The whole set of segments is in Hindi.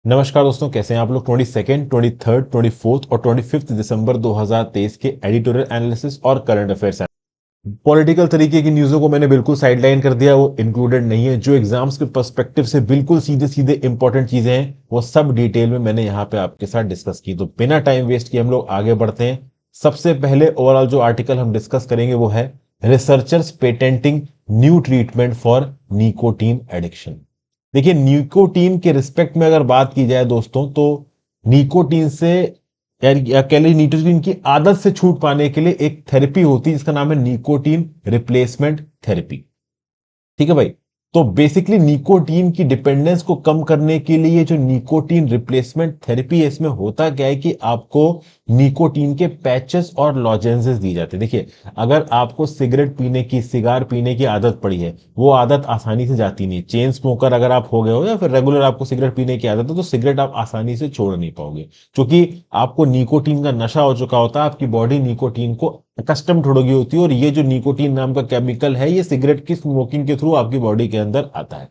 नमस्कार दोस्तों, कैसे हैं आप लोग। 22, 23, 24 और 25 दिसंबर 2023 के एडिटोरियल एनालिसिस और करंट अफेयर्स। पॉलिटिकल तरीके की न्यूज़ों को मैंने बिल्कुल साइडलाइन कर दिया, वो इंक्लूडेड नहीं है। जो एग्जाम्स के पर्सपेक्टिव से बिल्कुल सीधे सीधे इंपॉर्टेंट चीजें हैं वो सब डिटेल में मैंने यहाँ पे आपके साथ डिस्कस की। तो बिना टाइम वेस्ट किए हम लोग आगे बढ़ते हैं। सबसे पहले ओवरऑल जो आर्टिकल हम डिस्कस करेंगे वो है researchers patenting new treatment for nicotine addiction. देखिए, निकोटीन के रिस्पेक्ट में अगर बात की जाए दोस्तों, तो निकोटीन से या कह लीजिए निकोटीन की आदत से छूट पाने के लिए एक थेरेपी होती है जिसका नाम है निकोटीन रिप्लेसमेंट थेरेपी। ठीक है भाई। तो बेसिकली निकोटीन की डिपेंडेंस को कम करने के लिए जो निकोटीन रिप्लेसमेंट थेरेपी है, इसमें होता क्या है कि आपको निकोटीन के पैचेस और लॉजेंसेस दी जाते हैं। देखिए, अगर आपको सिगरेट पीने की, सिगार पीने की आदत पड़ी है, वो आदत आसानी से जाती नहीं है। चेन स्मोकर अगर आप हो गए हो या फिर रेगुलर आपको सिगरेट पीने की आदत है, तो सिगरेट आप आसानी से छोड़ नहीं पाओगे, क्योंकि आपको निकोटीन का नशा हो चुका होता है। आपकी बॉडी निकोटीन को कस्टम हो गई होती है, और ये जो निकोटीन नाम का केमिकल है, ये सिगरेट की स्मोकिंग के थ्रू आपकी बॉडी के अंदर आता है।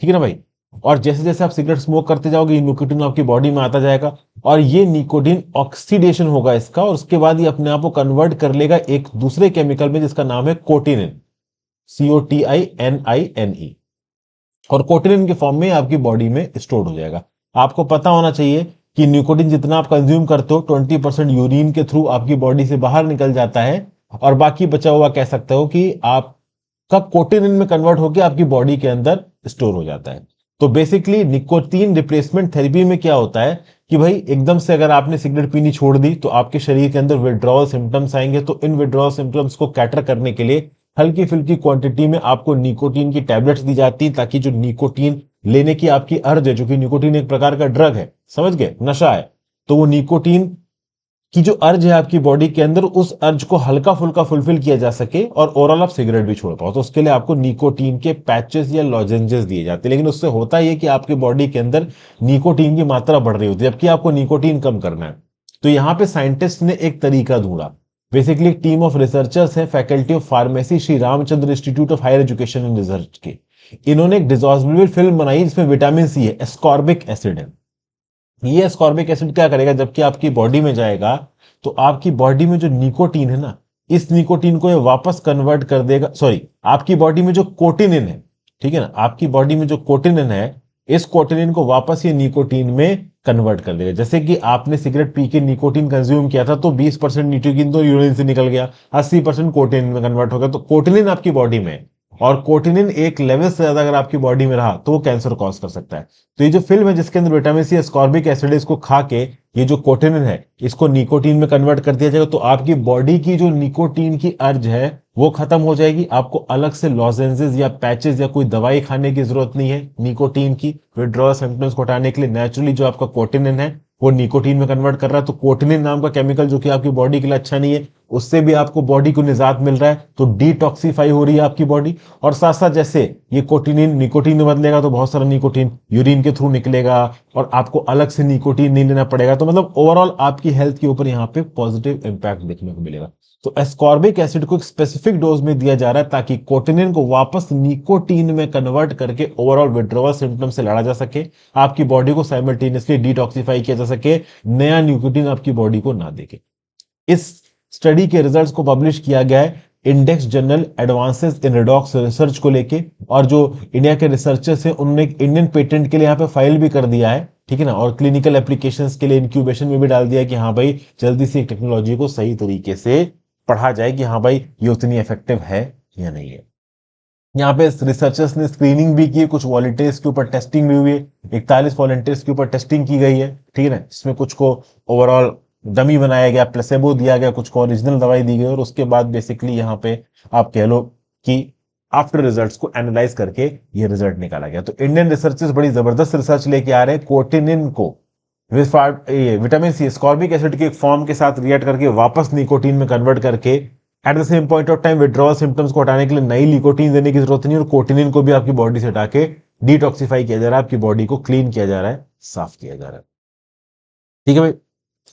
ठीक है ना भाई। और जैसे जैसे आप सिगरेट स्मोक करते जाओगे, ये निकोटीन आपकी बॉडी में आता जाएगा, और ये निकोटीन ऑक्सीडेशन होगा इसका, और उसके बाद ये अपने आप को कन्वर्ट कर लेगा एक दूसरे केमिकल में जिसका नाम है कोटिनिन, COTININE। और कोटिनिन के फॉर्म में आपकी बॉडी में स्टोर हो जाएगा। आपको पता होना चाहिए कि निकोटिन जितना आप कंज्यूम करते हो, 20% यूरिन के थ्रू आपकी बॉडी से बाहर निकल जाता है, और बाकी बचा हुआ कह सकते हो कि आपका कोटिनिन में कन्वर्ट होकर आपकी बॉडी के अंदर स्टोर हो जाता है। तो बेसिकली निकोटीन रिप्लेसमेंट थेरेपी में क्या होता है कि भाई, एकदम से अगर आपने सिगरेट पीनी छोड़ दी तो आपके शरीर के अंदर विड्रॉल सिम्टम्स आएंगे। तो इन विड्रॉल सिम्टम्स को कैटर करने के लिए हल्की फुल्की क्वांटिटी में आपको निकोटीन की टैबलेट्स दी जाती हैं, ताकि जो निकोटीन लेने की आपकी अर्ज है, जो कि निकोटीन एक प्रकार का ड्रग है, समझ गए, नशा है, तो वो निकोटीन की जो अर्ज है आपकी बॉडी के अंदर, उस अर्ज को हल्का फुल्का फुलफिल किया जा सके और ओवरऑल आप सिगरेट भी छोड़ पाओ। तो उसके लिए आपको निकोटीन के पैचेस या लॉजेंजेस दिए जाते हैं। लेकिन उससे होता यह कि आपकी बॉडी के अंदर निकोटीन की मात्रा बढ़ रही होती है, जबकि आपको निकोटीन कम करना है। तो यहां पे साइंटिस्ट ने एक तरीका ढूंढा। बेसिकली एक टीम ऑफ रिसर्चर्स है, faculty of pharmacy, Shri Ramachandra institute of higher education and research के। इन्होंने एक डिसॉल्वेबल फिल्म बनाई जिसमें विटामिन सी है, एस्कॉर्बिक एसिड है। ये एस्कॉर्बिक एसिड क्या करेगा, जबकि आपकी बॉडी में जाएगा तो आपकी बॉडी में जो निकोटीन है ना, इस निकोटीन को ये वापस कन्वर्ट कर देगा। सॉरी, आपकी बॉडी में जो कोटिनिन है, ठीक है ना, आपकी बॉडी में जो कोटिनिन है, इस कोटिनिन को वापस ये निकोटीन में कन्वर्ट कर देगा। जैसे कि आपने सिगरेट पी के निकोटीन कंज्यूम किया था, तो 20% निकोटीन तो यूरिन से निकल गया, 80% कोटिनिन में कन्वर्ट हो गया। तो कोटिनिन आपकी बॉडी में है, और कोटिनिन एक लेवल से ज्यादा अगर आपकी बॉडी में रहा तो वो कैंसर कॉज कर सकता है। तो ये जो फिल्म है जिसके अंदर विटामिन सी एस्कॉर्बिक एसिड, इसको खा के ये जो कोटिनिन है इसको निकोटीन में कन्वर्ट कर दिया जाएगा। तो आपकी बॉडी की जो निकोटीन की अर्ज है वो खत्म हो जाएगी। आपको अलग से लॉजेंसेस या पैचेस या कोई दवाई खाने की जरूरत नहीं है। निकोटीन की विड्रॉल सिम्टम्स को हटाने के लिए नेचुरली जो आपका कोटिनिन है वो निकोटीन में कन्वर्ट कर रहा है। तो कोटिनिन नाम का केमिकल जो कि आपकी बॉडी के लिए अच्छा नहीं है, उससे भी आपको बॉडी को निजात मिल रहा है। तो डिटॉक्सिफाई हो रही है आपकी बॉडी। और साथ साथ जैसे ये कोटिनिन निकोटीन में बदलेगा तो बहुत सारा निकोटीन यूरिन के थ्रू निकलेगा, और आपको अलग से निकोटीन नहीं लेना पड़ेगा। तो मतलब ओवरऑल आपकी हेल्थ के ऊपर यहाँ पे पॉजिटिव इंपैक्ट देखने को मिलेगा। तो एस्कॉर्बिक एसिड को एक स्पेसिफिक डोज में दिया जा रहा है ताकि कोटिनिन को वापस निकोटीन में कन्वर्ट करके ओवरऑल विड्रॉवल सिम्टम से लड़ा जा सके, आपकी बॉडी को साइमल्टेनियसली डिटॉक्सिफाई किया जा सके, नया निकोटीन आपकी बॉडी को ना देके। इस स्टडी के रिजल्ट्स को पब्लिश किया गया है index journal advances in redox research को लेके। और जो इंडिया के रिसर्चर्स हैं उन्होंने एक इंडियन पेटेंट के लिए यहाँ पे फाइल भी कर दिया है, ठीक है ना, और क्लिनिकल एप्लीकेशंस के लिए इंक्यूबेशन में भी डाल दिया है कि हाँ भाई, जल्दी से टेक्नोलॉजी को सही तरीके से पढ़ा जाए कि हाँ भाई ये उतनी इफेक्टिव है या नहीं है। यहाँ पे रिसर्चर्स ने स्क्रीनिंग भी की, कुछ वॉलंटियर्स के ऊपर टेस्टिंग भी हुई है, 41 वॉलंटियर्स के ऊपर टेस्टिंग की गई है, ठीक है ना। इसमें कुछ को ओवरऑल डमी बनाया गया, प्लेसेबो दिया गया, कुछ को ओरिजिनल दवाई दी गई, और उसके बाद बेसिकली यहाँ पे आप कह लो कि आफ्टर रिजल्ट्स को एनालाइज करके ये रिजल्ट निकाला गया। तो इंडियन रिसर्चर्स बड़ी जबरदस्त रिसर्च लेके आ रहे हैं। कोटिनिन को विटामिन सी स्कॉर्बिक एसिड के एक फॉर्म के साथ रिएक्ट करके वापस निकोटीन में कन्वर्ट करके at the same point of time withdrawal symptoms को हटाने के लिए नई निकोटीन देने की जरूरत नहीं, और कोटिनिन को भी आपकी बॉडी से हटा के डिटॉक्सिफाई किया जा रहा है, आपकी बॉडी को क्लीन किया जा रहा है, साफ किया जा रहा है। ठीक है भाई।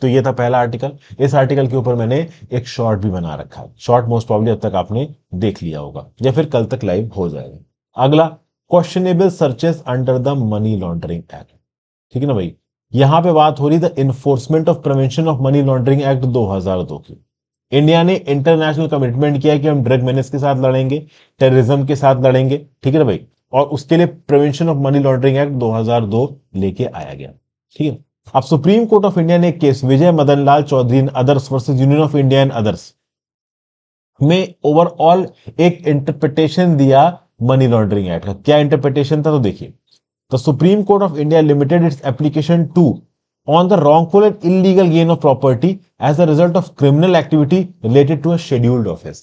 तो ये था पहला आर्टिकल। इस आर्टिकल के ऊपर मैंने एक शॉर्ट भी बना रखा है। शॉर्ट मोस्ट प्रॉब्ली अब तक आपने देख लिया होगा या फिर कल तक लाइव हो जाएगा। अगला, questionable searches under the money laundering act. ठीक है ना भाई। यहां पे बात हो रही the enforcement of prevention of money laundering act 2002 की। इंडिया ने इंटरनेशनल कमिटमेंट किया कि हम ड्रग मेनेस के साथ लड़ेंगे, टेररिज्म के साथ लड़ेंगे, ठीक है ना भाई। और उसके लिए prevention of money laundering act 2002 लेके आया गया, ठीक है। अब सुप्रीम कोर्ट ऑफ इंडिया ने एक case Vijay Madan Lal Chaudhary and others versus union of India and others में ओवरऑल एक इंटरप्रिटेशन दिया मनी लॉन्ड्रिंग एक्ट का। क्या इंटरप्रिटेशन था, तो देखिए, the supreme court of India limited its application to on the wrongful and illegal gain of property as a result of criminal activity related to a scheduled offense।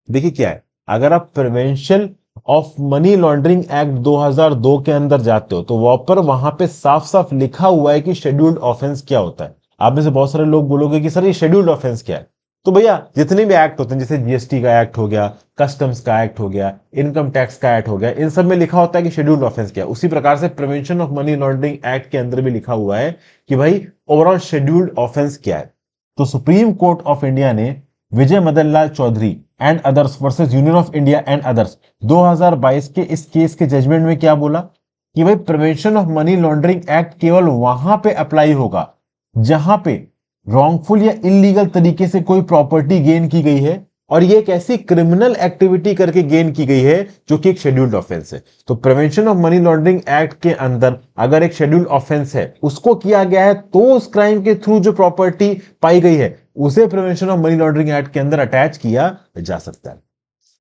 देखिए क्या है, अगर आप prevention of money laundering act 2002 के अंदर जाते हो तो वहां पे साफ साफ लिखा हुआ है कि शेड्यूल्ड ऑफेंस क्या होता है। आप में से बहुत सारे लोग बोलोगे कि सर ये शेड्यूल्ड ऑफेंस क्या है। तो भैया जितने भी एक्ट होते हैं, जैसे जीएसटी का एक्ट हो गया, कस्टम्स का एक्ट हो गया, इनकम टैक्स का एक्ट हो गया, इन सब में लिखा होता है कि शेड्यूल्ड ऑफेंस क्या है। उसी प्रकार से prevention of money laundering act के अंदर भी लिखा हुआ है कि भाई ओवरऑल शेड्यूल्ड ऑफेंस क्या है। तो सुप्रीम कोर्ट ऑफ इंडिया ने Vijay Madan Lal Chaudhary and others versus union of India and others 2022 के इस केस के जजमेंट में क्या बोला कि भाई prevention of money laundering act केवल वहां पे अप्लाई होगा जहां पे रॉन्गफुल या इलीगल तरीके से कोई प्रॉपर्टी गेन की गई है और ये एक ऐसी क्रिमिनल एक्टिविटी करके गेन की गई है जो कि एक शेड्यूल्ड ऑफेंस है। तो prevention of money laundering act के अंदर अगर एक शेड्यूल्ड ऑफेंस है उसको किया गया है तो उस क्राइम के थ्रू जो प्रॉपर्टी पाई गई है उसे prevention of money laundering act के अंदर अटैच किया जा सकता है।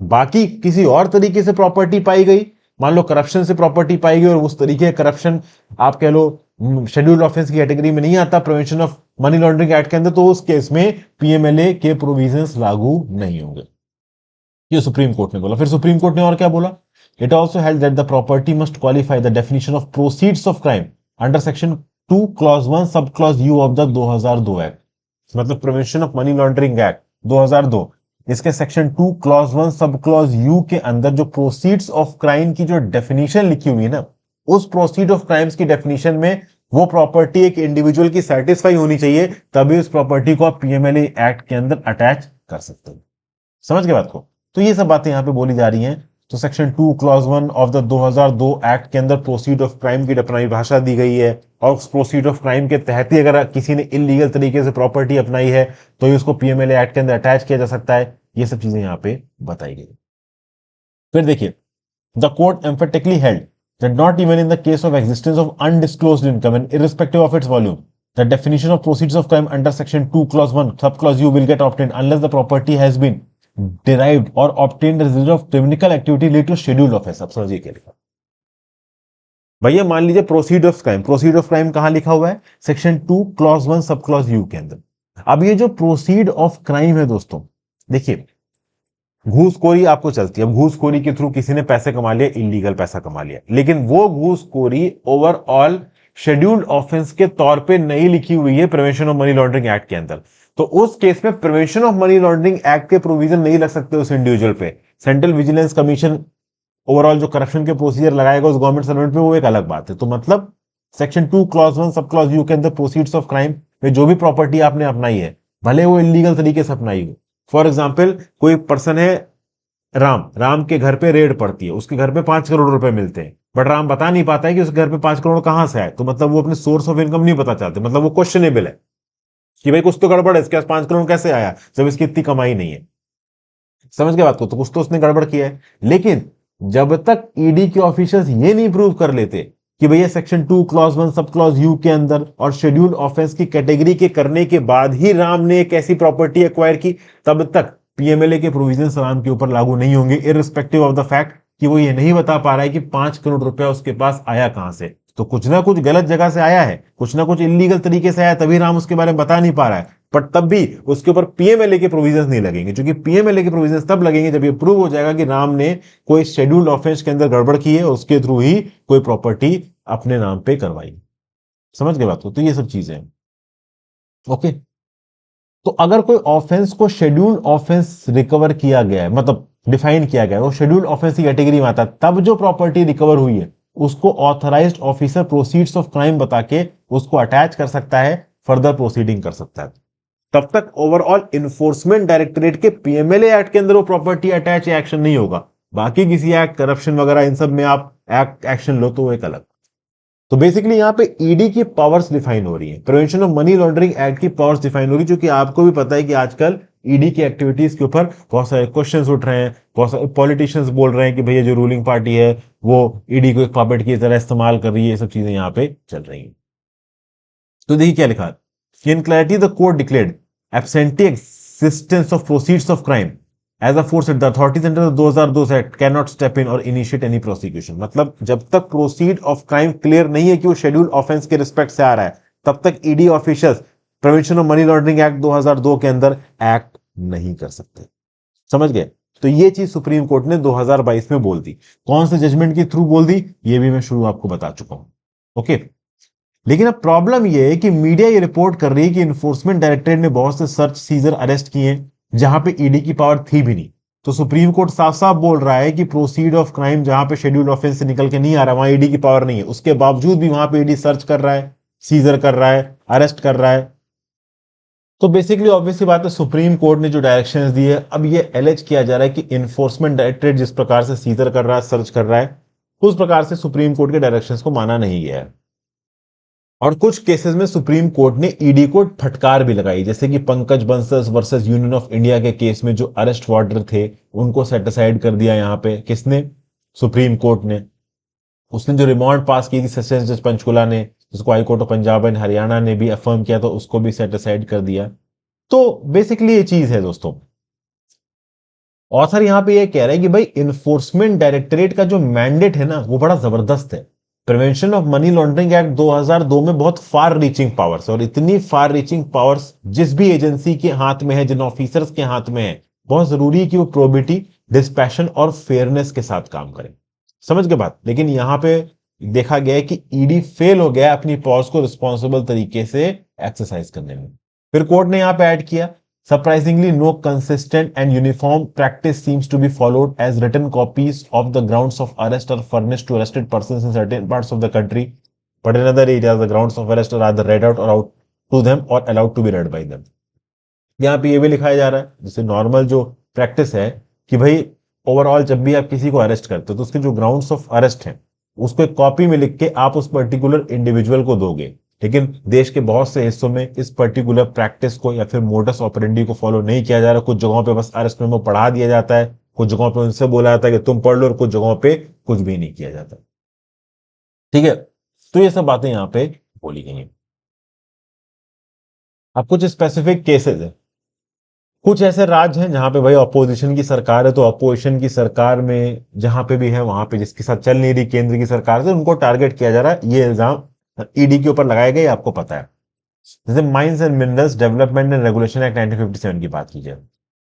बाकी किसी और तरीके से प्रॉपर्टी पाई गई, मान लो करप्शन से प्रॉपर्टी पाई गई और उस तरीके करप्शन आप कह लो शेड्यूल्ड ऑफेंस की कैटेगरी में नहीं आता prevention of money laundering act के अंदर, तो उस केस में पीएमएलए के प्रोविजंस लागू नहीं होंगे। ये सुप्रीम कोर्ट ने बोला। फिर सुप्रीम कोर्ट ने और क्या बोला, it also held that the property must qualify the definition of proceeds of crime under section 2 clause 1 sub clause u of the 2002 act. मतलब prevention of money laundering act 2002 इसके section 2 clause 1 sub clause you के अंदर जो प्रोसीड्स ऑफ क्राइम की जो डेफिनेशन लिखी हुई है ना, उस प्रोसीड ऑफ क्राइम्स की डेफिनेशन में वो प्रॉपर्टी एक इंडिविजुअल की सेटिस्फाई होनी चाहिए, तभी उस प्रॉपर्टी को आप पीएमएलए एक्ट के अंदर अटैच कर सकते हो। समझ गए बात को। तो ये सब बातें यहां पे बोली जा रही हैं। तो section 2 clause 1 of the 2002 act के अंदर प्रोसीड ऑफ क्राइम की परिभाषा दी गई है और उस प्रोसीड ऑफ क्राइम के तहत ही अगर किसी ने इलीगल तरीके से प्रॉपर्टी अपनाई है तो ही उसको पीएमएलए एक्ट के अंदर अटैच किया जा सकता है। ये सब चीजें यहां पे बताई गई। फिर देखिए, the court emphatically held that not even in the case of existence of undisclosed income and irrespective of its volume, the definition of proceeds of crime under section 2 clause 1 subclause u will get obtained unless the property has been derived or obtained as a result of criminal activity related to scheduled offense। अब समझिए क्या लिखा भैया, मान लीजिए proceed of crime, proceed of crime कहां लिखा हुआ है, section 2 clause 1 sub clause you के अंदर। अब ये जो प्रोसीड ऑफ क्राइम है दोस्तों, देखिए घूसखोरी आपको चलती है। अब घूसखोरी के थ्रू किसी ने पैसे कमा लिया, इलीगल पैसा कमा लिया, लेकिन वो घूसखोरी ओवरऑल शेड्यूल्ड ऑफेंस के तौर पे नहीं लिखी हुई है prevention of money laundering act के अंदर। तो उस केस में prevention of money laundering act के प्रोविजन नहीं लग सकते उस इंडिविजुअल पे। सेंट्रल विजिलेंस कमीशन ओवरऑल जो करप्शन के प्रोसीजर लगाएगा उस गवर्नमेंट सर्वेंट पे, वो एक अलग बात है। तो मतलब section 2 clause 1 sub clause you के अंदर प्रोसीड्स ऑफ क्राइम में जो भी प्रॉपर्टी आपने अपनाई है, भले वो इलीगल तरीके से अपनाई हो। फॉर एग्जाम्पल, कोई पर्सन है राम के घर पे रेड पड़ती है, उसके घर पे 5 करोड़ रुपए मिलते हैं, बट राम बता नहीं पाता है कि उसके घर पे 5 करोड़ कहां से आए। तो मतलब वो अपने सोर्स ऑफ इनकम नहीं पता चाहते, मतलब वो क्वेश्चनेबल है कि भाई कुछ तो गड़बड़ है, इसके पास 5 करोड़ कैसे आया जब इसकी इतनी कमाई नहीं है। समझ के बात को, तो कुछ तो उसने गड़बड़ किया है। लेकिन जब तक ईडी के ऑफिशियल्स ये नहीं प्रूव कर लेते कि भैया section 2 clause 1 sub clause you के अंदर और शेड्यूल्ड ऑफेंस की कैटेगरी के करने के बाद ही राम ने एक ऐसी प्रॉपर्टी एक्वायर की, तब तक पीएमएलए के प्रोविजन राम के ऊपर लागू नहीं होंगे, इररिस्पेक्टिव ऑफ द फैक्ट कि वो ये नहीं बता पा रहा है कि 5 करोड़ रुपया उसके पास आया कहां से। तो कुछ ना कुछ गलत जगह से आया है, कुछ ना कुछ इलीगल तरीके से आया, तभी राम उसके बारे में बता नहीं पा रहा है। बट तब भी उसके ऊपर पीएमएलए के प्रोविजंस नहीं लगेंगे, क्योंकि पीएमएलए के प्रोविजंस तब लगेंगे जब ये प्रूव हो जाएगा कि राम ने कोई शेड्यूल्ड ऑफेंस के अंदर गड़बड़ की है और उसके थ्रू ही कोई प्रॉपर्टी अपने नाम पे करवाई। समझ गए बात को। तो ये सब चीजें हैं। ओके, तो अगर कोई ऑफेंस को शेड्यूल्ड ऑफेंस रिकवर किया गया है, मतलब डिफाइन किया गया है, वो शेड्यूल्ड ऑफेंस की कैटेगरी में आता है, तब जो प्रॉपर्टी रिकवर हुई है उसको authorised officer proceeds of crime बता के उसको अटैच कर सकता है, फर्दर प्रोसीडिंग कर सकता है। तब तक ओवरऑल इन्फोर्समेंट डायरेक्टरेट के पीएमएलए एक्ट के अंदर वो प्रॉपर्टी अटैच या एक्शन नहीं होगा। बाकी किसी एक्ट, करप्शन वगैरह, इन सब में आप एक्ट एक्शन लो तो वो एक अलग। तो बेसिकली यहाँ पे ईडी की पावर्स डिफाइन हो रही है, prevention of money laundering act की पावर्स डिफाइन हो रही है, जो कि आपको भी पता है कि आजकल ईडी की एक्टिविटीज के ऊपर बहुत सारे क्वेश्चंस उठ रहे हैं, बहुत सारे पॉलिटिशियंस बोल रहे हैं कि भैया जो रूलिंग पार्टी है वो ईडी को एक पपेट की तरह इस्तेमाल कर रही है, ये सब चीजें यहाँ पे चल रही हैं। तो देखिए क्या लिखा है, in clarity the court declared absentee existence of proceeds of crime as a force the authorities under 2002 act can not step in और इनिशिएट एनी प्रोसिक्यूशन। मतलब जब तक प्रोसीड ऑफ क्राइम क्लियर नहीं है कि वो शेड्यूल ऑफेंस के रिस्पेक्ट से आ रहा है, तब तक ED officials prevention of money laundering act 2002 के अंदर एक्ट नहीं कर सकते। समझ गए? तो ये चीज सुप्रीम कोर्ट ने 2022 में बोल दी। कौन से जजमेंट के थ्रू बोल दी, ये भी मैं शुरू आपको बता चुका हूं। ओके, लेकिन अब प्रॉब्लम यह है कि मीडिया ये रिपोर्ट कर रही है कि इन्फोर्समेंट डायरेक्टरेट ने बहुत से सर्च सीजर अरेस्ट किए जहां पे ईडी की पावर थी भी नहीं। तो सुप्रीम कोर्ट साफ साफ बोल रहा है कि प्रोसीड ऑफ क्राइम जहां पे शेड्यूल ऑफेंस से निकल के नहीं आ रहा, वहां ईडी की पावर नहीं है, उसके बावजूद भी वहां पे ईडी सर्च कर रहा है, सीजर कर रहा है, अरेस्ट कर रहा है। तो बेसिकली ऑब्वियसली बात है, सुप्रीम कोर्ट ने जो डायरेक्शंस दी है, अब ये एलेज किया जा रहा है कि इन्फोर्समेंट डायरेक्टरेट जिस प्रकार से सीजर कर रहा है, सर्च कर रहा है, उस प्रकार से सुप्रीम कोर्ट के डायरेक्शंस को माना नहीं गया है। और कुछ केसेस में सुप्रीम कोर्ट ने ईडी को फटकार भी लगाई, जैसे कि Pankaj Bansal versus union of India के केस में जो अरेस्ट वार्डर थे उनको सेट असाइड कर दिया। यहां पे किसने? सुप्रीम कोर्ट ने। उसने जो रिमांड पास की थी सेशंस जज पंचकुला ने, जिसको high court of Punjab and Haryana ने भी अफर्म किया, तो उसको भी सेट असाइड कर दिया। तो बेसिकली ये चीज है दोस्तों। ऑथर यहां पे ये कह रहे हैं कि भाई इन्फोर्समेंट डायरेक्टरेट का जो मैंडेट है ना, वो बड़ा जबरदस्त है। Prevention of money laundering act 2002 में बहुत फार रीचिंग पावर्स, और इतनी फार रीचिंग पावर्स जिस भी एजेंसी के हाथ में है, जिन ऑफिसर्स के हाथ में है, बहुत जरूरी है कि वो प्रोबिटी, डिस्पैशन और फेयरनेस के साथ काम करें। समझ के बात? लेकिन यहां पे देखा गया है कि ईडी फेल हो गया अपनी पावर्स को रिस्पॉन्सिबल तरीके से एक्सरसाइज करने में। फिर कोर्ट ने यहां पे ऐड किया, surprisingly no consistent and uniform practice seems to be followed as written copies of the grounds of arrest are furnished to arrested persons in certain parts of the country, but in other areas the grounds of arrest are either read out or out to them or allowed to be read by them। यहाँ पे ये भी लिखाया जा रहा है, जैसे नॉर्मल जो प्रैक्टिस है कि भाई ओवरऑल जब भी आप किसी को अरेस्ट करते हो तो उसके जो ग्राउंड्स ऑफ अरेस्ट हैं उसको एक कॉपी में लिख के आप उस पर्टिकुलर इंडिविजुअल को दोगे। लेकिन देश के बहुत से हिस्सों में इस पर्टिकुलर प्रैक्टिस को या फिर मोडस ऑपरेंडी को फॉलो नहीं किया जा रहा। कुछ जगहों पे बस अरेस्ट मेमो पढ़ा दिया जाता है, कुछ जगहों पे उनसे बोला जाता है कि तुम पढ़ लो, और कुछ जगहों पे कुछ भी नहीं किया जाता। ठीक है, तो ये सब बातें यहां पे बोली गई हैं। अब कुछ स्पेसिफिक केसेस है। कुछ ऐसे राज्य हैं जहां पे भाई अपोजिशन की सरकार है, तो अपोजिशन की सरकार में जहां पे भी है वहां पे जिसके साथ चल नहीं रही केंद्र की सरकार से, उनको टारगेट किया जा रहा है। ये इल्जाम ईडी के ऊपर लगाए गए, आपको पता है। जैसे mines and minerals development and regulation act 1957 की बात की जाए,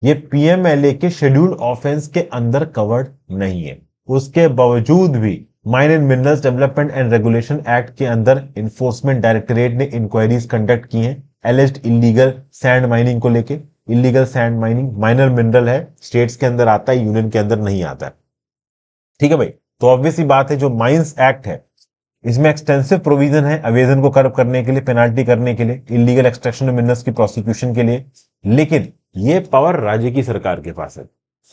ये पीएमएलए के शेड्यूल ऑफेंस के अंदर कवर्ड नहीं है। उसके बावजूद भी mine and minerals development and regulation act के अंदर इन्फोर्समेंट डायरेक्टरेट ने इंक्वायरीज कंडक्ट की हैं एलिज्ड इलीगल सैंड माइनिंग को लेके। Illegal sand mining minor mineral है, स्टेट्स के अंदर आता है, यूनियन के अंदर नहीं आता है। ठीक है भाई, तो ऑब्वियसली बात है, जो माइंस एक्ट है इसमें एक्सटेंसिव प्रोविजन है अवेजन को कर्व करने के लिए, पेनाल्टी करने के लिए, इलीगल एक्सट्रैक्शन ऑफ मिनरल्स की प्रोसिक्यूशन के लिए। लेकिन ये पावर राज्य की सरकार के पास है,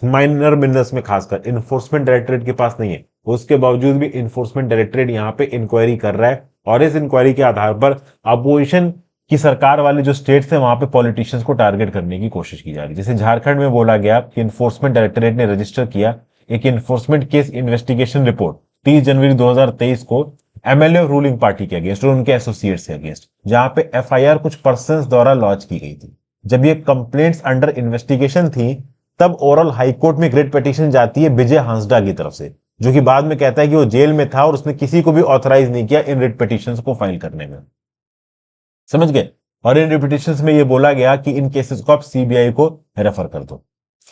माइनर मिनरल्स में खासकर इन्फोर्समेंट डायरेक्टरेट के पास नहीं है। उसके बावजूद भी इन्फोर्समेंट डायरेक्टरेट यहां पे इंक्वायरी कर रहा है, और इस इंक्वायरी के आधार पर अपोजिशन की सरकार वाले जो स्टेट्स है वहां पे पॉलिटिशियंस को टारगेट करने की कोशिश की जा रही है। जैसे झारखंड में बोला गया कि इन्फोर्समेंट डायरेक्टरेट ने रजिस्टर किया एक इन्फोर्समेंट केस इन्वेस्टिगेशन रिपोर्ट 30 जनवरी 2023 को एमएलए और रूलिंग पार्टी के अगेंस्ट और उनके एसोसिएट्स के अगेंस्ट, जहां पे एफआईआर कुछ पर्संस द्वारा लॉन्च की गई थी। जब ये कंप्लेंट्स अंडर इन्वेस्टिगेशन थी, तब ओवरऑल हाईकोर्ट में ग्रेड पिटीशन जाती है विजय हांसडा की तरफ से, जो कि बाद में कहता है कि वो जेल में था और उसने किसी को भी ऑथराइज नहीं किया इन रिट पिटीशंस को फाइल करने में। समझ गए? और इन रिट पिटीशंस में ये बोला गया कि इन केसेस को आप सीबीआई को रेफर कर दो,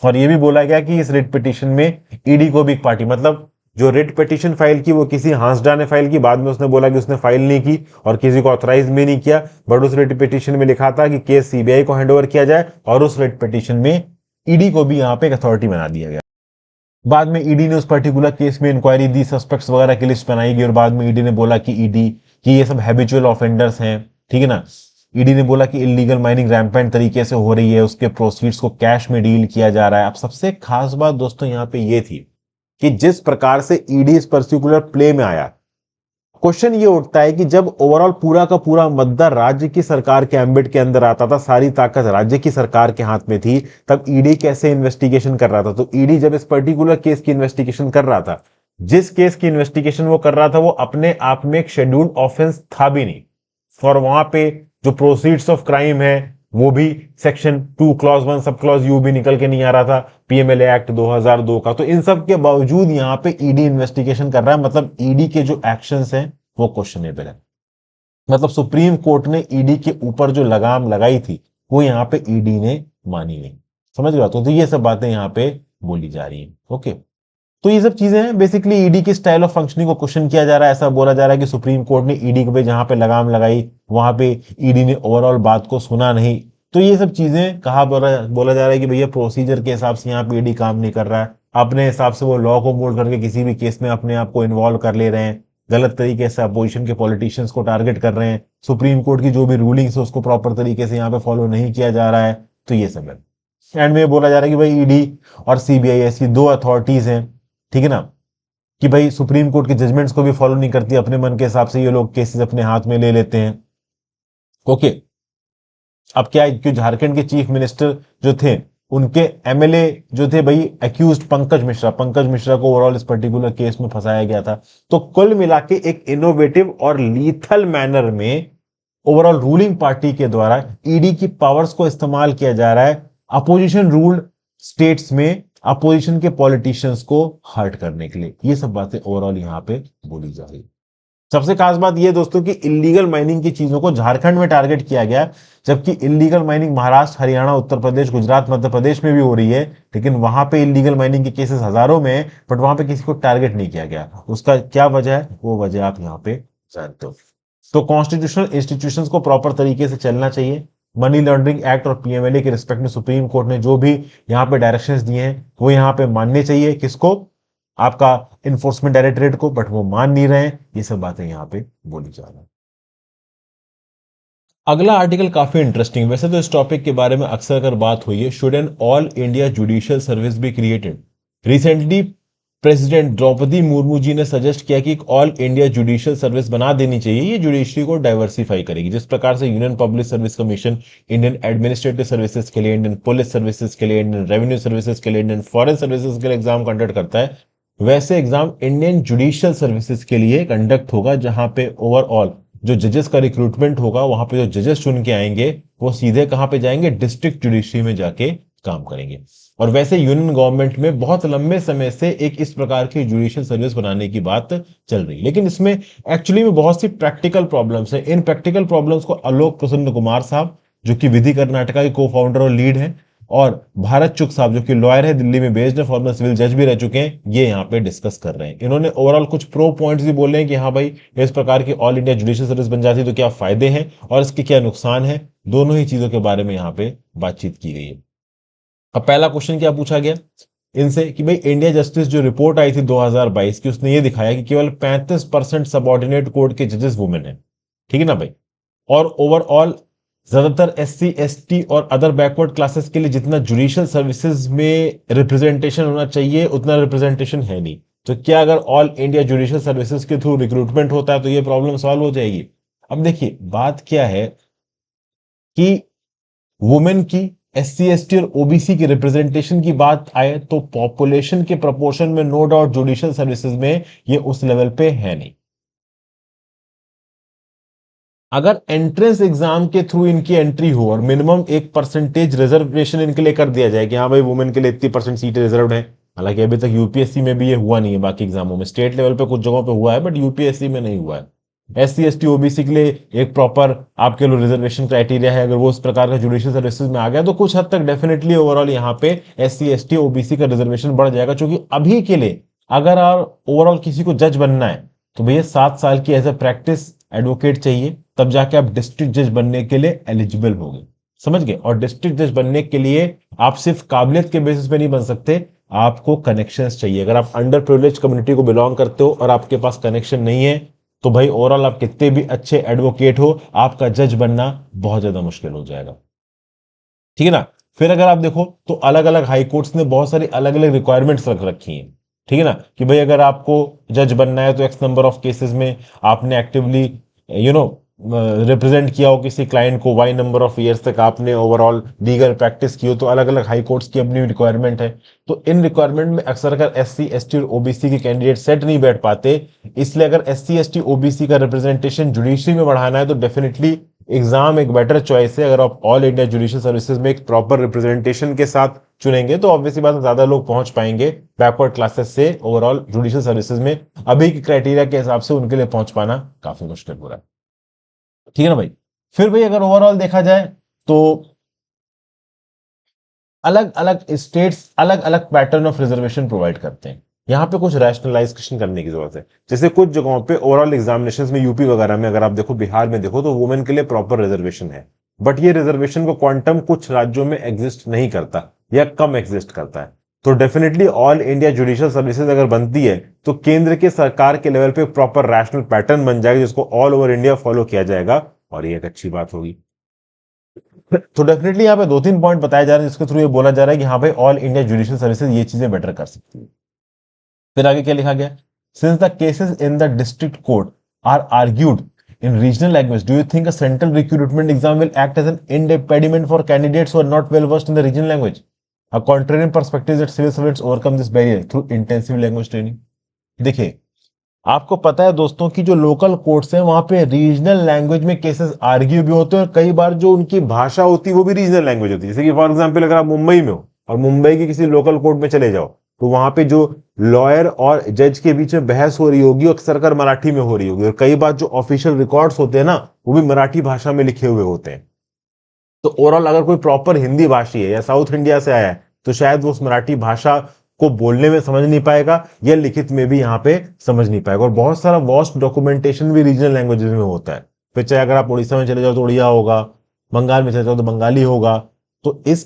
और ये भी बोला गया कि इस रिट पिटीशन में ईडी को भी एक पार्टी, मतलब जो रिट पिटीशन फाइल की वो किसी हांसडा ने फाइल की, बाद में उसने बोला कि उसने फाइल नहीं की और किसी को ऑथराइज भी नहीं किया, बट उस रिट पिटीशन में लिखा था कि केस सीबीआई को हैंडओवर किया जाए, और उस रिट पिटीशन में ईडी को भी यहां पे एक अथॉरिटी बना दिया गया। बाद में ईडी ने उस पर्टिकुलर केस में इंक्वायरी दी, सस्पेक्ट्स वगैरह की लिस्ट बनाई गई, और बाद में ईडी ने बोला कि ये सब हैबिचुअल ऑफेंडर्स हैं। ठीक है ना? ईडी ने बोला कि इलीगल माइनिंग रैंपेंट तरीके से हो रही है, उसके प्रोसीड्स को कैश में डील किया जा रहा है। अब सबसे खास बात दोस्तों यहां पे ये थी कि जिस प्रकार से ईडी इस पर्टिकुलर प्ले में आया, क्वेश्चन ये उठता है कि जब ओवरऑल पूरा का पूरा मुद्दा राज्य की सरकार के एम्बिट के अंदर आता था, सारी ताकत राज्य की सरकार के हाथ में थी, तब ईडी कैसे इन्वेस्टिगेशन कर रहा था? तो ईडी जब इस पर्टिकुलर केस की इन्वेस्टिगेशन कर रहा था, जिस केस की इन्वेस्टिगेशन वो कर रहा था, वो अपने आप में एक शेड्यूल्ड ऑफेंस था भी नहीं, और वहां पे जो प्रोसीड्स ऑफ क्राइम है वो भी section 2 clause 1 sub clause you भी निकल के नहीं आ रहा था पीएमएलए एक्ट 2002 का। तो इन सब के बावजूद यहां पे ईडी इन्वेस्टिगेशन कर रहा है, मतलब ईडी के जो एक्शंस हैं वो क्वेश्चनेबल है। मतलब सुप्रीम कोर्ट ने ईडी के ऊपर जो लगाम लगाई थी वो यहां पे ईडी ने मानी नहीं। समझ गया? तो ये सब बातें यहां पे बोली जा रही हैं। ओके, तो ये सब चीजें हैं। बेसिकली ईडी की स्टाइल ऑफ फंक्शनिंग को क्वेश्चन किया जा रहा है। ऐसा बोला जा रहा है कि सुप्रीम कोर्ट ने ईडी पे जहां पे लगाम लगाई वहां पे ईडी ने ओवरऑल बात को सुना नहीं। तो ये सब चीजें कहा बोला जा रहा है कि भैया प्रोसीजर के हिसाब से यहाँ पे ईडी काम नहीं कर रहा है, अपने हिसाब से वो लॉ को मोड़ करके किसी भी केस में अपने आप को इन्वॉल्व कर ले रहे हैं, गलत तरीके से अपोजिशन के पॉलिटिशियंस को टारगेट कर रहे हैं, सुप्रीम कोर्ट की जो भी रूलिंग्स है उसको प्रॉपर तरीके से यहाँ पे फॉलो नहीं किया जा रहा है। तो ये सब है। एंड में बोला जा रहा है कि भाई ईडी और सीबीआई ऐसी दो अथॉरिटीज हैं, ठीक है ना, कि भाई सुप्रीम कोर्ट के जजमेंट्स को भी फॉलो नहीं करती, अपने मन के हिसाब से ये लोग केसेस अपने हाथ में ले लेते हैं। ओके, अब क्या है कि झारखंड के चीफ मिनिस्टर जो थे उनके एमएलए जो थे भाई एक्यूज्ड पंकज मिश्रा को ओवरऑल इस पर्टिकुलर केस में फंसाया गया था। तो कुल मिला के एक इनोवेटिव और लीथल मैनर में ओवरऑल रूलिंग पार्टी के द्वारा ईडी की पावर्स को इस्तेमाल किया जा रहा है अपोजिशन रूल्ड स्टेट्स में अपोजिशन के पॉलिटिशियंस को हर्ट करने के लिए। ये सब बातें ओवरऑल यहां पे बोली जा रही। सबसे खास बात यह दोस्तों कि इलीगल माइनिंग की चीजों को झारखंड में टारगेट किया गया, जबकि इलीगल माइनिंग महाराष्ट्र, हरियाणा, उत्तर प्रदेश, गुजरात, मध्य प्रदेश में भी हो रही है, लेकिन वहां पे इलीगल माइनिंग के केसेस हजारों में है, बट वहां पे किसी को टारगेट नहीं किया गया। उसका क्या वजह है? वो वजह आप यहाँ पे जानते हो। तो कॉन्स्टिट्यूशनल इंस्टीट्यूशंस को प्रॉपर तरीके से चलना चाहिए। मनी लॉन्ड्रिंग एक्ट और पीएमएलए के रिस्पेक्ट में सुप्रीम कोर्ट ने जो भी यहाँ पे डायरेक्शंस दिए हैं वो यहाँ पे मानने चाहिए। किसको? आपका इन्फोर्समेंट डायरेक्टरेट को, बट वो मान नहीं रहे हैं। ये सब बातें यहाँ पे बोली जा रही है। अगला आर्टिकल काफी इंटरेस्टिंग। वैसे तो इस टॉपिक के बारे में अक्सर अगर बात हुई है, should an all India judicial service be created. Recently president Droupadi Murmu ji ने सजेस्ट किया कि एक ऑल इंडिया जुडिशियल सर्विस बना देनी चाहिए। ये जुडिशरी को डाइवर्सिफाई करेगी। जिस प्रकार से union public service commission Indian administrative services के लिए, इंडियन पुलिस सर्विसेज के लिए, इंडियन रेवेन्यू सर्विसेज के लिए, इंडियन फॉरेन सर्विसेज के लिए एग्जाम कंडक्ट करता है, वैसे एग्जाम इंडियन जुडिशियल सर्विसेज के लिए कंडक्ट होगा, जहां पे ओवरऑल जो जजेस का रिक्रूटमेंट होगा, वहां पे जो जजेस चुन के आएंगे वो सीधे कहां पे जाएंगे? डिस्ट्रिक्ट जुडिशरी में जाके काम करेंगे। और वैसे यूनियन गवर्नमेंट में बहुत लंबे समय से एक इस प्रकार की जुडिशियल सर्विस बनाने की बात चल रही है, लेकिन इसमें एक्चुअली में बहुत सी प्रैक्टिकल प्रॉब्लम्स है। इन प्रैक्टिकल प्रॉब्लम्स को आलोक प्रसन्न कुमार साहब, जो कि विधि कर्नाटका के को फाउंडर और लीड है, और भारत चुग साहब, जो कि लॉयर है, दिल्ली में बेस्ड है, फॉर्मर सिविल जज भी रह चुके हैं, ये यहाँ पे डिस्कस कर रहे हैं। इन्होंने ओवरऑल कुछ प्रो पॉइंट्स भी बोले हैं कि हाँ भाई इस प्रकार की ऑल इंडिया जुडिशियल सर्विस बन जाती तो क्या फायदे हैं और इसके क्या नुकसान है। दोनों ही चीजों के बारे में यहाँ पे बातचीत की गई है। अब पहला क्वेश्चन क्या पूछा गया इनसे कि भाई इंडिया जस्टिस जो रिपोर्ट आई थी 2022 की, उसने ये दिखाया कि केवल 35% सबऑर्डिनेट कोर्ट के जजेस वुमेन है। ठीक है ना भाई? और ओवरऑल ज्यादातर एससी, एसटी और अदर बैकवर्ड क्लासेस के लिए जितना जुडिशियल सर्विसेज में रिप्रेजेंटेशन होना चाहिए उतना रिप्रेजेंटेशन है नहीं। तो क्या अगर ऑल इंडिया जुडिशियल सर्विसेज के थ्रू रिक्रूटमेंट होता है तो ये प्रॉब्लम सॉल्व हो जाएगी? अब देखिए बात क्या है कि वुमेन की, एससी, एसटी और ओबीसी की रिप्रेजेंटेशन की बात आए तो पॉपुलेशन के प्रोपोर्शन में नो डाउट जुडिशियल सर्विसेज में ये उस लेवल पे है नहीं। अगर एंट्रेंस एग्जाम के थ्रू इनकी एंट्री हो और मिनिमम एक परसेंटेज रिजर्वेशन इनके लिए कर दिया जाए कि हाँ भाई वुमेन के लिए इतनी परसेंट सीटें रिजर्व है, हालांकि अभी तक यूपीएससी में भी ये हुआ नहीं है, बाकी एग्जामों में स्टेट लेवल पे कुछ जगहों पे हुआ है बट यूपीएससी में नहीं हुआ है। एससी, एसटी, ओबीसी के लिए एक प्रॉपर आपके लिए रिजर्वेशन क्राइटेरिया है, अगर वो इस प्रकार का जुडिशियल सर्विसेज में आ गया तो कुछ हद तक डेफिनेटली ओवरऑल यहाँ पे एससी, एसटी, ओबीसी का रिजर्वेशन बढ़ जाएगा। क्योंकि अभी के लिए अगर आप ओवरऑल किसी को जज बनना है तो भैया 7 साल की एज ए प्रैक्टिस एडवोकेट चाहिए, तब जाके आप डिस्ट्रिक्ट जज बनने के लिए एलिजिबल होंगे। समझ गए? और डिस्ट्रिक्ट जज बनने के लिए आप सिर्फ काबिलियत के बेसिस पे नहीं बन सकते, आपको कनेक्शंस चाहिए। अगर आप अंडर प्रिविलेज कम्युनिटी को बिलोंग करते हो और आपके पास कनेक्शन नहीं है तो भाई ओवरऑल आप कितने भी अच्छे एडवोकेट हो, आपका जज बनना बहुत ज्यादा मुश्किल हो जाएगा। ठीक है ना? फिर अगर आप देखो तो अलग अलग हाई कोर्ट्स ने बहुत सारी अलग अलग रिक्वायरमेंट्स रख रखी हैं। ठीक है ना, कि भाई अगर आपको जज बनना है तो एक्स नंबर ऑफ केसेस में आपने एक्टिवली रिप्रेजेंट किया हो किसी क्लाइंट को, वाई नंबर ऑफ ईयर्स तक आपने ओवरऑल लीगल प्रैक्टिस की हो, तो अलग अलग हाई कोर्ट्स की अपनी रिक्वायरमेंट है। तो इन रिक्वायरमेंट में अक्सर अगर एससी एसटी और ओबीसी के कैंडिडेट सेट नहीं बैठ पाते, इसलिए अगर एससी एसटी ओबीसी का रिप्रेजेंटेशन जुडिशरी में बढ़ाना है तो डेफिनेटली एग्जाम एक बेटर चॉइस है। अगर आप ऑल इंडिया जुडिशियल सर्विसेज में एक प्रॉपर रिप्रेजेंटेशन के साथ चुनेंगे तो ऑब्वियसली बात है ज्यादा लोग पहुंच पाएंगे बैकवर्ड क्लासेस से ओवरऑल जुडिशियल सर्विसेज में। अभी के क्राइटेरिया के हिसाब से उनके लिए पहुंच पाना काफी मुश्किल हो रहा है। ठीक है ना भाई। फिर भाई अगर ओवरऑल देखा जाए तो अलग अलग स्टेट्स अलग अलग पैटर्न ऑफ रिजर्वेशन प्रोवाइड करते हैं। यहाँ पे कुछ रैशनलाइजेशन करने की जरूरत है। जैसे कुछ जगहों पे ओवरऑल एग्जामिनेशंस में यूपी वगैरह में अगर आप देखो, बिहार में देखो, तो वुमेन के लिए प्रॉपर रिजर्वेशन है, बट ये रिजर्वेशन को क्वांटम कुछ राज्यों में एग्जिस्ट नहीं करता या कम एग्जिस्ट करता है। तो definitely all India judicial services अगर बनती है तो केंद्र के सरकार के लेवल पे प्रॉपर रैशनल पैटर्न बन जाएगा जिसको ऑल ओवर इंडिया फॉलो किया जाएगा, और ये एक अच्छी बात होगी। तो डेफिनेटली यहाँ पे 2-3 पॉइंट बताए जा रहे हैं जिसके थ्रू ये बोला जा रहा है कि हाँ भाई ऑल इंडिया जुडिशियल सर्विसेज ये चीजें बेटर कर सकती है। फिर आगे क्या लिखा गया, since the cases in the district court are argued in regional language, do you think a central recruitment exam will act as an impediment for candidates who are not well versed in the regional language? A contrarian perspective is that civil servants overcome this barrier through intensive language training. देखिए, आपको पता है दोस्तों कि जो लोकल कोर्ट्स हैं वहां पे रीजनल लैंग्वेज में केसेस आर्ग्यू भी होते हैं, और कई बार जो उनकी भाषा होती है वो भी रीजनल लैंग्वेज होती है। जैसे कि फॉर एग्जांपल अगर आप मुंबई में हो और मुंबई के किसी लोकल कोर्ट में चले जाओ तो वहां पे जो लॉयर और जज के बीच में बहस हो रही होगी अक्सर कर मराठी में हो रही होगी, और कई बार जो ऑफिशियल रिकॉर्ड्स होते हैं ना वो भी मराठी भाषा में लिखे हुए होते हैं। तो ओवरऑल अगर कोई प्रॉपर हिंदी भाषी है या साउथ इंडिया से आया है तो शायद वो उस मराठी भाषा को बोलने में समझ नहीं पाएगा या लिखित में भी यहाँ पे समझ नहीं पाएगा। और बहुत सारा वॉस्ट डॉक्यूमेंटेशन भी रीजनल लैंग्वेजेस में होता है। फिर चाहे अगर आप उड़ीसा में चले जाओ तो उड़िया होगा, बंगाल में चले जाओ तो बंगाली होगा। तो इस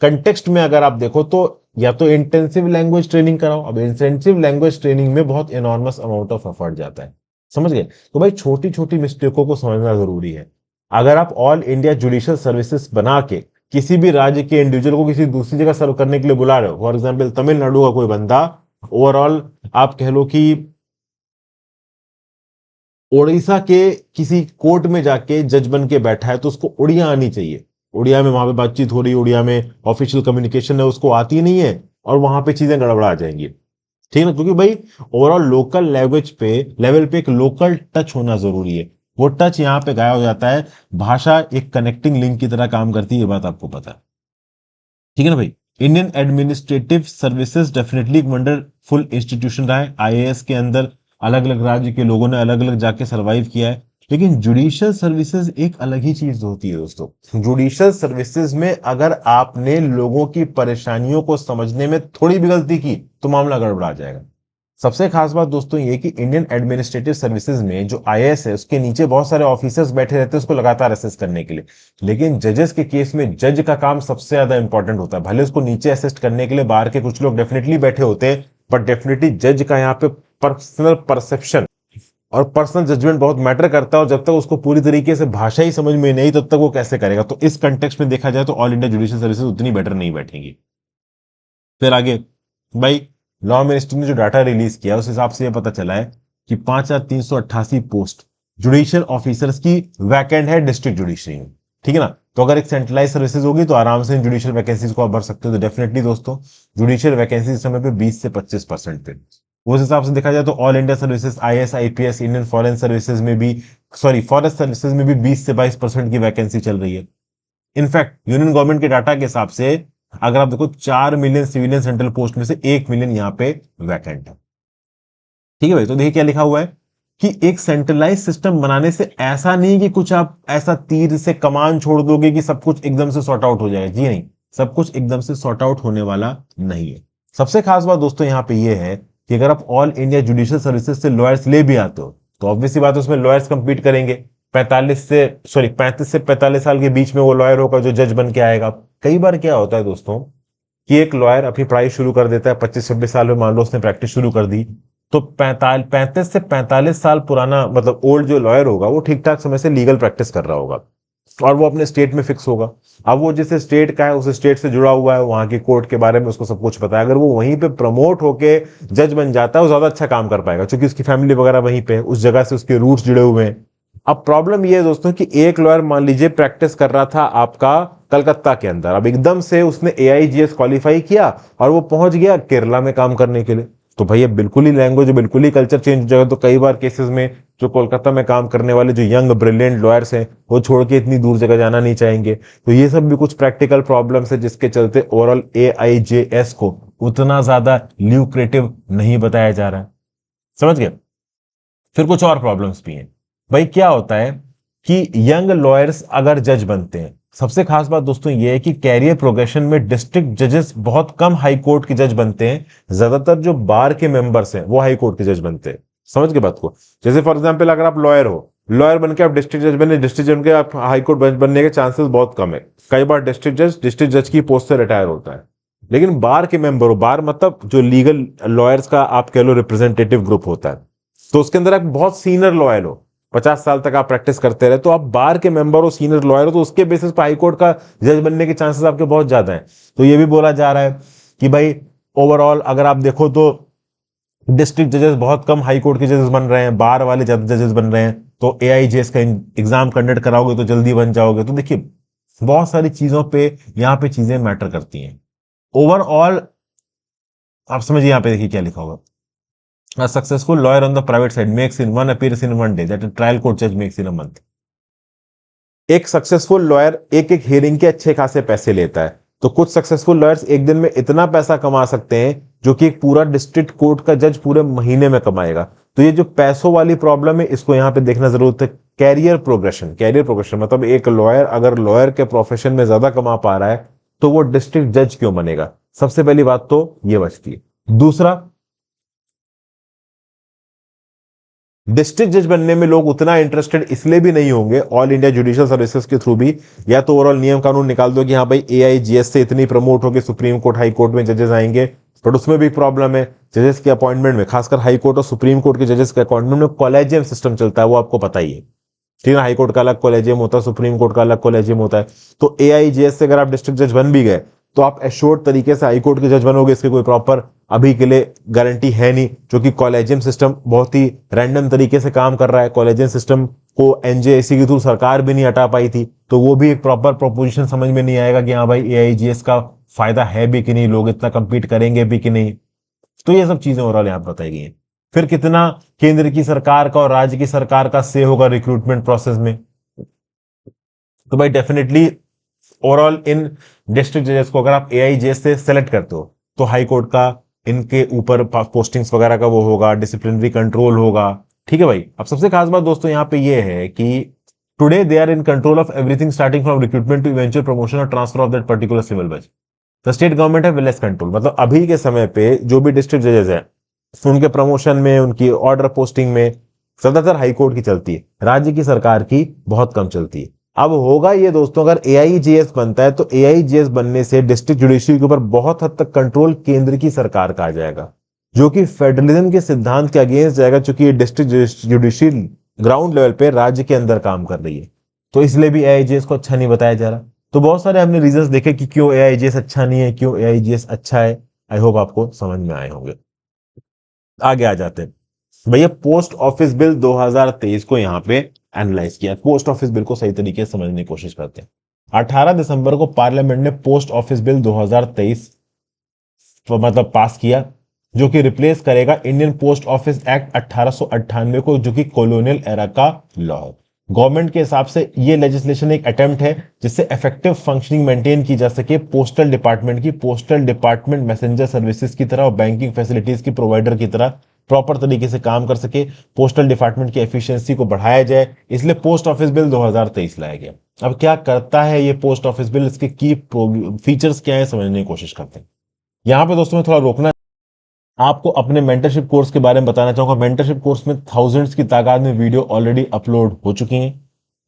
कंटेक्स्ट में अगर आप देखो तो या तो इंटेंसिव लैंग्वेज ट्रेनिंग कराओ। अब इंटेंसिव लैंग्वेज ट्रेनिंग में बहुत एनॉर्मस अमाउंट ऑफ एफर्ट जाता है, समझ गए। तो भाई छोटी छोटी मिस्टेकों को समझना जरूरी है। अगर आप ऑल इंडिया जुडिशियल सर्विसेज बना के किसी भी राज्य के इंडिविजुअल को किसी दूसरी जगह सर्व करने के लिए बुला रहे हो, फॉर एग्जाम्पल तमिलनाडु का कोई बंदा ओवरऑल आप कह लो कि उड़ीसा के किसी कोर्ट में जाके जज बन के बैठा है तो उसको उड़िया आनी चाहिए। उड़िया में वहां पे बातचीत हो रही है, उड़िया में ऑफिशियल कम्युनिकेशन है, उसको आती नहीं है और वहां पे चीजें गड़बड़ा जाएंगी। ठीक है ना, क्योंकि भाई ओवरऑल लोकल लैंग्वेज पे लेवल पे एक लोकल टच होना जरूरी है। वो टच यहाँ पे गायब हो जाता है। भाषा एक कनेक्टिंग लिंक की तरह काम करती है, ये बात आपको पता है। ठीक है ना भाई। इंडियन एडमिनिस्ट्रेटिव सर्विसेज डेफिनेटली एक वंडरफुल इंस्टीट्यूशन रहा है। आईएएस के अंदर अलग अलग राज्य के लोगों ने अलग अलग जाके सरवाइव किया है, लेकिन जुडिशियल सर्विसेज एक अलग ही चीज होती है दोस्तों। जुडिशियल सर्विसेज में अगर आपने लोगों की परेशानियों को समझने में थोड़ी भी गलती की तो मामला गड़बड़ा जाएगा। सबसे खास बात दोस्तों ये कि इंडियन एडमिनिस्ट्रेटिव सर्विसेज में जो आईएएस है उसके नीचे बहुत सारे ऑफिसर्स बैठे रहते हैं उसको लगातार असेस करने के लिए। लेकिन जजेस के केस में जज का काम सबसे ज्यादा इंपॉर्टेंट होता है। भले उसको नीचे असिस्ट करने के लिए बाहर के कुछ लोग डेफिनेटली बैठे होते हैं, बट डेफिनेटली जज का यहाँ पे पर्सनल परसेप्शन और पर्सनल जजमेंट बहुत मैटर करता है। और जब तक उसको पूरी तरीके से भाषा ही समझ में नहीं तब तक वो कैसे करेगा। तो इस कंटेक्स्ट में देखा जाए तो ऑल इंडिया जुडिशियल सर्विसेज उतनी बेटर नहीं बैठेंगी। फिर आगे भाई लॉ मिनिस्ट्री ने जो डाटा रिलीज किया उस हिसाब से यह पता चला है कि 5,388 पोस्ट जुडिशियल ऑफिसर्स की वैकेंट है डिस्ट्रिक्ट जुडिशरी में। ठीक है ना, तो अगर एक सेंट्रलाइज सर्विसेज होगी तो आराम से जुडिशियल वैकेंसीज को आप भर सकते हो। तो डेफिनेटली दोस्तों जुडिशियल वैकेंसी इस समय पे 20 से 25% पे, उस हिसाब से देखा जाए तो all India services IAS IPS Indian foreign services में भी फॉरेस्ट सर्विसेज में भी 20 से 22% की वैकेंसी चल रही है। इनफैक्ट यूनियन गवर्नमेंट के डाटा के हिसाब से अगर आप देखो 4 मिलियन सिविलियन सेंट्रल पोस्ट में से 1 मिलियन यहाँ पे वैकेंट है। ठीक है भाई, तो देखिए क्या लिखा हुआ है कि एक सेंट्रलाइज सिस्टम बनाने से ऐसा नहीं कि कुछ आप ऐसा तीर से कमान छोड़ दोगे कि सब कुछ एकदम से सॉर्ट आउट हो जाएगा। जी नहीं, सब कुछ एकदम से सॉर्ट आउट होने वाला नहीं है। सबसे खास बात दोस्तों यहाँ पे ये है कि अगर आप ऑल इंडिया जुडिशियल सर्विसेज से लॉयर्स ले भी आते हो तो ऑब्वियसली बात है उसमें लॉयर्स कंपीट करेंगे। 35 से 45 साल के बीच में वो लॉयर होगा जो जज बन के आएगा। कई बार क्या होता है दोस्तों कि एक लॉयर अपनी पढ़ाई शुरू कर देता है 25-26 साल में, मान लो उसने प्रैक्टिस शुरू कर दी, तो 35 से 45 साल पुराना मतलब ओल्ड जो लॉयर होगा वो ठीक ठाक समय से लीगल प्रैक्टिस कर रहा होगा। और वो अपने स्टेट में फिक्स होगा। अब वो जिस स्टेट का है उस स्टेट से जुड़ा हुआ है, वहां की कोर्ट के बारे में उसको सब कुछ पता है। अगर वो वहीं पे प्रमोट होके जज बन जाता है, वो ज्यादा अच्छा काम कर पाएगा, क्योंकि उसकी फैमिली वगैरह वहीं पे है, उस जगह से उसके रूट्स जुड़े हुए हैं। अब प्रॉब्लम ये है दोस्तों कि एक लॉयर मान लीजिए प्रैक्टिस कर रहा था आपका कलकत्ता के अंदर, अब एकदम से उसने AIGS क्वालिफाई किया और वो पहुंच गया केरला में काम करने के लिए, तो भैया बिल्कुल ही लैंग्वेज, बिल्कुल ही कल्चर चेंज हो जाएगा। तो कई बार केसेस में जो कोलकाता में काम करने वाले जो यंग ब्रिलियंट लॉयर्स हैं, वो छोड़ के इतनी दूर जगह जाना नहीं चाहेंगे। तो ये सब भी कुछ प्रैक्टिकल प्रॉब्लम्स है, जिसके चलते ओवरऑल AIJS को उतना ज्यादा ल्यूक्रेटिव नहीं बताया जा रहा है। समझ गए? फिर कुछ और प्रॉब्लम्स भी हैं। भाई क्या होता है कि यंग लॉयर्स अगर जज बनते हैं, सबसे खास बात दोस्तों ये है कि कैरियर प्रोग्रेशन में डिस्ट्रिक्ट जजेस बहुत कम हाई कोर्ट के जज बनते हैं। ज्यादातर जो बार के मेंबर्स हैं वो हाई कोर्ट के जज बनते हैं। समझ के बात को? जैसे फॉर एग्जांपल अगर आप लॉयर हो, लॉयर बन के आप डिस्ट्रिक्ट जज बने, डिस्ट्रिक्ट जज बन के आप हाई कोर्ट बनने के चांसेस बहुत कम है। कई बार डिस्ट्रिक्ट जज की पोस्ट से रिटायर होता है। लेकिन बार के मेंबर हो, बार मतलब जो लीगल लॉयर्स का आप कह लो रिप्रेजेंटेटिव ग्रुप होता है, तो उसके अंदर आप बहुत सीनियर लॉयर हो, 50 साल तक आप प्रैक्टिस करते रहे, तो आप बार के मेंबर हो, सीनियर लॉयर हो, तो उसके बेसिस पर हाईकोर्ट का जज बनने के चांसेस आपके बहुत ज्यादा हैं। तो ये भी बोला जा रहा है कि भाई ओवरऑल अगर आप देखो तो डिस्ट्रिक्ट जजेस बहुत कम हाई कोर्ट के जजेस बन रहे हैं, बार वाले ज्यादा जजेस बन रहे हैं। तो AIJS का एग्जाम कंडक्ट कराओगे तो जल्दी बन जाओगे। तो देखिए बहुत सारी चीजों पे यहाँ पे चीजें मैटर करती हैं। ओवरऑल आप समझिए यहाँ पे देखिए क्या लिखा होगा। A successful lawyer on the private side makes in one appearance in one day that a trial court judge makes in a month. एक सक्सेसफुल लॉयर एक एक हियरिंग के अच्छे खासे पैसे लेता है। तो कुछ सक्सेसफुल लॉयर्स एक दिन में इतना पैसा कमा सकते हैं जो कि एक पूरा डिस्ट्रिक्ट कोर्ट का जज पूरे महीने में कमाएगा। तो ये जो पैसों वाली प्रॉब्लम है, इसको यहां पे देखना जरूरत है। कैरियर प्रोग्रेशन मतलब एक लॉयर अगर लॉयर के प्रोफेशन में ज्यादा कमा पा रहा है तो वो डिस्ट्रिक्ट जज क्यों बनेगा? सबसे पहली बात तो ये बचती है। दूसरा, डिस्ट्रिक्ट जज बनने में लोग उतना इंटरेस्टेड इसलिए भी नहीं होंगे ऑल इंडिया जुडिशियल सर्विसेज के थ्रू भी, या तो ओवरऑल नियम कानून निकाल दो कि हाँ भाई AIGS से इतनी प्रमोट होकर सुप्रीम कोर्ट हाई कोर्ट में जजेस आएंगे, बट उसमें भी प्रॉब्लम है। जजेस के अपॉइंटमेंट में, खासकर हाई कोर्ट और सुप्रीम कोर्ट के जजेस के अपॉइंटमेंट में कॉलेजियम सिस्टम चलता है, वो आपको पता ही है। ठीक है, हाई कोर्ट का अलग कॉलेजियम होता है, सुप्रीम कोर्ट का अलग कॉलेजियम होता है। तो AIGS से अगर आप डिस्ट्रिक्ट जज बन भी गए तो आप एश्योर्ड तरीके से हाई कोर्ट के जज बनोगे, इसके कोई प्रॉपर अभी के लिए गारंटी है नहीं, क्योंकि कॉलेजियम सिस्टम बहुत ही रैंडम तरीके से काम कर रहा है। कॉलेजियम सिस्टम को NJAC के थ्रू सरकार भी नहीं हटा पाई थी, तो वो भी एक प्रॉपर प्रोपोजिशन समझ में नहीं आएगा कि हाँ भाई AIGS का फायदा है भी कि नहीं, लोग इतना कंपीट करेंगे भी कि नहीं। तो ये सब चीजें ओवरऑल यहाँ बताई गई हैं। फिर कितना केंद्र की सरकार का और राज्य की सरकार का से होगा रिक्रूटमेंट प्रोसेस में? तो भाई डेफिनेटली ओवरऑल इन डिस्ट्रिक्ट जजेस को अगर आप AIJS से सेलेक्ट करते हो तो हाई कोर्ट का इनके ऊपर पोस्टिंग्स वगैरह का वो होगा, डिसिप्लिनरी कंट्रोल होगा। ठीक है भाई। अब सबसे खास बात दोस्तों यहाँ पे ये है कि today they are in control of everything starting from recruitment to eventual promotion और transfer of that particular civil bench. The state government है लेस कंट्रोल। मतलब अभी के समय पे जो भी डिस्ट्रिक्ट जजेस हैं उनके प्रमोशन में, उनकी ऑर्डर पोस्टिंग में ज्यादातर हाई कोर्ट की चलती है, राज्य की सरकार की बहुत कम चलती है। अब होगा ये दोस्तों, अगर AIGS बनता है तो AIGS बनने से डिस्ट्रिक्ट जुडिशरी के ऊपर बहुत हद तक कंट्रोल केंद्र की सरकार का आ जाएगा, जो कि फेडरलिज्म के सिद्धांत के अगेंस्ट जाएगा, क्योंकि ये डिस्ट्रिक्ट जुडिशरी ग्राउंड लेवल पे राज्य के अंदर काम कर रही है। तो इसलिए भी AIGS को अच्छा नहीं बताया जा रहा। तो बहुत सारे हमने रीजंस देखे कि क्यों AIGS अच्छा नहीं है, क्यों AIGS अच्छा है। आई होप आपको समझ में आए होंगे। आगे आ जाते हैं भैया, पोस्ट ऑफिस बिल 2023 को यहां पे एनालाइज किया। पोस्ट ऑफिस बिल को सही तरीके से समझने की कोशिश करते हैं। 18 दिसंबर को पार्लियामेंट ने पोस्ट ऑफिस बिल 2023 मतलब पास किया, जो कि रिप्लेस करेगा इंडियन पोस्ट ऑफिस एक्ट 1898 को, जो कि कॉलोनियल एरा का लॉ है। गवर्नमेंट के हिसाब से ये लेजिस्लेशन एक अटेम्प्ट है जिससे इफेक्टिव फंक्शनिंग मेंटेन की जा सके पोस्टल डिपार्टमेंट की। पोस्टल डिपार्टमेंट मैसेंजर सर्विसेज की तरह और बैंकिंग फैसिलिटीज की प्रोवाइडर की तरह प्रॉपर तरीके से काम कर सके, पोस्टल डिपार्टमेंट की एफिशिएंसी को बढ़ाया जाए, इसलिए पोस्ट ऑफिस बिल 2023 लाया गया। अब क्या करता है ये पोस्ट ऑफिस बिल, इसके की फीचर्स क्या है समझने की कोशिश करते हैं। यहां पे दोस्तों में थोड़ा रोकना, आपको अपने मेंटरशिप कोर्स के बारे में बताना चाहूंगा। मेंटरशिप कोर्स में थाउजेंड्स की तादाद में वीडियो ऑलरेडी अपलोड हो चुकी हैं।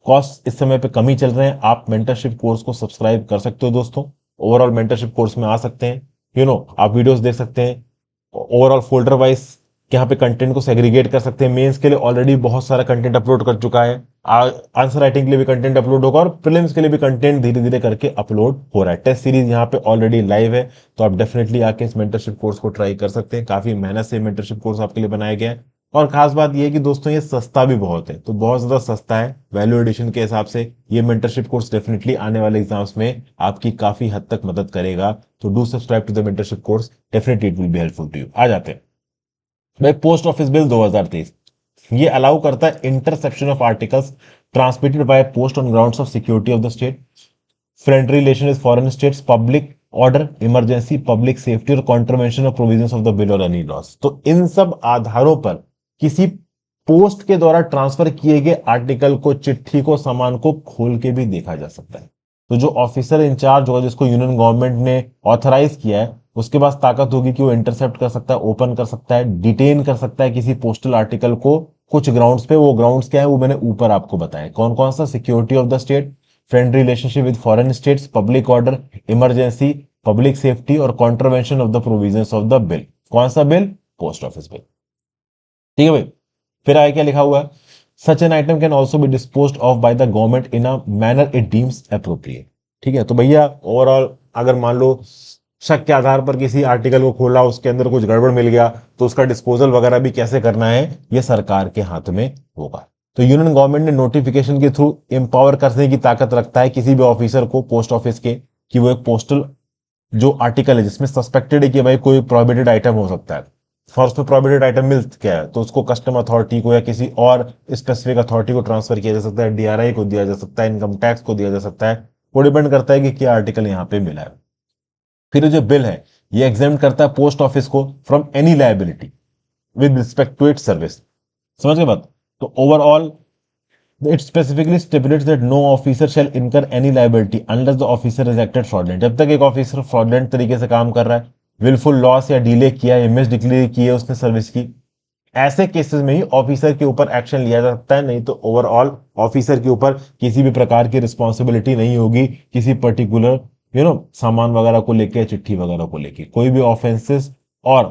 कॉस्ट इस समय पे कम ही चल रहे हैं, आप मेंटरशिप कोर्स को सब्सक्राइब कर सकते हो दोस्तों। ओवरऑल मेंटरशिप कोर्स में आ सकते हैं, आप वीडियोस देख सकते हैं, ओवरऑल फोल्डर वाइज यहाँ पे कंटेंट को सेग्रीगेट कर सकते हैं। मेंस के लिए ऑलरेडी बहुत सारा कंटेंट अपलोड कर चुका है, आंसर राइटिंग के लिए भी कंटेंट अपलोड होगा और प्रीलिम्स के लिए भी कंटेंट धीरे धीरे करके अपलोड हो रहा है। टेस्ट सीरीज यहाँ पे ऑलरेडी लाइव है, तो आप डेफिनेटली आके इस मेंटरशिप कोर्स को ट्राई कर सकते हैं। काफी मेहनत से मेंटरशिप कोर्स आपके लिए बनाया गया है और खास बात यह है कि दोस्तों ये सस्ता भी बहुत है, तो बहुत ज्यादा सस्ता है वैल्यू एडिशन के हिसाब से। ये मेंटरशिप कोर्स डेफिनेटली आने वाले एग्जाम्स में आपकी काफी हद तक मदद करेगा। तो do subscribe to the mentorship course, definitely it will be helpful to you. आ जाते हैं भाई पोस्ट ऑफिस बिल 2023। ये अलाउ करता है interception of articles transmitted by post on grounds of security of the state, friendly relation with foreign states, public order, emergency, public safety और contravention of provisions of the bill और एनी लॉस। तो इन सब आधारों पर किसी पोस्ट के द्वारा ट्रांसफर किए गए आर्टिकल को, चिट्ठी को, सामान को खोल के भी देखा जा सकता है। तो जो ऑफिसर इंचार्ज होगा जिसको यूनियन गवर्नमेंट ने ऑथराइज किया है, उसके पास ताकत होगी कि वो इंटरसेप्ट कर सकता है, ओपन कर सकता है, डिटेन कर सकता है किसी पोस्टल आर्टिकल को कुछ ग्राउंड्स पे। वो ग्राउंड्स क्या है वो मैंने ऊपर आपको बताया कौन कौन सा, security of the state, friend relationship with foreign states, public order, emergency, public safety और contravention of the provisions of the bill. कौन सा बिल? Post office bill. ठीक है भाई, फिर आगे क्या लिखा हुआ है? Such an item can also be disposed of by the government in a manner it deems appropriate. ठीक है, तो भैया ओवरऑल अगर मान लो शक के आधार पर किसी आर्टिकल को खोला, उसके अंदर कुछ गड़बड़ मिल गया, तो उसका डिस्पोजल वगैरह भी कैसे करना है ये सरकार के हाथ में होगा। तो यूनियन गवर्नमेंट ने नोटिफिकेशन के थ्रू एम्पावर करने की ताकत रखता है किसी भी ऑफिसर को पोस्ट ऑफिस के, कि वो एक पोस्टल जो आर्टिकल है जिसमें सस्पेक्टेड है कि भाई कोई प्रोहिबिटेड आइटम हो सकता है और उसमें प्रोहिबिटेड आइटम मिल गया है, तो उसको कस्टम अथॉरिटी को या किसी और स्पेसिफिक अथॉरिटी को ट्रांसफर किया जा सकता है, डीआरआई को दिया जा सकता है, इनकम टैक्स को दिया जा सकता है। वो डिपेंड करता है कि क्या आर्टिकल यहाँ पे मिला है। फिर जो बिल है ये एग्जाम करता है पोस्ट ऑफिस को from any liability with respect to its service. समझ गए बात? तो overall it specifically stipulates that no officer shall incur any liability unless the officer is acted fraudulent। जब तक एक ऑफिसर फ्रॉडलेंट तरीके से काम कर रहा है, विलफुल लॉस या डिले किया है, मिस डिक्लेयर की है उसने सर्विस की, ऐसे केसेस में ही ऑफिसर के ऊपर एक्शन लिया जा सकता है। नहीं तो ओवरऑल ऑफिसर के ऊपर किसी भी प्रकार की रिस्पॉन्सिबिलिटी नहीं होगी किसी पर्टिकुलर सामान वगैरह को लेके, चिट्ठी वगैरह को लेके। कोई भी ऑफेंसेस और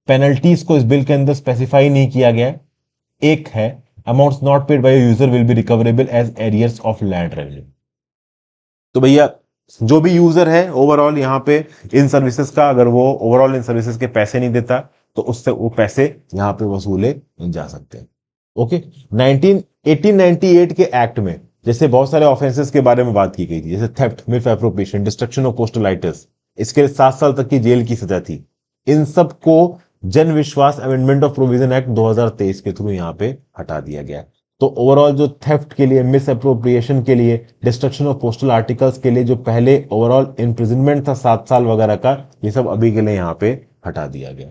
पेनल्टीज को इस बिल के अंदर स्पेसिफाई नहीं किया गया है। एक है amounts not paid by user will be recoverable as arrears of land revenue. तो भैया जो भी यूजर है ओवरऑल यहाँ पे इन सर्विसेज का, अगर वो ओवरऑल इन सर्विसेज के पैसे नहीं देता तो उससे वो पैसे यहाँ पे वसूले जा सकते हैं। ओके, 1898 के एक्ट में जैसे बहुत सारे ऑफेंसेस के बारे में बात की गई थी, जैसे theft, miss appropriation, destruction of postal items, इसके लिए 7 साल तक की जेल की सजा थी। इन सब को जन विश्वास अमेंडमेंट ऑफ प्रोविजन एक्ट 2023 के थ्रू यहाँ पे हटा दिया गया है। तो ओवरऑल जो थेफ्ट के लिए, मिस अप्रोप्रिएशन के लिए, डिस्ट्रक्शन ऑफ पोस्टल आर्टिकल्स के लिए जो पहले ओवरऑल इम्प्रिजनमेंट था 7 साल वगैरह का, ये सब अभी के लिए यहाँ पे हटा दिया गया।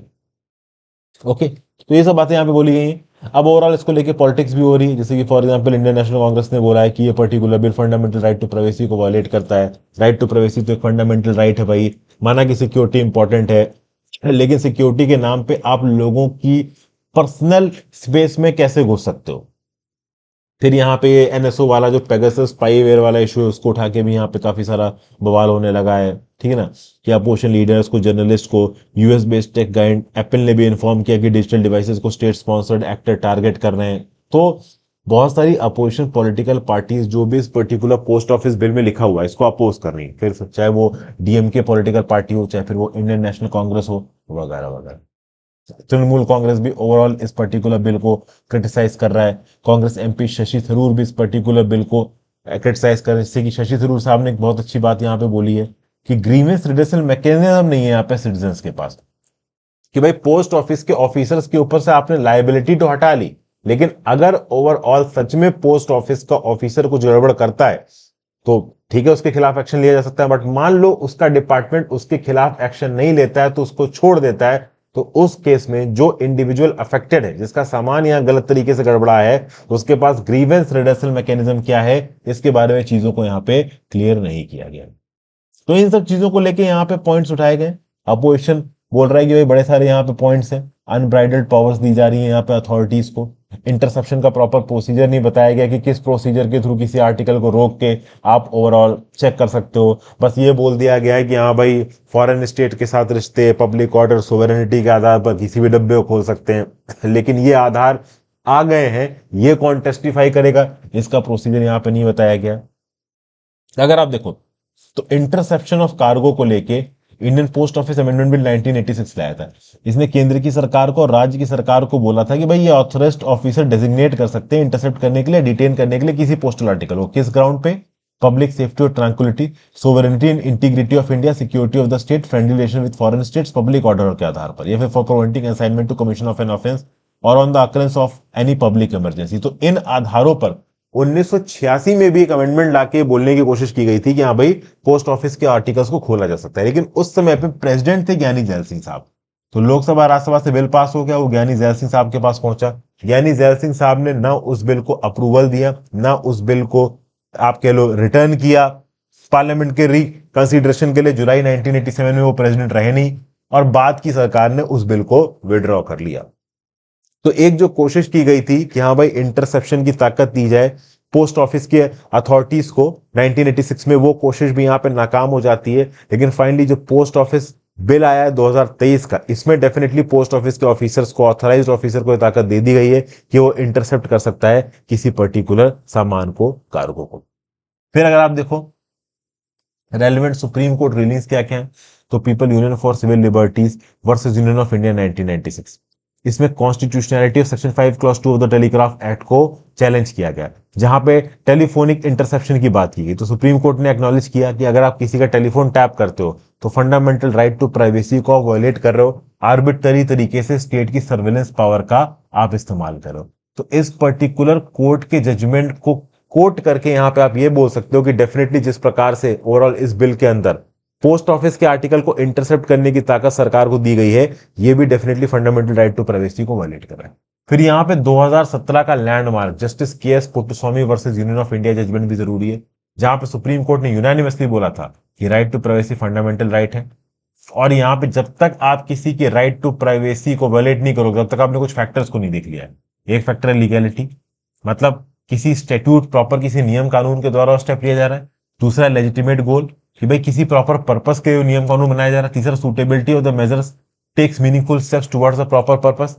ओके, तो ये सब बातें यहाँ पे बोली गई हैं। अब ओवरऑल इसको लेके पॉलिटिक्स भी हो रही है, जैसे कि for example Indian National Congress ने बोला है कि ये particular bill fundamental right to privacy को वायलेट करता है। राइट टू प्राइवेसी तो एक फंडामेंटल राइट है भाई, माना कि सिक्योरिटी इंपॉर्टेंट है, लेकिन सिक्योरिटी के नाम पे आप लोगों की पर्सनल स्पेस में कैसे घुस सकते हो। फिर यहाँ पे एनएसओ वाला जो पेगासस स्पाईवेयर वाला इशू है उसको उठा के भी यहाँ पे काफी सारा बवाल होने लगा है। ठीक है ना, कि अपोजिशन लीडर्स को, जर्नलिस्ट को, US based take guide Apple ने भी इन्फॉर्म किया कि डिजिटल डिवाइसेस को स्टेट स्पॉन्सर्ड एक्टर टारगेट कर रहे हैं। तो बहुत सारी अपोजिशन पॉलिटिकल पार्टीज जो भी इस पर्टिकुलर पोस्ट ऑफिस बिल में लिखा हुआ है इसको अपोज कर रही है, फिर चाहे वो डीएमके पॉलिटिकल पार्टी हो, चाहे फिर वो इंडियन नेशनल कांग्रेस हो, वगैरह वगैरह। तृणमूल कांग्रेस भी ओवरऑल इस पर्टिकुलर बिल को क्रिटिसाइज कर रहा है। कांग्रेस एमपी शशि थरूर भी इस पर्टिकुलर बिल को क्रिटिसाइज कर रहे हैं, जिससे कि शशि थरूर साहब ने एक बहुत अच्छी बात यहाँ पे बोली है कि ग्रीवेंस रिड्रेसल मैकेनिज्म नहीं है यहाँ पे सिटीजन्स के पास, कि भाई पोस्ट ऑफिस के ऑफिसर्स के ऊपर से आपने लायबिलिटी तो हटा ली, लेकिन अगर ओवरऑल सच में पोस्ट ऑफिस का ऑफिसर कुछ गड़बड़ करता है तो ठीक है उसके खिलाफ एक्शन लिया जा सकता है। बट मान लो उसका डिपार्टमेंट उसके खिलाफ एक्शन नहीं लेता है तो उसको छोड़ देता है, तो उस केस में जो इंडिविजुअल अफेक्टेड है, जिसका सामान यहां गलत तरीके से गड़बड़ा है, तो उसके पास ग्रीवेंस रिडर्सल मैकेनिज्म क्या है, इसके बारे में चीजों को यहाँ पे क्लियर नहीं किया गया। तो इन सब चीजों को लेके यहाँ पे पॉइंट्स उठाए गए। अपोजिशन बोल रहा है कि भाई बड़े सारे यहाँ पे पॉइंट्स हैं, अनब्राइडल्ड पावर्स दी जा रही है यहाँ पे अथॉरिटीज को, इंटरसेप्शन का प्रॉपर प्रोसीजर नहीं बताया गया कि किस प्रोसीजर के थ्रू किसी आर्टिकल को रोक के आप ओवरऑल चेक कर सकते हो। बस ये बोल दिया गया है कि हाँ भाई फॉरेन स्टेट के साथ रिश्ते, पब्लिक ऑर्डर, सोवेरेनिटी के आधार पर किसी भी डब्बे को खोल सकते हैं, लेकिन ये आधार आ गए हैं, ये कौन टेस्टिफाई करेगा, इसका प्रोसीजर यहाँ पे नहीं बताया गया। अगर आप देखो तो इंटरसेप्शन ऑफ कार्गो को लेके Indian post office amendment bill 1986 लाया था। इसने केंद्र की सरकार को और राज्य की सरकार को बोला था कि भाई ये ऑथराइज्ड ऑफिसर डेजिग्नेट कर सकते हैं इंटरसेप्ट करने के लिए, डिटेन करने के लिए किसी पोस्टल आर्टिकल को, किस ग्राउंड पे, पब्लिक सेफ्टी और tranquillity, sovereignty and integrity of India, security of the state, friendly relation with foreign states, public order के आधार पर, या फिर for preventing assignment to commission of an offence और on the occurrence of any public emergency. तो इन आधारों पर 1986 में भी एक अमेंडमेंट लाके बोलने की कोशिश की गई थी कि हाँ भाई पोस्ट ऑफिस के आर्टिकल्स को खोला जा सकता है, लेकिन उस समय पे प्रेसिडेंट थे ज्ञानी जैल सिंह साहब। तो लोकसभा राज्यसभा से बिल पास हो गया, वो ज्ञानी जैल सिंह साहब के पास पहुंचा। ज्ञानी जैल सिंह साहब ने ना उस बिल को अप्रूवल दिया, ना उस बिल को आप कह लो रिटर्न किया पार्लियामेंट के रिकंसिडरेशन के लिए। जुलाई 1987 में वो प्रेसिडेंट रहे नहीं और बाद की सरकार ने उस बिल को विड्रॉ कर लिया। तो एक जो कोशिश की गई थी कि हाँ भाई इंटरसेप्शन की ताकत दी जाए पोस्ट ऑफिस के अथॉरिटीज को 1986 में, वो कोशिश भी यहाँ पे नाकाम हो जाती है। लेकिन फाइनली जो पोस्ट ऑफिस बिल आया है 2023 का, इसमें डेफिनेटली पोस्ट ऑफिस के ऑफिसर्स को, ऑथराइज्ड ऑफिसर को ताकत दे दी गई है कि वो इंटरसेप्ट कर सकता है किसी पर्टिकुलर सामान को, कार्गो को। फिर अगर आप देखो रेलिवेंट सुप्रीम कोर्ट रूलिंग्स क्या क्या है, तो people union for civil liberties versus union of India 1996, इसमें constitutionality of section 5 clause 2 of the telegraph act को चैलेंज किया गया, जहां पे टेलीफोनिक इंटरसेप्शन की बात की गई। तो सुप्रीम कोर्ट ने एक्नॉलेज किया कि अगर आप किसी का टेलीफोन टैप करते हो तो फंडामेंटल राइट टू प्राइवेसी को वायलेट कर रहे हो, आर्बिट्ररी तरीके से स्टेट की सर्वेलेंस पावर का आप इस्तेमाल कर रहे हो। तो इस पर्टिकुलर कोर्ट के जजमेंट को कोट करके यहां पे आप ये बोल सकते हो कि डेफिनेटली जिस प्रकार से ओवरऑल इस बिल के अंदर पोस्ट ऑफिस के आर्टिकल को इंटरसेप्ट करने की ताकत सरकार को दी गई है, ये भी definitely fundamental right to privacy को वायलेट कर रहा है। फिर यहां पे 2017 का landmark justice K S Puttaswamy versus union of India judgment भी जरूरी है, जहां पे सुप्रीम कोर्ट ने यूनानिमसली बोला था कि right to privacy fundamental right है। और यहां पे जब तक आप किसी के राइट टू प्राइवेसी को वायलेट नहीं करोगे, तब तक आपने कुछ फैक्टर्स को नहीं देख लिया है। एक फैक्टर है लीगैलिटी, मतलब किसी स्टैट्यूट प्रॉपर किसी नियम कानून के द्वारा स्टेप लिया जा रहा है। दूसरा लेजिटिमेट गोल, कि भाई किसी प्रॉपर पर्पस के नियम कानून बनाया जा रहा है। तीसरा suitability of the measures takes meaningful steps towards the proper purpose,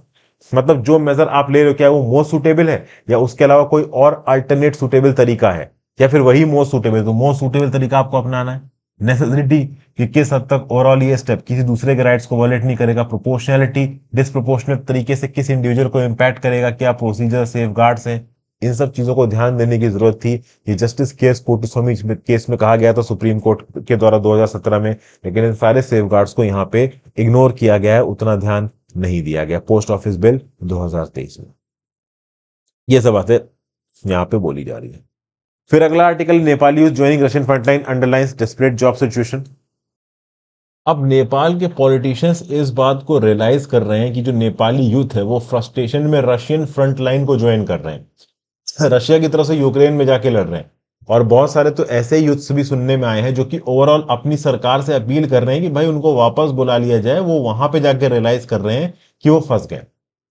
मतलब जो मेजर आप ले रहे हो क्या वो मोस्ट सूटेबल है या उसके अलावा कोई और अल्टरनेट सूटेबल तरीका है, या फिर वही मोस्ट सूटेबल, तो मोस्ट सूटेबल तरीका आपको अपनाना है। नेसेसिटी, कि किस हद तक ओवरऑल ये स्टेप किसी दूसरे के राइट्स को वायलेट नहीं करेगा। प्रोपोर्शनैलिटी, डिसप्रोपोर्शनेट तरीके से किस इंडिविजुअल को इंपैक्ट करेगा, क्या प्रोसीजर सेफगार्ड्स हैं, इन सब चीजों को ध्यान देने की जरूरत थी। ये justice K S Puttaswamy case में कहा गया था सुप्रीम कोर्ट के द्वारा 2017 में, लेकिन इन सारे सेफगार्ड्स को यहाँ पे इग्नोर किया गया है, उतना ध्यान नहीं दिया गया पोस्ट ऑफिस बिल 2023 में। ये सब बातें यहाँ पे बोली जा रही है। फिर अगला article, Nepali youth joining Russian frontline underlines desperate job situation. अब नेपाल के पॉलिटिशियंस इस बात को रियलाइज कर रहे हैं कि जो नेपाली यूथ है वो फ्रस्ट्रेशन में रशियन फ्रंट लाइन को ज्वाइन कर रहे हैं, रशिया की तरफ से यूक्रेन में जाके लड़ रहे हैं। और बहुत सारे तो ऐसे यूथ्स भी सुनने में आए हैं जो कि ओवरऑल अपनी सरकार से अपील कर रहे हैं कि भाई उनको वापस बुला लिया जाए। वो वहां पे जाके रियलाइज कर रहे हैं कि वो फंस गए।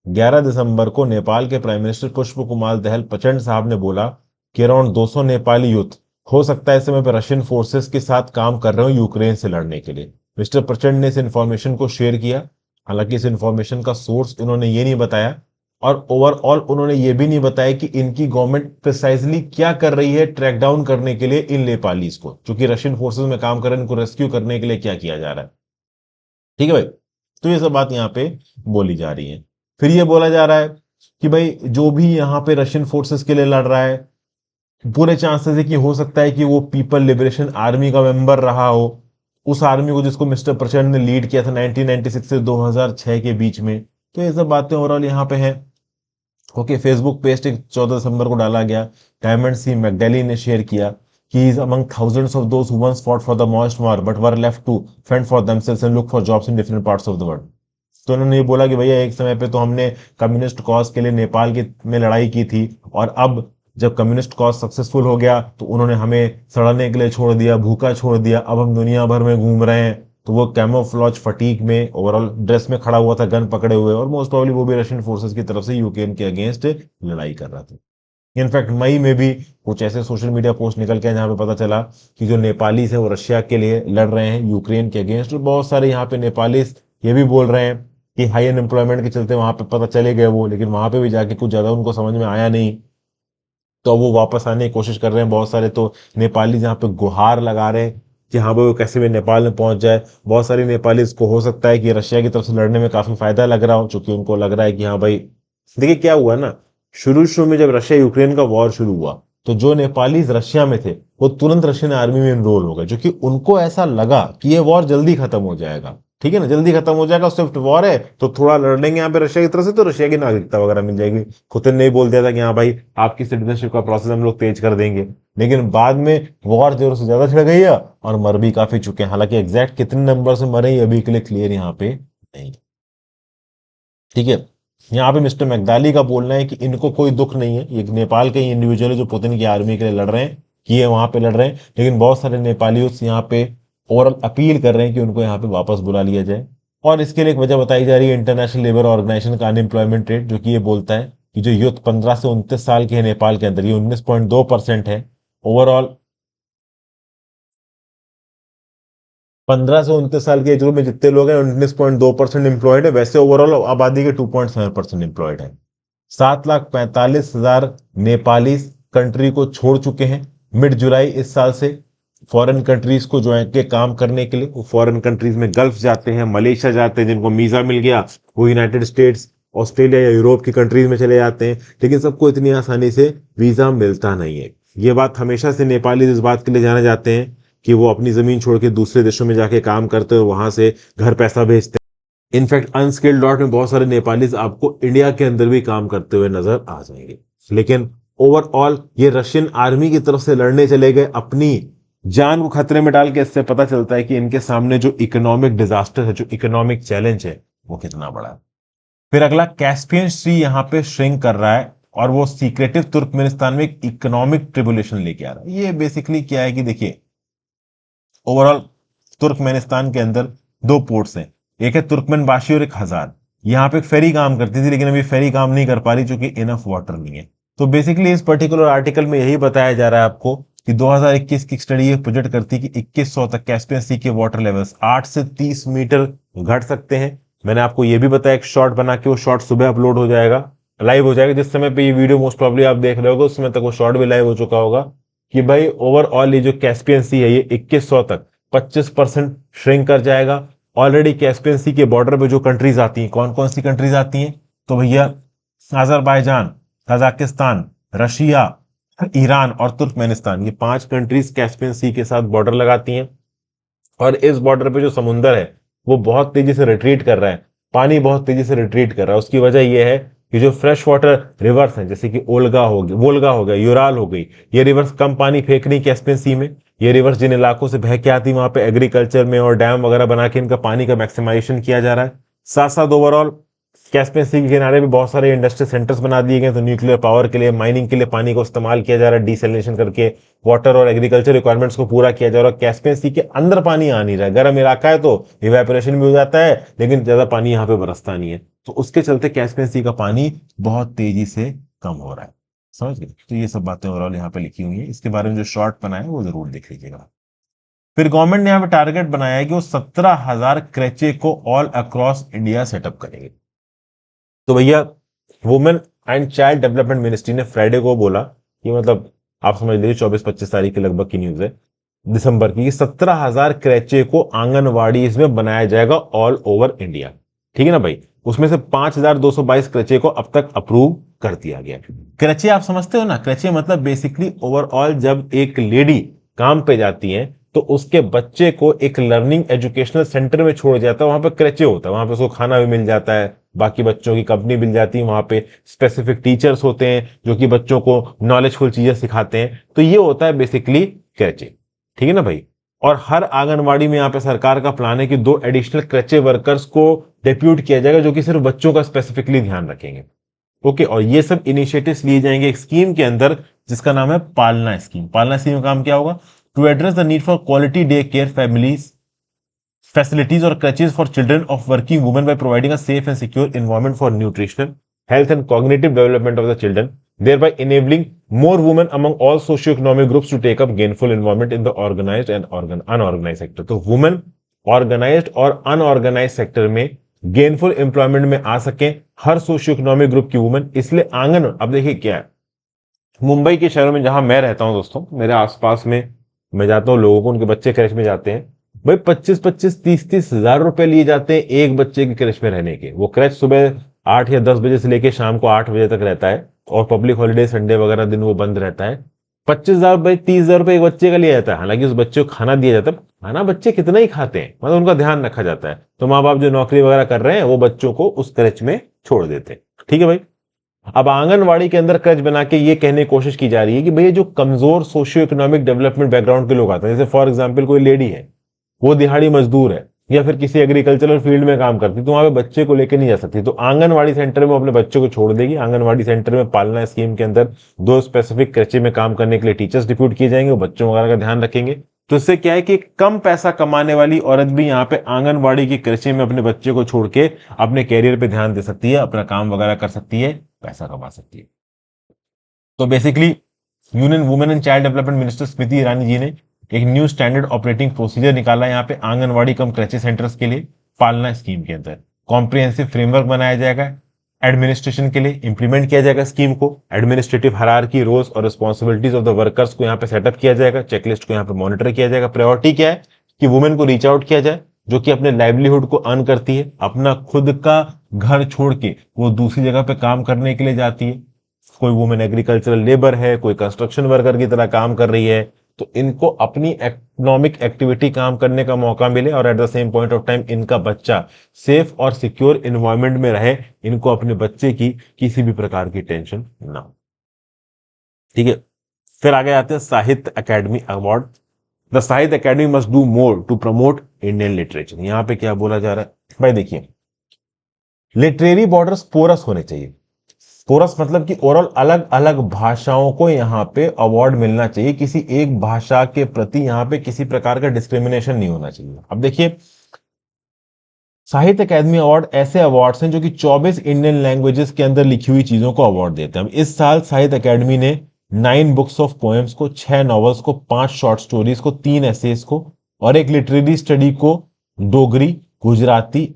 11 दिसंबर को नेपाल के प्राइम मिनिस्टर पुष्प कुमार दहल प्रचंड साहब ने बोला कि अराउंड 200 नेपाली यूथ हो सकता है इस समय पर रशियन फोर्सेस के साथ काम कर रहे हो यूक्रेन से लड़ने के लिए। मिस्टर प्रचंड ने इस इंफॉर्मेशन को शेयर किया, हालांकि इस इंफॉर्मेशन का सोर्स इन्होंने ये नहीं बताया और ओवरऑल उन्होंने ये भी नहीं बताया कि इनकी गवर्नमेंट प्रिसाइजली क्या कर रही है ट्रैक डाउन करने के लिए इन नेपालीज को, जो कि रशियन फोर्सेस में काम कर रहे हैं, इनको रेस्क्यू करने के लिए क्या किया जा रहा है। ठीक है भाई, तो ये सब बात यहाँ पे बोली जा रही है। फिर ये बोला जा रहा है कि भाई जो भी यहाँ पे रशियन फोर्सेस के लिए लड़ रहा है, पूरे चांसेस है कि हो सकता है कि वो पीपल लिबरेशन आर्मी का मेंबर रहा हो, उस आर्मी को जिसको मिस्टर प्रचंड ने लीड किया था 1996 से 2006 के बीच में। तो ये सब बातें ओवरऑल यहाँ पे है। ओके, फेसबुक पेज 14 दिसंबर को डाला गया। डायमंड सी मैकडेली ने शेयर किया कि is among thousands of those who once fought for the most war but were left to fend for themselves and look for jobs in different parts of the world. तो उन्होंने ये बोला कि भैया एक समय पे तो हमने कम्युनिस्ट कॉज के लिए नेपाल के में लड़ाई की थी, और अब जब कम्युनिस्ट कॉज सक्सेसफुल हो गया तो उन्होंने हमें सड़ने के लिए छोड़ दिया, भूखा छोड़ दिया, अब हम दुनिया भर में घूम रहे हैं। तो वो कैमोफ्लॉज फटीक में ओवरऑल ड्रेस में खड़ा हुआ था, गन पकड़े हुए, और मोस्ट प्रोबेबली वो भी रशियन फोर्सेस की तरफ से यूक्रेन के अगेंस्ट लड़ाई कर रहा था। इनफैक्ट मई में भी कुछ ऐसे सोशल मीडिया पोस्ट निकल के जहां पे पता चला कि जो नेपालीज है वो रशिया के लिए लड़ रहे हैं यूक्रेन के अगेंस्ट। और बहुत सारे यहाँ पे नेपालीज ये भी बोल रहे हैं कि हाई अनएम्प्लॉयमेंट के चलते वहां पे पता चले गए वो, लेकिन वहां पे भी जाके कुछ ज्यादा उनको समझ में आया नहीं, तो वो वापस आने की कोशिश कर रहे हैं। बहुत सारे तो नेपाली जहाँ पे गुहार लगा रहे हैं कि हाँ भाई वो कैसे भी नेपाल में पहुंच जाए। बहुत सारे नेपाली को हो सकता है कि रशिया की तरफ से लड़ने में काफी फायदा लग रहा हो, चूंकि उनको लग रहा है कि हाँ भाई देखिए क्या हुआ ना, शुरू शुरू में जब रशिया यूक्रेन का वॉर शुरू हुआ तो जो नेपाली रशिया में थे वो तुरंत रशियन आर्मी में इनरोल हो गए, क्योंकि उनको ऐसा लगा कि ये वॉर जल्दी खत्म हो जाएगा। ठीक है ना, जल्दी खत्म हो जाएगा, स्विफ्ट वॉर है तो थोड़ा लड़ लेंगे यहाँ पे रशिया की तरफ से, तो रशिया की नागरिकता वगैरह मिल जाएगी। पुतिन ने ही बोल दिया था कि हाँ भाई आपकी सिटीजनशिप का प्रोसेस हम लोग तेज कर देंगे। लेकिन बाद में वॉर जोर से ज्यादा छिड़ गई है और मर भी काफी चुके हैं। हालांकि एग्जैक्ट कितने नंबर से मरे ये अभी के लिए क्लियर यहाँ पे नहीं। ठीक है, यहाँ पे मिस्टर मैकदाली का बोलना है कि इनको कोई दुख नहीं है, ये नेपाल के इंडिविजुअल है जो पुतिन की आर्मी के लिए लड़ रहे हैं, कि ये वहां पे लड़ रहे हैं, लेकिन बहुत सारे नेपाली उस यहाँ पे ओवरऑल अपील कर रहे हैं कि उनको यहाँ पे वापस बुला लिया जाए। और इसके लिए एक वजह बताई जा रही है इंटरनेशनल लेबर ऑर्गेनाइजेशन का अनएम्प्लॉयमेंट रेट, जो कि ये बोलता है कि जो यूथ 15 से 29 साल के है नेपाल के अंदर, ये 19.2% है ओवरऑल। 15 से 29 साल के एज ग्रुप में जितने लोग हैं 19.2% एम्प्लॉयड है, वैसे ओवरऑल आबादी के 2.7% एम्प्लॉयड है। 7,45,000 नेपाली कंट्री को छोड़ चुके हैं मिड जुलाई इस साल से, फॉरेन कंट्रीज को जो है के काम करने के लिए। वो फॉरेन कंट्रीज में गल्फ जाते हैं, मलेशिया जाते हैं, जिनको वीजा मिल गया वो यूनाइटेड स्टेट्स, ऑस्ट्रेलिया या यूरोप की कंट्रीज में चले जाते हैं, लेकिन सबको इतनी आसानी से वीजा मिलता नहीं है। ये बात हमेशा से नेपाली इस बात के लिए जाने जाते हैं कि वो अपनी जमीन छोड़ के दूसरे देशों में जाके काम करते हैं, वहां से घर पैसा भेजते हैं। इनफैक्ट अनस्किल्ड डॉट में बहुत सारे नेपाली आपको इंडिया के अंदर भी काम करते हुए नजर आ जाएंगे। लेकिन ओवरऑल ये रशियन आर्मी की तरफ से लड़ने चले गए, अपनी जान को खतरे में डाल के। इससे पता चलता है कि इनके सामने जो इकोनॉमिक डिजास्टर है, जो इकोनॉमिक चैलेंज है, वो कितना बड़ा है। फिर अगला, कैस्पियन सी यहाँ पे श्रिंक कर रहा है और वो सीक्रेटिव तुर्कमेनिस्तान में एक इकोनॉमिक ट्रिबुलेशन लेके आ रहा है। ये बेसिकली क्या है कि देखिए ओवरऑल तुर्कमेनिस्तान के अंदर दो पोर्ट्स हैं, एक है तुर्कमेनबाशी और एक हजार। यहाँ पे एक फेरी काम करती थी, लेकिन अभी फेरी काम नहीं कर पा रही क्योंकि इनफ वाटर नहीं है। तो बेसिकली इस पर्टिकुलर आर्टिकल में यही बताया जा रहा है आपको कि 2021 की स्टडी ये प्रोजेक्ट करती है कि 2100 तक कैस्पियन सी के वाटर लेवल्स 8 से 30 मीटर घट सकते हैं। मैंने आपको ये भी बताया एक शॉर्ट बना के, वो शॉर्ट सुबह अपलोड हो जाएगा, लाइव हो जाएगा। जिस समय पे ये वीडियो मोस्ट प्रॉब्ली आप देख रहे होगे उस समय तक वो शॉर्ट भी लाइव हो चुका होगा कि भाई ओवरऑल ये जो कैस्पियन सी है ये 2100 तक 25% श्रिंक कर जाएगा। ऑलरेडी कैस्पियन सी के बॉर्डर पे जो कंट्रीज आती हैं, कौन कौन सी कंट्रीज आती हैं, तो भैया अजरबैजान, कजाकिस्तान, रशिया, ईरान और तुर्कमेनिस्तान, ये 5 कंट्रीज कैस्पियन सी के साथ बॉर्डर लगाती हैं। और इस बॉर्डर पे जो समुंदर है वो बहुत तेजी से रिट्रीट कर रहा है, पानी बहुत तेजी से रिट्रीट कर रहा है। उसकी वजह यह है कि जो फ्रेश वाटर रिवर्स हैं, जैसे कि ओल्गा हो गई, वोल्गा हो गया, यूराल हो गई, ये रिवर्स कम पानी फेंक रही कैस्पियन सी में। ये रिवर्स जिन इलाकों से बह के आती वहां पे एग्रीकल्चर में और डैम वगैरह बना के इनका पानी का मैक्सिमाइजेशन किया जा रहा है। साथ साथ ओवरऑल कैस्पियन सी के किनारे भी बहुत सारे इंडस्ट्रियल सेंटर्स बना दिए गए, तो न्यूक्लियर पावर के लिए, माइनिंग के लिए पानी को इस्तेमाल किया जा रहा है, डिसैलिनेशन करके वाटर और एग्रीकल्चर रिक्वायरमेंट्स को पूरा किया जा रहा है। कैस्पियन सी के अंदर पानी आ नहीं रहा है, गर्म इलाका है तो इवेपोरेशन भी हो जाता है, लेकिन ज्यादा पानी यहाँ पे बरसता नहीं है, तो उसके चलते कैस्पियन सी का पानी बहुत तेजी से कम हो रहा है। समझ गए? तो ये सब बातें ओवरऑल यहाँ पे लिखी हुई है, इसके बारे में जो शॉर्ट बनाया है वो जरूर देख लीजिएगा। फिर गवर्नमेंट ने यहाँ पे टारगेट बनाया है कि वो 17,000 क्रेचे को ऑल अक्रॉस इंडिया सेटअप करेंगे। तो भैया women and child development ministry ने फ्राइडे को बोला कि मतलब आप समझ लीजिए 24-25 तारीख के लगभग की न्यूज है दिसंबर की, 17,000 क्रेचे को आंगनवाड़ी इसमें बनाया जाएगा ऑल ओवर इंडिया। ठीक है ना भाई, उसमें से 5,222 क्रेचे को अब तक अप्रूव कर दिया गया। क्रेचे आप समझते हो ना, क्रेचे मतलब बेसिकली ओवरऑल जब एक लेडी काम पे जाती है तो उसके बच्चे को एक लर्निंग एजुकेशनल सेंटर में छोड़ जाता है, वहां पे क्रेचे होता है, वहां पे उसको खाना भी मिल जाता है, बाकी बच्चों की कंपनी मिल जाती है, वहां पे स्पेसिफिक टीचर्स होते हैं जो कि बच्चों को नॉलेजफुल चीजें सिखाते हैं। तो ये होता है बेसिकली क्रेचे। ठीक है ना भाई, और हर आंगनवाड़ी में यहाँ पे सरकार का प्लान है कि 2 एडिशनल क्रेचे वर्कर्स को डेप्यूट किया जाएगा जो कि सिर्फ बच्चों का स्पेसिफिकली ध्यान रखेंगे। ओके, और ये सब इनिशिएटिव्स लिए जाएंगे एक स्कीम के अंदर जिसका नाम है पालना स्कीम। पालना स्कीम का काम क्या होगा? To address the need for quality day care families facilities or crutches for children of working women by providing a safe and secure environment for nutritional, health and cognitive development of the children, thereby enabling more women among all socio-economic groups to take up gainful involvement in the organized and unorganized sector। तो women organized और unorganized sector में गेनफुल एम्प्लॉयमेंट में आ सकें हर सोशियो इकोनॉमिक ग्रुप की वुमेन। इसलिए आंगन, अब देखिए क्या है, मुंबई के शहरों में जहां मैं रहता हूं दोस्तों, मेरे आसपास में मैं जाता हूं, लोगों को उनके बच्चे क्रेच में जाते हैं, भाई 25-25, 30-30 हजार रुपए लिए जाते हैं एक बच्चे के क्रेच में रहने के। वो क्रेच सुबह 8 या 10 बजे से लेकर शाम को 8 बजे तक रहता है, और पब्लिक हॉलीडे संडे वगैरह दिन वो बंद रहता है। 25,000 रुपए 30,000 रुपए एक बच्चे का लिया जाता है। हालांकि उस बच्चे को खाना दिया जाता है, खाना बच्चे कितना ही खाते हैं, मतलब उनका ध्यान रखा जाता है। तो माँ बाप जो नौकरी वगैरह कर रहे हैं वो बच्चों को उस क्रेच में छोड़ देते हैं। ठीक है भाई। अब आंगनवाड़ी के अंदर क्रच बना के ये कहने की कोशिश की जा रही है कि भैया जो कमजोर सोशियो इकोनॉमिक डेवलपमेंट बैकग्राउंड के लोग आते हैं, जैसे फॉर एग्जांपल कोई लेडी है, वो दिहाड़ी मजदूर है या फिर किसी एग्रीकल्चरल फील्ड में काम करती, तो वहां पे बच्चे को लेकर नहीं जा सकती, तो आंगनवाड़ी सेंटर में अपने बच्चे को छोड़ देगी। आंगनवाड़ी सेंटर में पालना स्कीम के अंदर 2 स्पेसिफिक क्रचे में काम करने के लिए टीचर्स डिप्यूट किए जाएंगे, वो बच्चों वगैरह का ध्यान रखेंगे। तो इससे क्या है कि कम पैसा कमाने वाली औरत भी यहाँ पे आंगनवाड़ी की क्रचे में अपने बच्चे को छोड़ के अपने कैरियर पे ध्यान दे सकती है, अपना काम वगैरह कर सकती है, पैसा कमा सकती है। तो basically union women and child development minister Smriti Irani ji ने एक न्यू स्टैंडर्ड ऑपरेटिंग प्रोसीजर निकाला है यहाँ पे आंगनवाड़ी कम क्रचे सेंटर्स के लिए पालना स्कीम के अंदर। कॉम्प्रिहेंसिव फ्रेमवर्क बनाया जाएगा एडमिनिस्ट्रेशन के लिए, इंप्लीमेंट किया जाएगा स्कीम को, एडमिनिस्ट्रेटिव हायरार्की, रोल्स और रिस्पॉन्सिबिलिटीज ऑफ द वर्कर्स को यहाँ पे सेटअप किया जाएगा, चेकलिस्ट को यहाँ पे मॉनिटर किया जाएगा। प्रायोरिटी क्या है कि वुमेन को रीच आउट किया जाए जो कि अपने लाइवलीहुड को अर्न करती है, अपना खुद का घर छोड़ के वो दूसरी जगह पे काम करने के लिए जाती है। कोई वुमेन एग्रीकल्चरल लेबर है, कोई कंस्ट्रक्शन वर्कर की तरह काम कर रही है, तो इनको अपनी इकोनॉमिक एक्टिविटी काम करने का मौका मिले और at the same point of time इनका बच्चा सेफ और सिक्योर इन्वायरमेंट में रहे, इनको अपने बच्चे की किसी भी प्रकार की टेंशन ना हो। ठीक है। फिर आगे आते हैं Sahitya Akademi award. The Sahitya Akademi must do more to promote Indian literature. यहां पे क्या बोला जा रहा है भाई, देखिए लिटरेरी बॉर्डर्स पोरस होने चाहिए। पोरस मतलब कि ओवरऑल अलग अलग भाषाओं को यहाँ पे अवार्ड मिलना चाहिए, किसी एक भाषा के प्रति यहाँ पे किसी प्रकार का डिस्क्रिमिनेशन नहीं होना चाहिए। अब देखिए साहित्य अकादमी अवार्ड ऐसे अवार्ड्स हैं जो कि 24 इंडियन लैंग्वेजेस के अंदर लिखी हुई चीजों को अवार्ड देते हैं। इस साल साहित्य अकादमी ने 9 बुक्स ऑफ पोएम्स को, 6 नॉवेल्स को, 5 शॉर्ट स्टोरीज को, 3 एसेज को और एक लिटरेरी स्टडी को डोगरी, गुजराती,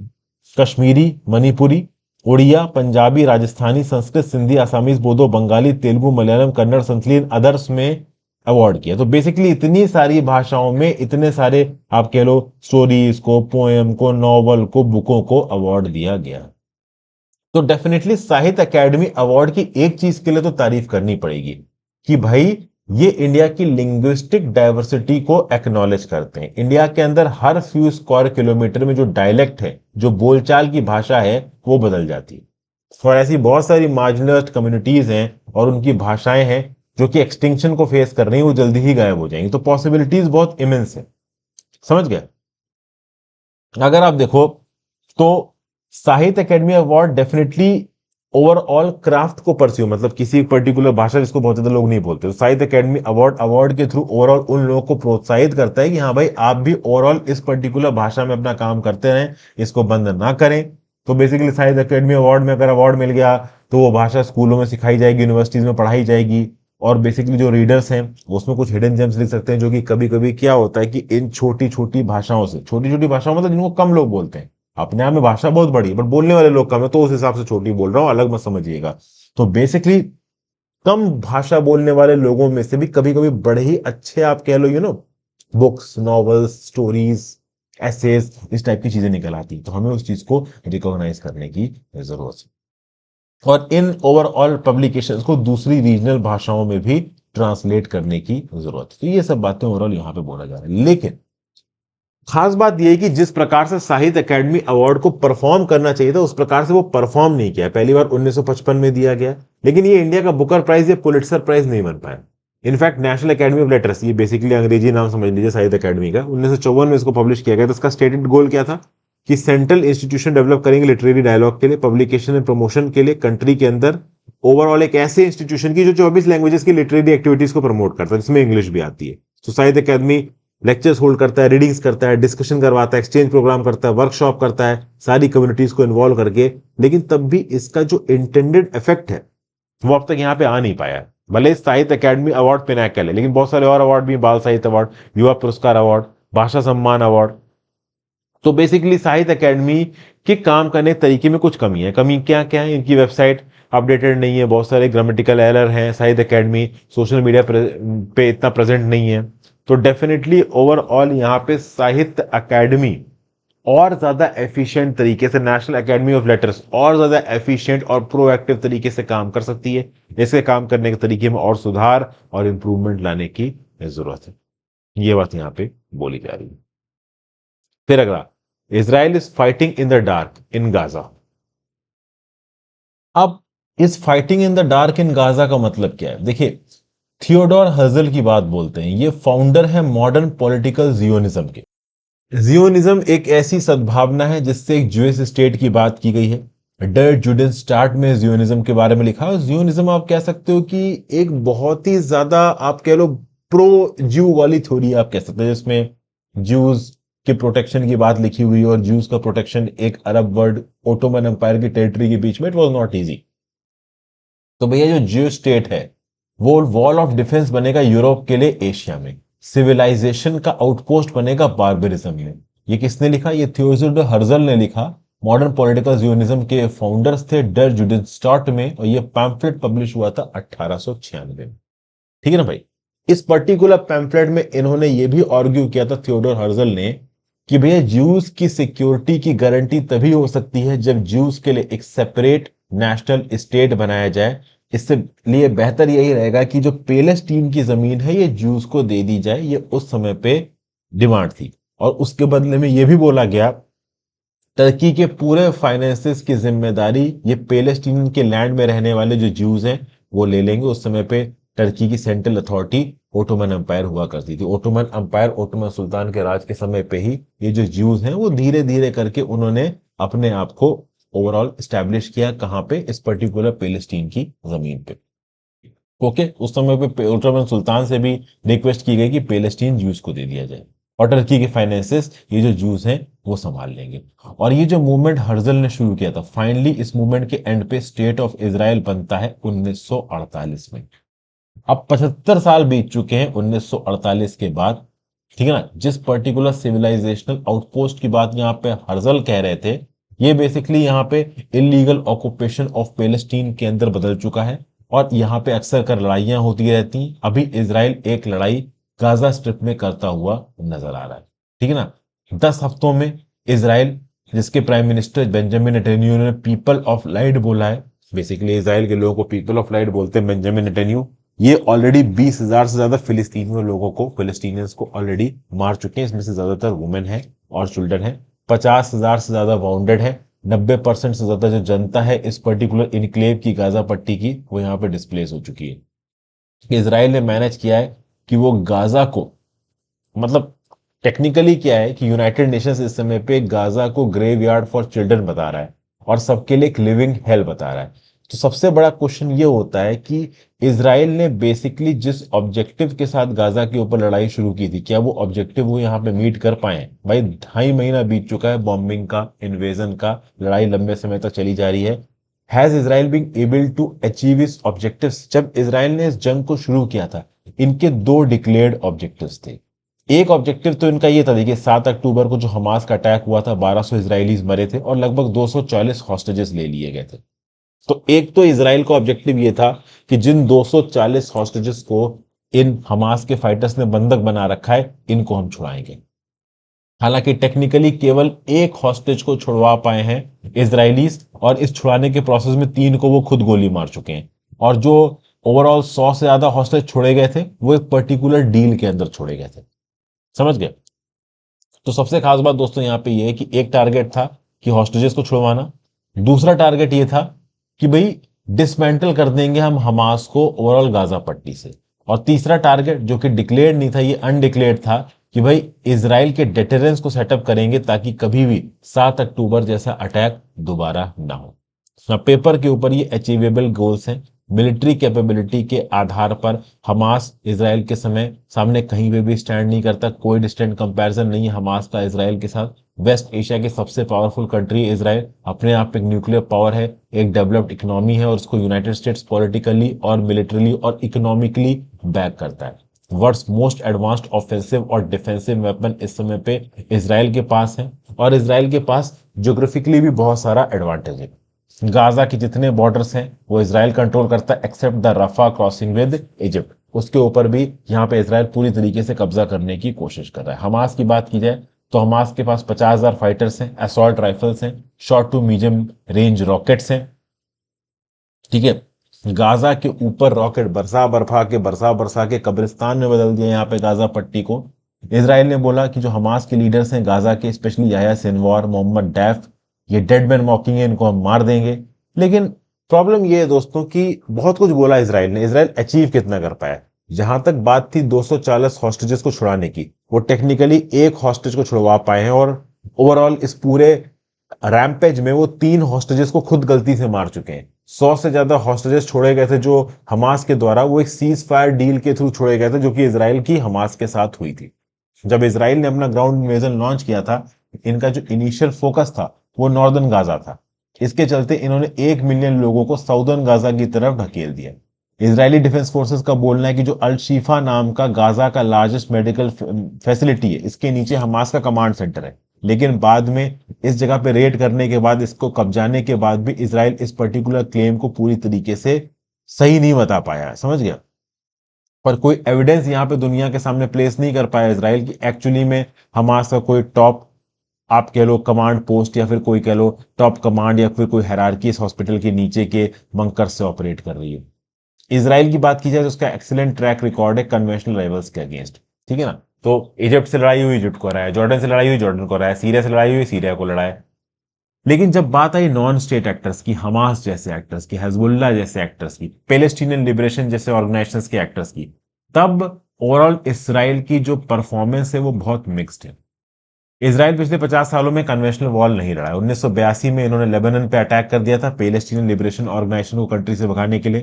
कश्मीरी, मणिपुरी, उड़िया, पंजाबी, राजस्थानी, संस्कृत, सिंधी, आसामीज, बोडो, बंगाली, तेलुगु, मलयालम, कन्नड़, संथली अदर्स में अवार्ड किया। तो बेसिकली इतनी सारी भाषाओं में इतने सारे आप कह लो स्टोरीज को, पोएम को, नॉवल को, बुकों को अवार्ड दिया गया। तो डेफिनेटली साहित्य अकेडमी अवार्ड की एक चीज के लिए तो तारीफ करनी पड़ेगी कि भाई ये इंडिया की लिंग्विस्टिक डाइवर्सिटी को एक्नॉलेज करते हैं। इंडिया के अंदर हर फ्यू स्क्वायर किलोमीटर में जो डायलेक्ट है, जो बोलचाल की भाषा है, वो बदल जाती है। और ऐसी बहुत सारी मार्जिनलाइज्ड कम्युनिटीज हैं और उनकी भाषाएं हैं जो कि एक्सटिंक्शन को फेस कर रही है, वो जल्दी ही गायब हो जाएंगी। तो पॉसिबिलिटीज बहुत इमेंस है। समझ गए। अगर आप देखो तो साहित्य Akademi award definitely overall craft को परस्यू, मतलब किसी पर्टिकुलर भाषा जिसको बहुत ज्यादा लोग नहीं बोलते, तो साहित्य अकेडमी अवार्ड के थ्रू ओवरऑल उन लोगों को प्रोत्साहित करता है कि हाँ भाई आप भी ओवरऑल इस पर्टिकुलर भाषा में अपना काम करते रहें, इसको बंद ना करें। तो बेसिकली साहित्य अकेडमी अवार्ड में अगर अवार्ड मिल गया तो वो भाषा स्कूलों में सिखाई जाएगी, यूनिवर्सिटीज में पढ़ाई जाएगी, और बेसिकली जो रीडर्स हैं उसमें कुछ हिडन जेम्स लिख सकते हैं, जो कि कभी कभी क्या होता है कि इन छोटी छोटी भाषाओं से, छोटी छोटी भाषाओं मतलब जिनको कम लोग बोलते हैं, अपने आप में भाषा बहुत बड़ी है बट बोलने वाले लोग कम है, तो उस हिसाब से छोटी बोल रहा हूं, अलग मत समझिएगा। तो बेसिकली कम भाषा बोलने वाले लोगों में से भी कभी कभी बड़े ही अच्छे आप कह लो बुक्स, नॉवेल्स, स्टोरीज, एसेज, इस टाइप की चीजें निकल आती, तो हमें उस चीज को रिकॉग्नाइज करने की जरूरत है और इन ओवरऑल पब्लिकेशंस को दूसरी रीजनल भाषाओं में भी ट्रांसलेट करने की जरूरत है। तो ये सब बातें ओवरऑल यहां पे बोला जा रहा है। लेकिन खास बात यह है कि जिस प्रकार से साहित्य अकेडमी अवार्ड को परफॉर्म करना चाहिए था उस प्रकार से वो परफॉर्म नहीं किया। पहली बार 1955 में दिया गया, लेकिन ये इंडिया का बुकर प्राइज या पुलिट्जर प्राइज नहीं बन पाया। In fact national academy of letters, ये बेसिकली अंग्रेजी नाम समझ लीजिए साहित्य अकेडमी का, 1954 में इसको पब्लिश किया गया। तो इसका स्टेटेड गोल क्या था कि सेंट्रल इंस्टीट्यूशन डेवलप करेंगे लिटरेरी डायलॉग के लिए, पब्लिकेशन एंड प्रमोशन के लिए कंट्री के अंदर, ओवरऑल एक ऐसे इंस्टीट्यूशन की जो 24 लैंग्वेजेस की लिटरेरी एक्टिविटीज को प्रमोट करता है, जिसमें इंग्लिश भी आती है। तो साहित्य अकेडमी लेक्चर्स होल्ड करता है, रीडिंग्स करता है, डिस्कशन करवाता है, एक्सचेंज प्रोग्राम करता है, वर्कशॉप करता है, सारी कम्युनिटीज को इन्वॉल्व करके। लेकिन तब भी इसका जो इंटेंडेड इफेक्ट है वो अब तक यहाँ पे आ नहीं पाया। भले साहित्य अकेडमी अवार्ड पिनैकल है, लेकिन बहुत सारे और अवार्ड भी, बाल साहित्य अवार्ड, युवा पुरस्कार अवार्ड, भाषा सम्मान अवार्ड, तो बेसिकली साहित्य एकेडमी के काम करने के तरीके में कुछ कमी है। कमी क्या क्या है? इनकी वेबसाइट अपडेटेड नहीं है, बहुत सारे ग्रामेटिकल एरर हैं, साहित्य एकेडमी सोशल मीडिया पे इतना प्रेजेंट नहीं है। तो डेफिनेटली ओवरऑल यहाँ पे साहित्य एकेडमी और ज्यादा एफिशिएंट तरीके से, नेशनल एकेडमी ऑफ लेटर्स और ज्यादा एफिशिएंट और प्रोएक्टिव तरीके से काम कर सकती है। इसके काम करने के तरीके में और सुधार और इंप्रूवमेंट लाने की जरूरत है। ये बात यहाँ पे बोली जा रही है। फिर अगला, Israel is fighting in the dark in Gaza. अब इस fighting in the dark in Gaza का मतलब क्या है? देखिए, थियोडोर हर्जल की बात बोलते हैं, ये फाउंडर है मॉडर्न पॉलिटिकल जियोनिज्म के। जियोनिज्म एक ऐसी सद्भावना है जिससे एक ज्यूइश स्टेट की बात की गई है। डर जुडिन स्टार्ट में जियोनिज्म के बारे में लिखा है। जियोनिज्म आप कह सकते हो कि एक बहुत ही ज्यादा, आप कह लो, प्रो ज्यू वाली थ्योरी आप कह सकते हो, जिसमें ज्यूज के प्रोटेक्शन की बात लिखी हुई है। और ज्यूज का प्रोटेक्शन एक अरब वर्ल्ड ओटोमन एम्पायर की टेरिटरी के बीच में, इट वॉज नॉट ईजी। तो भैया जो ज्यू स्टेट है वो वॉल ऑफ डिफेंस बनेगा यूरोप के लिए एशिया में, सिविलाइजेशन का आउटपोस्ट बनेगा बार्बरिज्म में। ये किसने लिखा? ये थियोडोर हर्जल ने लिखा। मॉडर्न पॉलिटिकल जियोनिज्म के फाउंडर्स थे डर जुडिनस्टार्ट में, और ये पैम्फलेट पब्लिश हुआ था 1896 में। ठीक है ना भाई? इस पर्टिकुलर पैम्फलेट में इन्होंने ये भी आर्ग्यू किया था, थियोडोर हर्जल ने, कि भैया ज्यूज की सिक्योरिटी की गारंटी तभी हो सकती है जब ज्यूज के लिए एक सेपरेट नेशनल स्टेट बनाया जाए। इससे लिए बेहतर यही रहेगा कि जो पेलेस्टीन की जमीन है ये ज्यूज को दे दी जाए। ये उस समय पे डिमांड थी। और उसके बदले में यह भी बोला गया, टर्की के पूरे फाइनेंसेस की जिम्मेदारी ये पेलेस्टीन के लैंड में रहने वाले जो ज्यूज हैं वो ले लेंगे। उस समय पे टर्की की सेंट्रल अथॉरिटी ओटोमन एम्पायर हुआ करती थी। ओटोमन एम्पायर, ओटोमन सुल्तान के राज के समय पे ही ये जो ज्यूज हैं वो धीरे धीरे करके उन्होंने अपने आप को ओवरऑल स्टैब्लिश किया। कहां पे? इस पर्टिकुलर पेलेस्टीन की जमीन पे। ओके, उस समय पे ओटोमन सुल्तान से भी रिक्वेस्ट की गई कि पेलेस्टीन ज्यूज को दे दिया जाए, और टर्की के फाइनेंसेस ये जो ज्यूज हैं वो संभाल लेंगे। और ये जो मूवमेंट हर्जल ने शुरू किया था, फाइनली इस मूवमेंट के एंड पे स्टेट ऑफ इजराइल बनता है 1948 में। अब 75 साल बीत चुके हैं 1948 के बाद। ठीक है ना? जिस पर्टिकुलर सिविलाइजेशनल आउटपोस्ट की बात यहाँ पे हर्जल कह रहे थे, ये बेसिकली यहाँ पे इलीगल ऑक्यूपेशन ऑफ पैलेस्टीन के अंदर बदल चुका है। और यहाँ पे अक्सर कर लड़ाइयां होती रहती। अभी इजराइल एक लड़ाई गाजा स्ट्रिप में करता हुआ नजर आ रहा है। ठीक है ना? 10 हफ्तों में इजराइल, जिसके प्राइम मिनिस्टर बेंजामिन नेतन्याहू ने पीपल ऑफ लाइट बोला है, बेसिकली इजराइल के लोगों को पीपल ऑफ लाइट बोलते हैं बेंजामिन नेतन्याहू, ये ऑलरेडी 20,000 से ज्यादा फिलिस्तीनी लोगों को, फिलिस्तीनियंस को ऑलरेडी मार चुके हैं। इसमें से ज्यादातर वुमेन है और चिल्ड्रन है। 50,000 से ज्यादा वाउंडेड है। 90% से ज्यादा जो जनता है इस पर्टिकुलर इनक्लेव की, गाजा पट्टी की, वो यहाँ पे डिस्प्लेस हो चुकी है। इसराइल ने मैनेज किया है कि वो गाजा को, मतलब टेक्निकली क्या है कि यूनाइटेड नेशंस इस समय पे गाजा को ग्रेवयार्ड फॉर चिल्ड्रन बता रहा है और सबके लिए एक लिविंग हेल बता रहा है। तो सबसे बड़ा क्वेश्चन ये होता है कि इसराइल ने बेसिकली जिस ऑब्जेक्टिव के साथ गाजा के ऊपर लड़ाई शुरू की थी, क्या वो ऑब्जेक्टिव वो यहाँ पे मीट कर पाए? भाई 2.5 महीना बीत चुका है बॉम्बिंग का, इन्वेजन का, लड़ाई लंबे समय तक चली जा रही है। Has Israel been able to achieve its objectives? जब इसराइल ने इस जंग को शुरू किया था, इनके 2 डिक्लेयर्ड ऑब्जेक्टिव्स थे। एक ऑब्जेक्टिव तो इनका ये था, देखिए 7 अक्टूबर को जो हमास का अटैक हुआ था, 1200 इजरायलीज मरे थे और लगभग 240 हॉस्टेजेस ले लिए गए थे। तो एक तो इसराइल का ऑब्जेक्टिव ये था कि जिन 240 हॉस्टेजेस को इन हमास के फाइटर्स ने बंधक बना रखा है, इनको हम छुड़ाएंगे। हालांकि टेक्निकली केवल एक हॉस्टेज को छुड़वा पाए हैं इजरायलीज, और इस छुड़ाने के प्रोसेस में 3 को वो खुद गोली मार चुके हैं। और जो ओवरऑल 100 से ज्यादा हॉस्टेज छोड़े गए थे वो एक पर्टिकुलर डील के अंदर छोड़े गए थे। समझ गए? तो सबसे खास बात दोस्तों यहाँ पे ये है कि एक टारगेट था कि हॉस्टेजेस को छुड़वाना, दूसरा टारगेट ये था कि भाई डिसमेंटल कर देंगे हम हमास को ओवरऑल गाजा पट्टी से, और तीसरा टारगेट जो कि डिक्लेयर्ड नहीं था, ये अनडिक्लेयर्ड था, कि भाई इसराइल के डेटरेंस को सेटअप करेंगे ताकि कभी भी 7 अक्टूबर जैसा अटैक दोबारा ना हो। पेपर के ऊपर ये अचीवेबल गोल्स हैं। मिलिट्री कैपेबिलिटी के आधार पर हमास इसराइल के समय सामने कहीं पे भी स्टैंड नहीं करता। कोई डिस्टेंट कंपैरिजन नहीं है हमास का इसराइल के साथ। वेस्ट एशिया की सबसे पावरफुल कंट्री है इसराइल, अपने आप एक न्यूक्लियर पावर है, एक डेवलप्ड इकोनॉमी है, और उसको यूनाइटेड स्टेट्स पॉलिटिकली और मिलिटरली और इकोनॉमिकली बैक करता है। वर्ल्ड्स मोस्ट एडवांस्ड ऑफेंसिव और डिफेंसिव वेपन इस समय पे इसराइल के पास है। और इसराइल के पास ज्योग्राफिकली भी बहुत सारा एडवांटेज है। गाजा के जितने बॉर्डर्स हैं वो इसराइल कंट्रोल करता है except the Rafah crossing with Egypt, उसके ऊपर भी यहाँ पे इसराइल पूरी तरीके से कब्जा करने की कोशिश कर रहा है। हमास की बात की जाए तो हमास के पास 50,000 फाइटर्स हैं, असॉल्ट राइफल्स हैं, short to medium range rockets हैं। ठीक है, गाजा के ऊपर रॉकेट बरसा बरसा के कब्रिस्तान में बदल दिया यहाँ पे गाजा पट्टी को। इसराइल ने बोला कि जो हमास के लीडर्स हैं गाजा के, specially Yahya Sinwar, Mohammed Deif, ये डेड मैन वॉकिंग है, इनको हम मार देंगे। लेकिन प्रॉब्लम ये है दोस्तों कि बहुत कुछ बोला इसराइल ने, इसराइल अचीव कितना कर पाया। जहां तक बात थी 240 हॉस्टेजेस को छुड़ाने की, वो टेक्निकली एक हॉस्टेज को छुड़वा पाए हैं, और ओवरऑल इस पूरे रैम्पेज में वो 3 हॉस्टेजेस को खुद गलती से मार चुके हैं। 100 से ज्यादा हॉस्टेजेस छोड़े गए थे जो हमास के द्वारा, वो एक सीज फायर डील के थ्रू छोड़े गए थे जो कि इसराइल की हमास के साथ हुई थी। जब इसराइल ने अपना ग्राउंड इन्वेजन लॉन्च किया था, इनका जो इनिशियल फोकस था वो नॉर्दर्न गाजा था। इसके चलते इन्होंने 1 मिलियन लोगों को साउदर्न गाजा की तरफ ढकेल दिया। इजरायली डिफेंस फोर्सेस का बोलना है कि जो अल शिफा नाम का गाजा का लार्जेस्ट मेडिकल फैसिलिटी है, इसके नीचे हमास का कमांड सेंटर है। लेकिन बाद में इस जगह पे रेड करने के बाद, इसको कब्जाने के बाद भी इसराइल इस पर्टिकुलर क्लेम को पूरी तरीके से सही नहीं बता पाया, समझ गया। पर कोई एविडेंस यहाँ पे दुनिया के सामने प्लेस नहीं कर पाया इसराइल की एक्चुअली में हमास का कोई टॉप, आप कह लो कमांड पोस्ट, या फिर कोई कह लो टॉप कमांड, या फिर कोई हायरार्की इस हॉस्पिटल के नीचे के बंकर से ऑपरेट कर रही है। इसराइल की बात की जाए तो उसका एक्सीलेंट ट्रैक रिकॉर्ड है कन्वेंशनल राइवल्स के अगेंस्ट। ठीक है ना, तो इजिप्ट से लड़ाई हुई, इजिप्ट को हराया, जॉर्डन से लड़ाई हुई, जॉर्डन को हराया, सीरिया से लड़ाई हुई, सीरिया को लड़ाया। लेकिन जब बात आई नॉन स्टेट एक्टर्स की, हमास जैसे एक्टर्स की, हिजबुल्लाह जैसे एक्टर्स की, पैलेस्टीनियन लिबरेशन जैसे ऑर्गेनाइजेशंस के एक्टर्स की, तब ओवरऑल इसराइल की जो परफॉर्मेंस है वो बहुत मिक्स्ड है। इसराइल पिछले 50 सालों में कन्वेंशनल वॉर नहीं लड़ा है। 1982 में इन्होंने लेबनान पे अटैक कर दिया था पैलेस्टीनियन लिबरेशन ऑर्गेनाइजेशन को कंट्री से भगाने के लिए।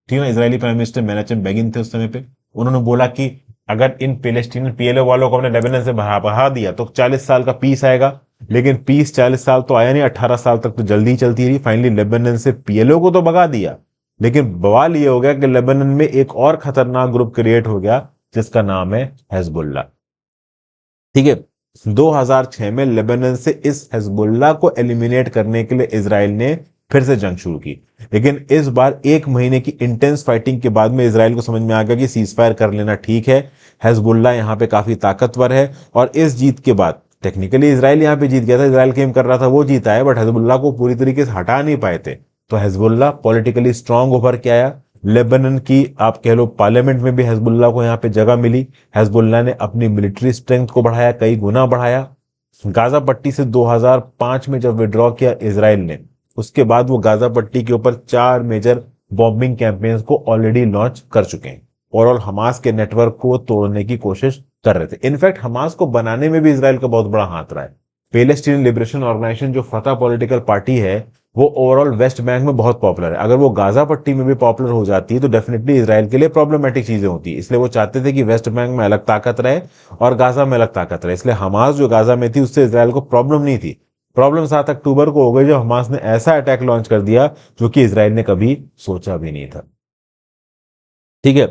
ठीक है, इजरायली प्राइम मिनिस्टर मेनाचम बेगिन थे उस समय पे। उन्होंने बोला कि अगर इन पैलेस्टीनियन पीएलओ वालों को हमने लेबनान से भगा दिया तो 40 साल का पीस आएगा। लेकिन पीस 40 साल तो आया नहीं, 18 साल तक तो जल्दी ही चलती रही। फाइनली लेबनान से पीएलओ को तो भगा दिया, लेकिन बवाल ये हो गया कि लेबनान में एक और खतरनाक ग्रुप क्रिएट हो गया जिसका नाम है हिजबुल्लाह। ठीक है, 2006 में लेबनान से इस हिजबुल्लाह को एलिमिनेट करने के लिए इसराइल ने फिर से जंग शुरू की। लेकिन इस बार 1 महीने की इंटेंस फाइटिंग के बाद में इसराइल को समझ में आ गया कि सीज फायर कर लेना ठीक है, हिजबुल्लाह यहाँ पे काफी ताकतवर है। और इस जीत के बाद टेक्निकली इसराइल यहाँ पे जीत गया था, इसराइल क्लेम कर रहा था वो जीता है, बट हिजबुल्लाह को पूरी तरीके से हटा नहीं पाए थे। तो हिजबुल्लाह पॉलिटिकली स्ट्रांग उभर के आया। लेबनान की आप कह लो पार्लियामेंट में भी हिजबुल्लाह को यहाँ पे जगह मिली। हिजबुल्लाह ने अपनी मिलिट्री स्ट्रेंथ को बढ़ाया, कई गुना बढ़ाया। गाजा पट्टी से 2005 में जब विड्रॉ किया इसराइल ने, उसके बाद वो गाजा पट्टी के ऊपर 4 मेजर बॉम्बिंग कैंपेन्स को ऑलरेडी लॉन्च कर चुके हैं। ओवरऑल हमास के नेटवर्क को तोड़ने की कोशिश कर रहे थे। इनफैक्ट हमास को बनाने में भी इसराइल का बहुत बड़ा हाथ रहा है। पैलेस्टीनियन लिबरेशन ऑर्गेनाइजेशन जो फतह पॉलिटिकल पार्टी है, वो ओवरऑल वेस्ट बैंक में बहुत पॉपुलर है। अगर वो गाजा पट्टी में भी पॉपुलर हो जाती है तो डेफिनेटली इसराइल के लिए प्रॉब्लमेटिक चीजें होती है। इसलिए वो चाहते थे कि वेस्ट बैंक में अलग ताकत रहे और गाजा में अलग ताकत रहे। इसलिए हमास जो गाजा में थी उससे इसराइल को प्रॉब्लम नहीं थी। प्रॉब्लम 7 अक्टूबर को हो गई जब हमास ने ऐसा अटैक लॉन्च कर दिया जो कि इसराइल ने कभी सोचा भी नहीं था। ठीक है,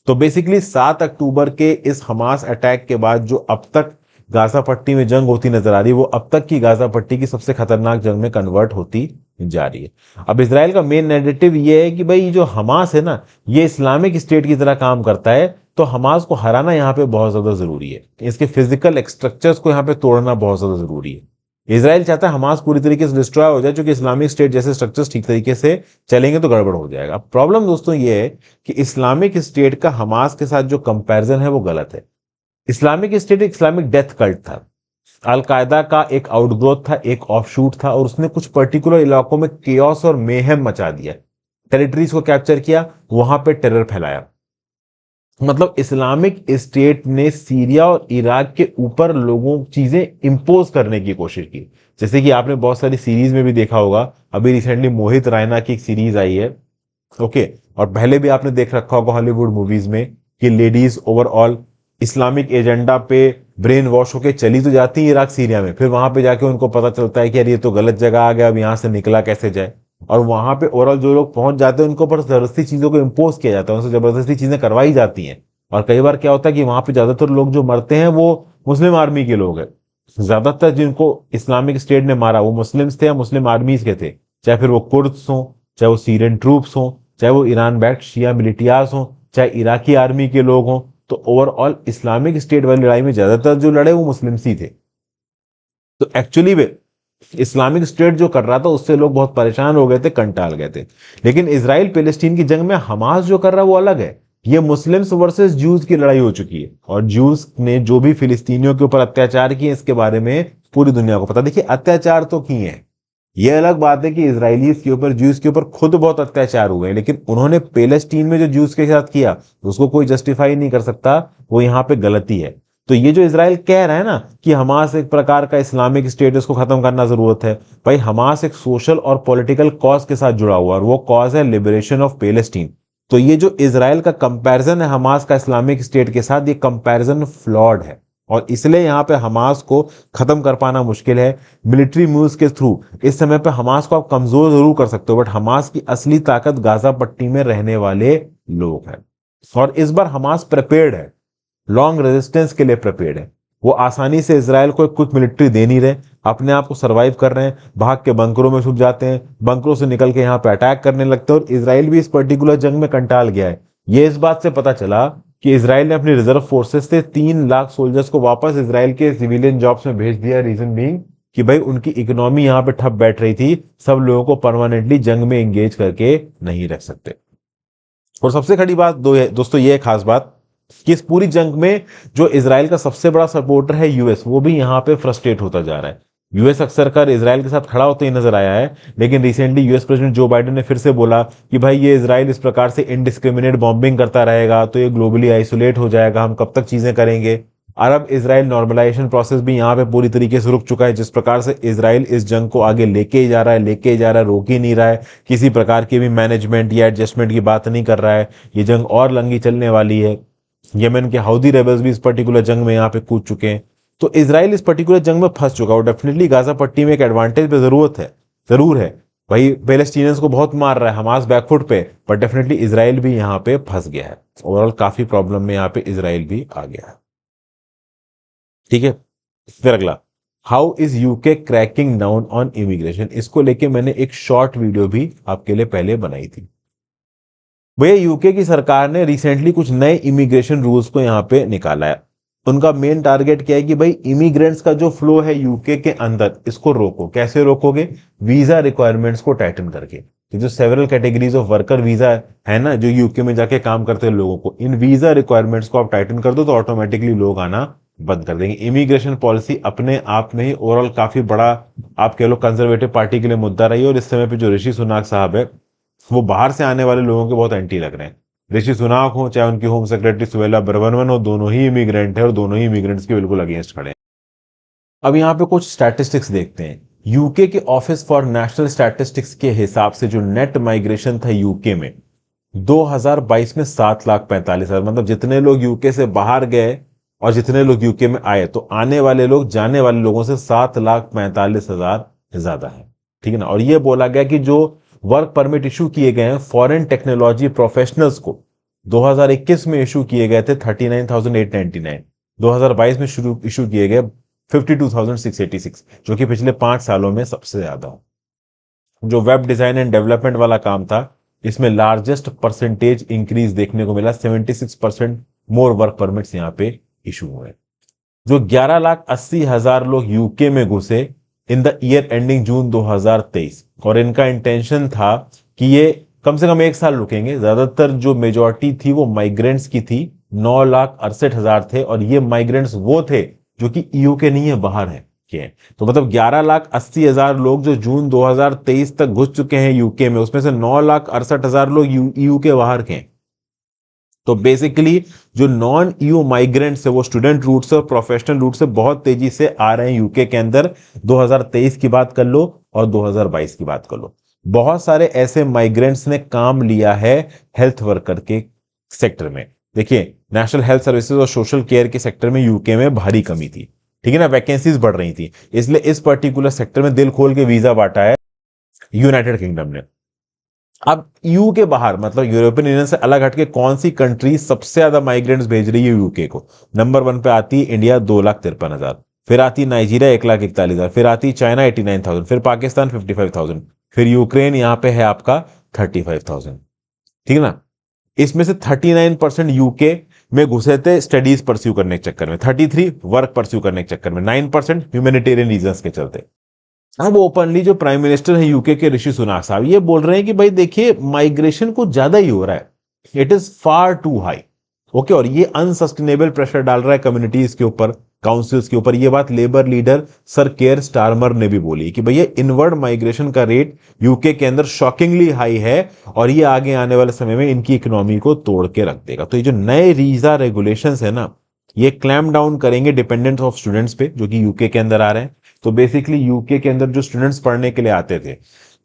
तो बेसिकली 7 अक्टूबर के इस हमास अटैक के बाद जो अब तक गाजा पट्टी में जंग होती नजर आ रही है, वो अब तक की गाजा पट्टी की सबसे खतरनाक जंग में कन्वर्ट होती जा रही है। अब इसराइल का मेन नैरेटिव ये है कि भाई जो हमास है ना, ये इस्लामिक स्टेट की तरह काम करता है, तो हमास को हराना यहाँ पे बहुत ज्यादा जरूरी है। इसके फिजिकल स्ट्रक्चर्स को यहाँ पे तोड़ना बहुत ज्यादा जरूरी है। इसराइल चाहता है हमास पूरी तरीके से डिस्ट्रॉय हो जाए, क्योंकि इस्लामिक स्टेट जैसे स्ट्रक्चर्स ठीक तरीके से चलेंगे तो गड़बड़ हो जाएगा। प्रॉब्लम दोस्तों ये है कि इस्लामिक स्टेट का हमास के साथ जो कंपैरिजन है वो गलत है। इस्लामिक स्टेट एक इस्लामिक डेथ कल्ट था, अलकायदा का एक आउटग्रोथ था, एक ऑफशूट था, और उसने कुछ पर्टिकुलर इलाकों में केओस और मेहम मचा दिया, टेरिटरीज को कैप्चर किया, वहां पे टेरर फैलाया। मतलब इस्लामिक स्टेट ने सीरिया और इराक के ऊपर लोगों चीजें इंपोज करने की कोशिश की। जैसे कि आपने बहुत सारी सीरीज में भी देखा होगा, अभी रिसेंटली मोहित रैना की एक सीरीज आई है, ओके, और पहले भी आपने देख रखा होगा हॉलीवुड मूवीज में कि लेडीज ओवरऑल इस्लामिक एजेंडा पे ब्रेन वॉश होके चली तो जाती है इराक सीरिया में, फिर वहां पे जाके उनको पता चलता है कि यार ये तो गलत जगह आ गया, अब यहां से निकला कैसे जाए। और वहां पे ओवरऑल जो लोग पहुंच जाते हैं उनको ऊपर जबरदस्ती चीजों को इम्पोज किया जाता है, उनसे जबरदस्ती चीजें करवाई जाती हैं। और कई बार क्या होता है कि वहां पे ज्यादातर लोग जो मरते हैं वो मुस्लिम आर्मी के लोग हैं। ज्यादातर जिनको इस्लामिक स्टेट ने मारा वो मुस्लिम्स थे या मुस्लिम आर्मीज के थे, चाहे फिर वो कुर्द्स हों, चाहे वो सीरियन ट्रूप्स हों, चाहे वो ईरान बैक्ड शिया मिलिटियास हों, चाहे इराकी आर्मी के लोग हों। तो ओवरऑल इस्लामिक स्टेट वाली लड़ाई में ज्यादातर जो लड़े वो मुस्लिम्स ही थे। तो एक्चुअली में इस्लामिक स्टेट जो कर रहा था उससे लोग बहुत परेशान हो गए थे, कंटाल गए थे। लेकिन इसराइल पैलेस्टीन की जंग में हमास जो कर रहा है वो अलग है। ये मुस्लिम्स वर्सेस जूस की लड़ाई हो चुकी है, और जूस ने जो भी फिलिस्तीनियों के ऊपर अत्याचार किए इसके बारे में पूरी दुनिया को पता। देखिए अत्याचार तो किए हैं, ये अलग बात है कि इसराइलीज के ऊपर जूस के ऊपर खुद बहुत अत्याचार हुए हैं, लेकिन उन्होंने पैलेस्टीन में जो जूस के साथ किया उसको कोई जस्टिफाई नहीं कर सकता, वो यहां पे गलती है। तो ये जो इसराइल कह रहा है ना कि हमास एक प्रकार का इस्लामिक स्टेट, इसको खत्म करना जरूरत है, भाई हमास एक सोशल और पॉलिटिकल कॉज के साथ जुड़ा हुआ और वो कॉज है लिबरेशन ऑफ पैलेस्टीन। तो ये जो इसराइल का कंपैरिजन है हमास का इस्लामिक स्टेट के साथ, ये कंपैरिजन फ्लॉड है, और इसलिए यहां पे हमास को खत्म कर पाना मुश्किल है मिलिट्री मूव्स के थ्रू। इस समय पे हमास को आप कमजोर जरूर कर सकते हो, बट हमास की असली ताकत गाजा पट्टी में रहने वाले लोग हैं। और इस बार हमास प्रिपेयर्ड है, लॉन्ग रेजिस्टेंस के लिए प्रिपेयर्ड है। वो आसानी से इसराइल को कुछ मिलिट्री दे नहीं रहे, अपने आप को सरवाइव कर रहे हैं, भाग के बंकरों में छुप जाते हैं, बंकरों से निकल के यहाँ पे अटैक करने लगते हैं। और इसराइल भी इस पर्टिकुलर जंग में कंटाल गया है। ये इस बात से पता चला कि इसराइल ने अपनी रिजर्व फोर्सेस से 3 लाख सोल्जर्स को वापस इसराइल के सिविलियन जॉब्स में भेज दिया। रीजन बीइंग कि भाई उनकी इकोनॉमी यहाँ पे ठप बैठ रही थी, सब लोगों को परमानेंटली जंग में एंगेज करके नहीं रख सकते। और सबसे खड़ी बात दोस्तों ये है खास बात कि इस पूरी जंग में जो इसराइल का सबसे बड़ा सपोर्टर है यूएस, वो भी यहाँ पे फ्रस्ट्रेट होता जा रहा है। यूएस अक्सर कर इसराइल के साथ खड़ा होते ही नजर आया है, लेकिन recently US president Joe Biden ने फिर से बोला कि भाई ये इसराइल इस प्रकार से इनडिस्क्रिमिनेट बॉम्बिंग करता रहेगा तो ये ग्लोबली आइसोलेट हो जाएगा, हम कब तक चीजें करेंगे। अरब इसराइल नॉर्मलाइजेशन प्रोसेस भी यहाँ पे पूरी तरीके से रुक चुका है। जिस प्रकार से इसराइल इस जंग को आगे लेके ही जा रहा है, लेके ही जा रहा है, रोक ही नहीं रहा है, किसी प्रकार की भी मैनेजमेंट या एडजस्टमेंट की बात नहीं कर रहा है, ये जंग और लंगी चलने वाली है। यमन के हाउदी रेबल्स भी इस पर्टिकुलर जंग में यहाँ पे कूद चुके हैं। तो इसराइल इस पर्टिकुलर जंग में फंस चुका है, और डेफिनेटली गाजा पट्टी में एक एडवांटेज पे जरूरत है, जरूर है। भाई पैलेस्टीनियंस को बहुत मार रहा है हमास बैकफुट पे, पर डेफिनेटली इसराइल भी यहाँ पे फंस गया है। ओवरऑल काफी प्रॉब्लम में यहाँ पे इसराइल भी आ गया है। ठीक है, फिर अगला, how is UK cracking down on immigration. इसको लेके मैंने एक शॉर्ट वीडियो भी आपके लिए पहले बनाई थी। भैया यूके की सरकार ने रिसेंटली कुछ नए इमिग्रेशन रूल्स को यहाँ पे निकाला है। उनका मेन टारगेट क्या है कि भाई इमिग्रेंट्स का जो फ्लो है यूके के अंदर, इसको रोको। कैसे रोकोगे? वीजा रिक्वायरमेंट्स को टाइटन करके। कि जो several categories of worker visa है ना, जो यूके में जाके काम करते हैं लोगों को, इन वीजा रिक्वायरमेंट्स को आप टाइटन कर दो तो ऑटोमेटिकली लोग आना बंद कर देंगे। इमिग्रेशन पॉलिसी अपने आप में ही ओवरऑल काफी बड़ा, आप कह लो, कंजर्वेटिव पार्टी के लिए मुद्दा रही है। और इस समय पे जो ऋषि सुनाक साहब है, वो बाहर से आने वाले लोगों के बहुत एंटी लग रहे हैं। ऋषि सुनाक हो चाहे उनकी होम सेक्रेटरी सुवेला ब्रवनवन हो, दोनों ही इमिग्रेंट है और दोनों ही इमिग्रेंट्स के बिल्कुल अगेंस्ट खड़े हैं। अब यहाँ पे कुछ स्टैटिस्टिक्स देखते हैं। यूके के ऑफिस फॉर नेशनल स्टैटिस्टिक्स के हिसाब से जो नेट माइग्रेशन था यूके में 2022 में 7,45,000, मतलब जितने लोग यूके से बाहर गए और जितने लोग यूके में आए, तो आने वाले लोग जाने वाले लोगों से 7,45,000 ज्यादा है। ठीक है ना। और ये बोला गया कि जो वर्क परमिट इशू किए गए हैं फॉरेन टेक्नोलॉजी प्रोफेशनल्स को 2021 में इशू किए गए थे 39,899, 2022 में शुरू इशू किए गए 52,686, जो कि पिछले 5 सालों में सबसे ज्यादा हो। जो वेब डिजाइन एंड डेवलपमेंट वाला काम था, इसमें लार्जेस्ट परसेंटेज इंक्रीज देखने को मिला, 76% मोर वर्क परमिट्स यहाँ पे इशू हुए। जो 11,80,000 लोग यूके में घुसे इन द ईयर एंडिंग जून 2023, और इनका इंटेंशन था कि ये कम से कम 1 साल रुकेंगे। ज्यादातर जो मेजॉरिटी थी वो माइग्रेंट्स की थी, 9,68,000 थे, और ये माइग्रेंट्स वो थे जो कि ईयू के नहीं है, बाहर है के हैं। तो मतलब 11,80,000 लोग जो जून 2023 तक घुस चुके हैं यूके में, उसमें से 9,68,000 लोग ईयू के बाहर के हैं। तो बेसिकली जो नॉन ईयू माइग्रेंट्स है वो स्टूडेंट रूट से और प्रोफेशनल रूट से बहुत तेजी से आ रहे हैं यूके के अंदर। 2023 की बात कर लो और 2022 की बात कर लो, बहुत सारे ऐसे माइग्रेंट्स ने काम लिया है हेल्थ वर्कर के सेक्टर में। देखिए, नेशनल हेल्थ सर्विसेज और सोशल केयर के सेक्टर में यूके में भारी कमी थी, ठीक है ना, वैकेंसीज बढ़ रही थी, इसलिए इस पर्टिकुलर सेक्टर में दिल खोल के वीजा बांटा है यूनाइटेड किंगडम ने। अब यू के बाहर, मतलब यूरोपियन यूनियन से अलग हटके कौन सी कंट्री सबसे ज्यादा माइग्रेंट्स भेज रही है यूके को? नंबर 1 पे आती है इंडिया, 2,53,000। फिर आती नाइजीरिया 1,41,000, फिर आती चाइना 89,000, फिर पाकिस्तान 55,000, फिर यूक्रेन यहाँ पे है आपका 35,000। ठीक है ना। इसमें से 39% यूके में घुसे थे स्टडीज परस्यू करने के चक्कर में, 33 वर्क परस्यू करने के चक्कर में, 9% ह्यूमैनिटेरियन रीजंस के चलते। अब ओपनली जो प्राइम मिनिस्टर है यूके के ऋषि सुनाक साहब ये बोल रहे हैं कि भाई देखिए माइग्रेशन कुछ ज्यादा ही हो रहा है, it is far too high. Okay, और ये अनसस्टेनेबल प्रेशर डाल रहा है कम्युनिटीज के ऊपर, काउंसिल्स के ऊपर। ये बात labour leader sir care Starmer ने भी बोली कि भैया इनवर्ड माइग्रेशन का रेट यूके के अंदर शॉकिंगली हाई है और ये आगे आने वाले समय में इनकी इकोनॉमी को तोड़ के रख देगा। तो ये जो नए वीजा रेगुलेशंस है ना, ये क्लैम्प डाउन करेंगे डिपेंडेंस ऑफ स्टूडेंट्स पे जो कि यूके के अंदर आ रहे हैं। तो बेसिकली यूके के अंदर जो स्टूडेंट्स पढ़ने के लिए आते थे,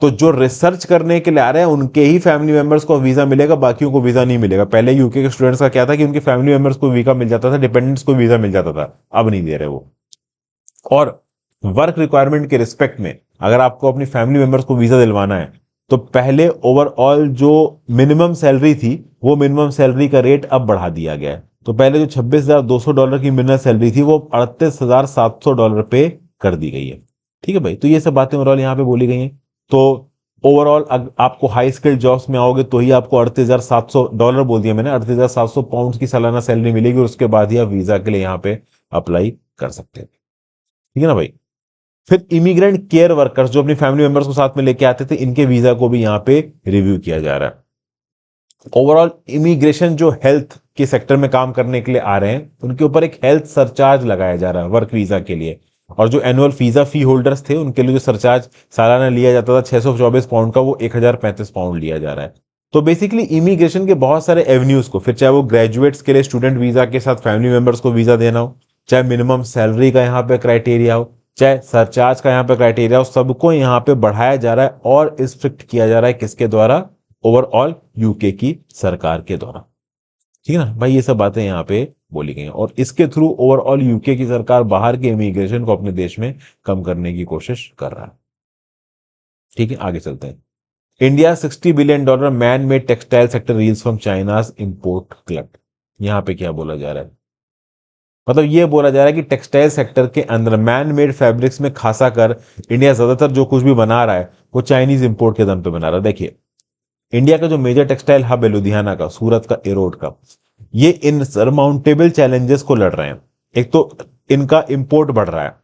तो जो रिसर्च करने के लिए आ रहे हैं उनके ही फैमिली मेंबर्स को वीजा मिलेगा, बाकियों को वीजा नहीं मिलेगा। पहले यूके के स्टूडेंट्स का क्या था कि उनके फैमिली मेंबर्स को वीजा मिल जाता था, डिपेंडेंट्स को वीजा मिल जाता था, अब नहीं दे रहे वो। और वर्क रिक्वायरमेंट के रिस्पेक्ट में अगर आपको अपनी फैमिली मेंबर्स को वीजा दिलवाना है तो पहले ओवरऑल जो मिनिमम सैलरी थी वो मिनिमम सैलरी का रेट अब बढ़ा दिया गया है। तो पहले जो $26,200 की मिनिमम सैलरी थी वो $38,700 पे कर दी गई है। ठीक है भाई, तो ये सब बातें ओवरऑल यहाँ पे बोली गई हैं। तो ओवरऑल आपको हाई स्किल्ड जॉब्स में आओगे तो ही आपको $38,700 बोल दिया मैंने, £38,700 की सालाना सैलरी मिलेगी और उसके बाद ही आप वीजा के लिए यहाँ पे अप्लाई कर सकते हैं। ठीक है ना भाई। फिर इमिग्रेंट केयर वर्कर्स जो अपनी फैमिली मेंबर्स को साथ में लेके आते थे, इनके वीजा को भी यहाँ पे रिव्यू किया जा रहा है। ओवरऑल इमिग्रेशन जो हेल्थ के सेक्टर में काम करने के लिए आ रहे हैं उनके ऊपर एक हेल्थ सरचार्ज लगाया जा रहा है वर्क वीजा के लिए। और जो एनुअल वीजा फी होल्डर्स थे उनके लिए जो सरचार्ज सालाना लिया जाता था £624 का, वो £1,035 लिया जा रहा है। तो बेसिकली इमिग्रेशन के बहुत सारे एवेन्यूज को, फिर चाहे वो ग्रेजुएट्स के लिए स्टूडेंट वीजा के साथ फैमिली मेंबर्स को वीजा देना हो, चाहे मिनिमम सैलरी का यहाँ पे क्राइटेरिया हो, चाहे सरचार्ज का यहाँ पे क्राइटेरिया हो, सबको यहाँ पे बढ़ाया जा रहा है और स्ट्रिक्ट किया जा रहा है। किसके द्वारा? ओवरऑल यूके की सरकार के द्वारा। ठीक है ना भाई, ये सब बातें यहाँ पे बोली गई हैं और इसके थ्रू ओवरऑल यूके की सरकार बाहर के इमिग्रेशन को अपने देश में कम करने की कोशिश कर रहा है। ठीक है, आगे चलते हैं। India $60 billion man made textile sector reels from China's import club. यहाँ पे क्या बोला जा रहा है? मतलब ये बोला जा रहा है कि टेक्सटाइल सेक्टर के अंदर मैन मेड फैब्रिक्स में खासा कर इंडिया ज्यादातर जो कुछ भी बना रहा है वो चाइनीज इंपोर्ट के दम पे बना रहा है। देखिए, इंडिया का जो मेजर टेक्सटाइल हब है लुधियाना का, सूरत का, एरोड का, ये इन सरमाउंटेबल चैलेंजेस को लड़ रहे हैं। एक तो इनका इंपोर्ट बढ़ रहा है,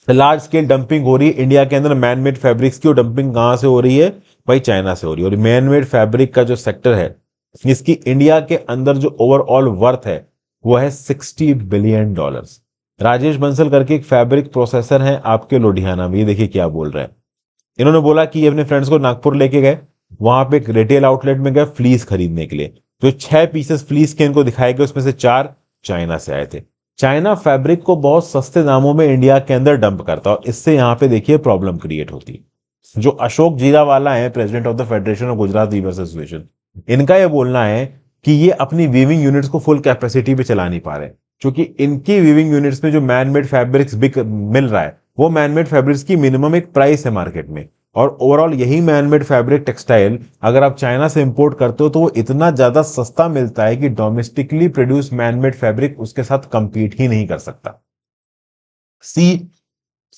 लार्ज स्केल डंपिंग हो रही है इंडिया के अंदर मैन मेड फैब्रिक्स की। और डंपिंग कहां से हो रही है भाई? चाइना से हो रही है। और मैन मेड फैब्रिक का जो सेक्टर है इसकी इंडिया के अंदर जो ओवरऑल वर्थ है वो है $60 बिलियन। राजेश बंसल करके एक फैब्रिक प्रोसेसर है आपके लुधियाना में, ये देखिए क्या बोल रहे हैं। इन्होंने बोला कि ये अपने फ्रेंड्स को नागपुर लेके गए, वहां पे एक रिटेल आउटलेट में गए फ्लीस खरीदने के लिए। जो 6 पीसेस फ्लीस के इनको दिखाए गए उसमें से 4 चाइना से आए थे। चाइना फैब्रिक को बहुत सस्ते दामों में इंडिया के अंदर डंप करता है और इससे यहां पे देखिए प्रॉब्लम क्रिएट होती है। जो अशोक जीरावाला है, president of the federation of Gujarat weavers association, इनका यह बोलना है कि ये अपनी वीविंग यूनिट्स को फुल कैपेसिटी पे चला नहीं पा रहे, क्योंकि इनकी वीविंग यूनिट्स में जो मैन मेड फैब्रिक्स मिल रहा है वो मैन मेड फैब्रिक्स की मिनिमम एक प्राइस है मार्केट में। और ओवरऑल यही मैन मेड फैब्रिक टेक्सटाइल अगर आप चाइना से इंपोर्ट करते हो तो वो इतना ज्यादा सस्ता मिलता है कि domestically produce man made fabric उसके साथ कंपीट ही नहीं कर सकता। सी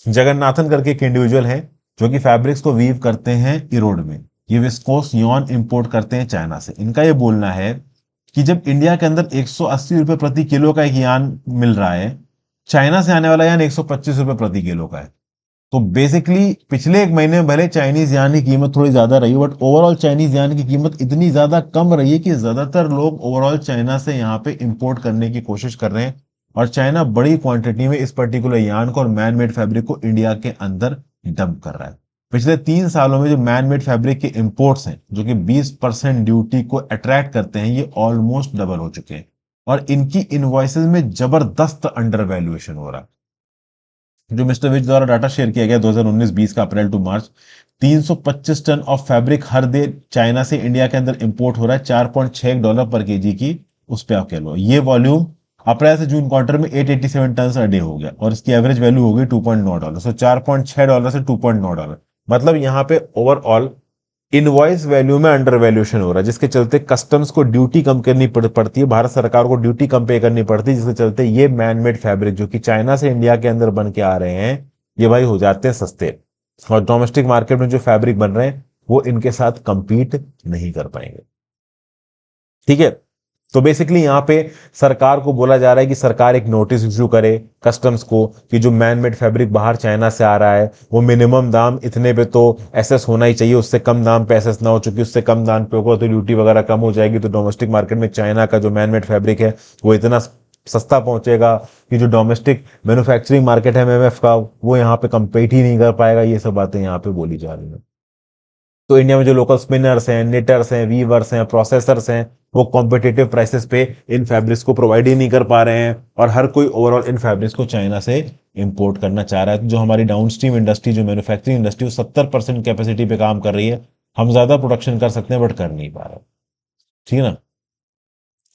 जगन्नाथन करके एक इंडिविजुअल है जो कि फैब्रिक्स को वीव करते हैं इरोड में। ये विस्कोस यॉन इंपोर्ट करते हैं चाइना से। इनका ये बोलना है कि जब इंडिया के अंदर ₹180 प्रति किलो का एक यान मिल रहा है, चाइना से आने वाला यान ₹125 प्रति किलो का है। तो बेसिकली पिछले एक महीने में भले चाइनीज यान की कीमत थोड़ी ज्यादा रही, बट ओवरऑल चाइनीज यान की कीमत इतनी ज्यादा कम रही है कि ज्यादातर लोग ओवरऑल चाइना से यहाँ पे इंपोर्ट करने की कोशिश कर रहे हैं। और चाइना बड़ी क्वांटिटी में इस पर्टिकुलर यान को और मैन मेड फैब्रिक को इंडिया के अंदर डंप कर रहा है। पिछले 3 सालों में जो मैन मेड फैब्रिक के इंपोर्ट्स हैं जो कि 20% ड्यूटी को अट्रैक्ट करते हैं, ये ऑलमोस्ट डबल हो चुके हैं और इनकी इनवॉइसेस में जबरदस्त अंडर वैल्यूएशन हो रहा है। जो मिस्टर विज द्वारा डाटा शेयर किया गया 2019-20 का April to March, 325 ton of fabric हर डे चाइना से इंडिया के अंदर इंपोर्ट हो रहा है $4.6 पर केजी की। उस पर आप कह लो ये वॉल्यूम अप्रैल से जून क्वार्टर में 887 टन अ डे हो गया और इसकी एवरेज वैल्यू हो गई $2.9। सो $4.6 से $2.9, मतलब यहाँ पे ओवरऑल इनवॉइस वैल्यू में अंडर वैल्यूएशन हो रहा है, जिसके चलते कस्टम्स को ड्यूटी कम करनी पड़ती है, भारत सरकार को ड्यूटी कम पे करनी पड़ती है, जिसके चलते ये मैनमेड फैब्रिक जो कि चाइना से इंडिया के अंदर बन के आ रहे हैं, ये भाई हो जाते हैं सस्ते, और डोमेस्टिक मार्केट में जो फैब्रिक बन रहे हैं वो इनके साथ कंपीट नहीं कर पाएंगे। ठीक है, तो बेसिकली यहां पे सरकार को बोला जा रहा है कि सरकार एक नोटिस इश्यू करे कस्टम्स को कि जो मैनमेड फैब्रिक बाहर चाइना से आ रहा है वो मिनिमम दाम इतने पे तो एसएस होना ही चाहिए, उससे कम दाम पे एसएस ना हो, चूंकि उससे कम दाम पे होगा तो ड्यूटी वगैरह कम हो जाएगी, तो डोमेस्टिक मार्केट में चाइना का जो मैनमेड फैब्रिक है वो इतना सस्ता पहुंचेगा कि जो डोमेस्टिक मैन्युफैक्चरिंग मार्केट है एमएमएफ का वो यहाँ पे कंपीट ही नहीं कर पाएगा। ये सब बातें यहाँ पे बोली जा रही है। तो इंडिया में जो लोकल स्पिनर्स हैं, निटर्स हैं, वीवर्स हैं, प्रोसेसर्स हैं, वो कॉम्पिटिटिव प्राइसेस पे इन फैब्रिक्स को प्रोवाइड ही नहीं कर पा रहे हैं, और हर कोई ओवरऑल इन फैब्रिक्स को चाइना से इंपोर्ट करना चाह रहा है। तो जो हमारी डाउनस्ट्रीम इंडस्ट्री, जो मैन्युफैक्चरिंग इंडस्ट्री, वो 70% कैपेसिटी पे काम कर रही है। हम ज्यादा प्रोडक्शन कर सकते हैं बट कर नहीं पा रहे। ठीक है ना।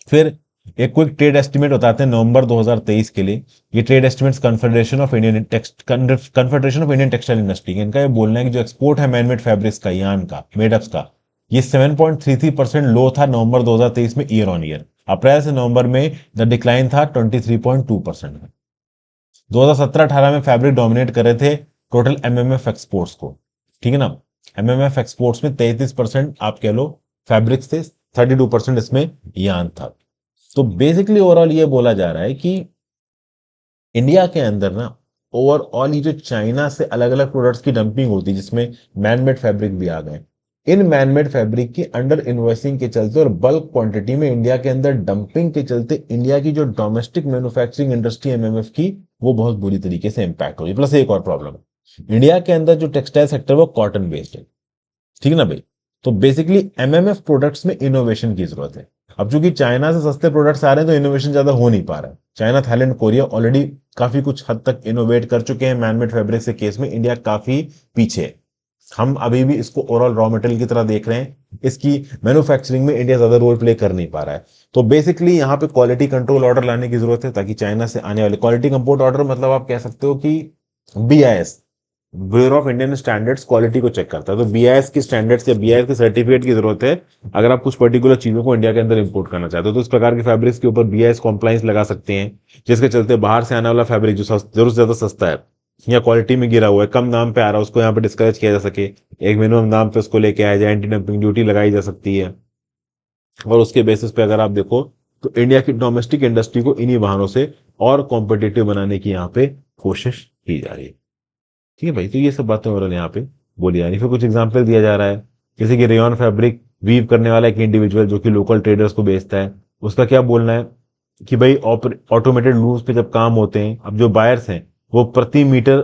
फिर एक क्विक ट्रेड एस्टिमेट बताते हैं नवंबर 2023 के लिए। ये trade estimates confederation of Indian textile industry, इनका ये बोलना है कि जो एक्सपोर्ट है मैनमेड फैब्रिक्स का, यान का, मेडअप्स का, ये 7.33% लो था नवंबर 2023 में ईयर ऑन ईयर। अप्रैल से नवंबर में द डिक्लाइन था 23.2%। 2017-18 में फैब्रिक डोमिनेट कर रहे थे टोटल एमएमएफ एक्सपोर्ट्स को। ठीक है ना। एमएमएफ एक्सपोर्ट्स में 33% आप कह लो फैब्रिक्स थे, 32% इसमें यान था। तो बेसिकली ओवरऑल ये बोला जा रहा है कि इंडिया के अंदर ना ओवरऑल ये जो चाइना से अलग अलग प्रोडक्ट्स की डंपिंग होती है, जिसमें मैनमेड फैब्रिक भी आ गए, इन मैनमेड फैब्रिक की अंडर इन्वॉइसिंग के चलते और बल्क क्वांटिटी में इंडिया के अंदर डंपिंग के चलते इंडिया की जो डोमेस्टिक मैन्युफैक्चरिंग इंडस्ट्री एमएमएफ की, वो बहुत बुरी तरीके से इंपैक्ट हो रही है। प्लस एक और प्रॉब्लम है, इंडिया के अंदर जो टेक्सटाइल सेक्टर वो कॉटन बेस्ड है। ठीक है ना भाई। तो बेसिकली एमएमएफ प्रोडक्ट्स में इनोवेशन की जरूरत है। अब चूंकि चाइना से सस्ते प्रोडक्ट्स आ रहे हैं तो इनोवेशन ज्यादा हो नहीं पा रहा है। चाइना, थाईलैंड, कोरिया ऑलरेडी काफी कुछ हद तक इनोवेट कर चुके हैं मैनमेड फैब्रिक के केस में, इंडिया काफी पीछे है। हम अभी भी इसको ओवरऑल रॉ मटेरियल की तरह देख रहे हैं, इसकी मैन्युफैक्चरिंग में इंडिया ज्यादा रोल प्ले कर नहीं पा रहा है। तो बेसिकली यहाँ पे क्वालिटी कंट्रोल ऑर्डर लाने की जरूरत है, ताकि चाइना से आने वाले क्वालिटी कंपोर्ट ऑर्डर, मतलब आप कह सकते हो कि BIS, bureau of Indian standards, quality को चेक करता है। तो बीआईएस की स्टैंडर्ड्स या बीआईएस के सर्टिफिकेट की जरूरत है अगर आप कुछ पर्टिकुलर चीजों को इंडिया के अंदर इंपोर्ट करना चाहते हो। तो इस प्रकार के फैब्रिक्स के ऊपर बीआईएस कॉम्प्लाइंस लगा सकते हैं, जिसके चलते बाहर से आने वाला फैब्रिक जो जरूर से ज्यादा सस्ता है या क्वालिटी में गिरा हुआ है, कम दाम पे आ रहा है, उसको यहाँ पे डिस्करेज किया जा सके, एक मिनिमम दाम पे उसको लेके आया जाए, एंटी डंपिंग ड्यूटी लगाई जा सकती है। और उसके बेसिस पे अगर आप देखो तो इंडिया की डोमेस्टिक इंडस्ट्री को इन्हीं बहानों से और कॉम्पिटिटिव बनाने की यहाँ पे कोशिश की जा रही है। ठीक है भाई। तो ये सब बातें ओवरऑल यहाँ पे बोली जा रही है। फिर कुछ एग्जाम्पल दिया जा रहा है, जैसे कि रेयन फैब्रिक वीव करने वाला एक इंडिविजुअल जो कि लोकल ट्रेडर्स को बेचता है, उसका क्या बोलना है कि भाई ऑटोमेटेड लूम्स पे जब काम होते हैं, अब जो बायर्स हैं वो प्रति मीटर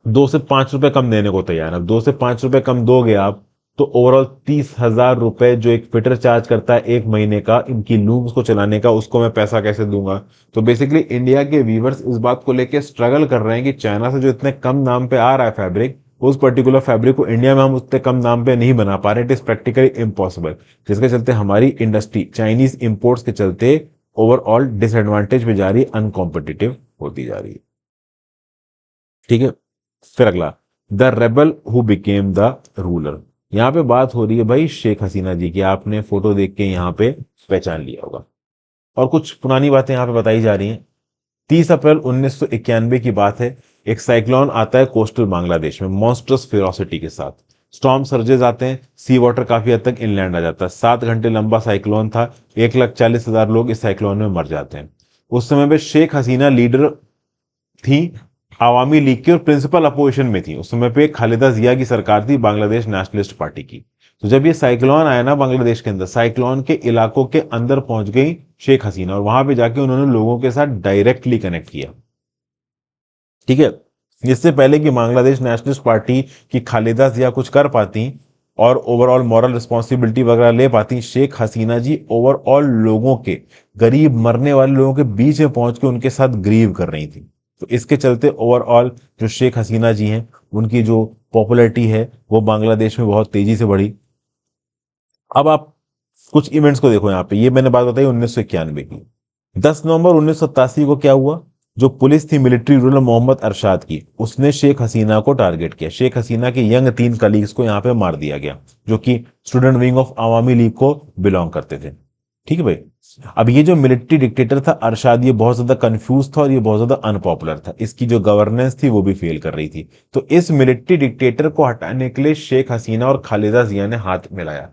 2 से 5 रुपए कम देने को तैयार है। अब 2 से 5 रुपए कम दोगे आप तो ओवरऑल 30,000 रुपए जो एक फिटर चार्ज करता है एक महीने का इनकी लूम्स को चलाने का, उसको मैं पैसा कैसे दूंगा। तो बेसिकली इंडिया के वीवर्स इस बात को लेके स्ट्रगल कर रहे हैं कि चाइना से जो इतने कम दाम पे आ रहा है फैब्रिक, उस पर्टिकुलर फैब्रिक को इंडिया में हम उतने कम दाम पे नहीं बना पा रहे, इट इज प्रैक्टिकली इम्पॉसिबल, जिसके चलते हमारी इंडस्ट्री चाइनीज इंपोर्ट्स के चलते ओवरऑल डिसएडवांटेज में जा रही है, अनकॉम्पिटिटिव होती जा रही है। ठीक है। फिर अगला, the rebel who became the ruler. यहां पे बात हो रही है भाई शेख हसीना जी की, आपने फोटो देख के यहां पे पहचान लिया होगा। और कुछ पुरानी बातें यहां पे बताई जा रही हैं। 30 अप्रैल 1991 की बात है, एक साइक्लोन आता है कोस्टल बांग्लादेश में मॉन्स्ट्रस फेरोसिटी के साथ। स्टॉर्म सर्जेस आते हैं, सी वाटर काफी हद तक इनलैंड आ जाता है। 7 घंटे लंबा साइक्लोन था, 1,40,000 लोग इस साइक्लोन में मर जाते हैं। उस समय पे शेख हसीना लीडर थी आवामी लीग की और प्रिंसिपल अपोजिशन में थी। उस समय पे खालिदा जिया की सरकार थी, बांग्लादेश नेशनलिस्ट पार्टी की। तो जब ये साइक्लोन आया ना बांग्लादेश के अंदर, साइक्लोन के इलाकों के अंदर पहुंच गई शेख हसीना और वहां पे जाके उन्होंने लोगों के साथ डायरेक्टली कनेक्ट किया। ठीक है। इससे पहले कि बांग्लादेश नेशनलिस्ट पार्टी की खालिदा जिया कुछ कर पाती और ओवरऑल मॉरल रिस्पॉन्सिबिलिटी वगैरह ले पाती, शेख हसीना जी ओवरऑल लोगों के, गरीब मरने वाले लोगों के बीच में पहुंच के उनके साथ ग्रीव कर रही थी। तो इसके चलते ओवरऑल जो शेख हसीना जी हैं उनकी जो पॉपुलैरिटी है वो बांग्लादेश में बहुत तेजी से बढ़ी। अब आप कुछ इवेंट्स को देखो यहाँ पे, ये मैंने बात बताई 1991 की। 10 नवंबर 1987 को क्या हुआ, जो पुलिस थी मिलिट्री रूलर मोहम्मद अरशाद की, उसने शेख हसीना को टारगेट किया। शेख हसीना के यंग 3 कलीग्स को यहाँ पे मार दिया गया, जो कि student wing of Awami league को बिलोंग करते थे। ठीक है भाई। अब ये जो मिलिट्री डिक्टेटर था अरशाद, ये बहुत ज्यादा कंफ्यूज था और ये बहुत ज्यादा अनपॉपुलर था। इसकी जो गवर्नेंस थी वो भी फेल कर रही थी। तो इस मिलिट्री डिक्टेटर को हटाने के लिए शेख हसीना और खालिदा जिया ने हाथ मिलाया।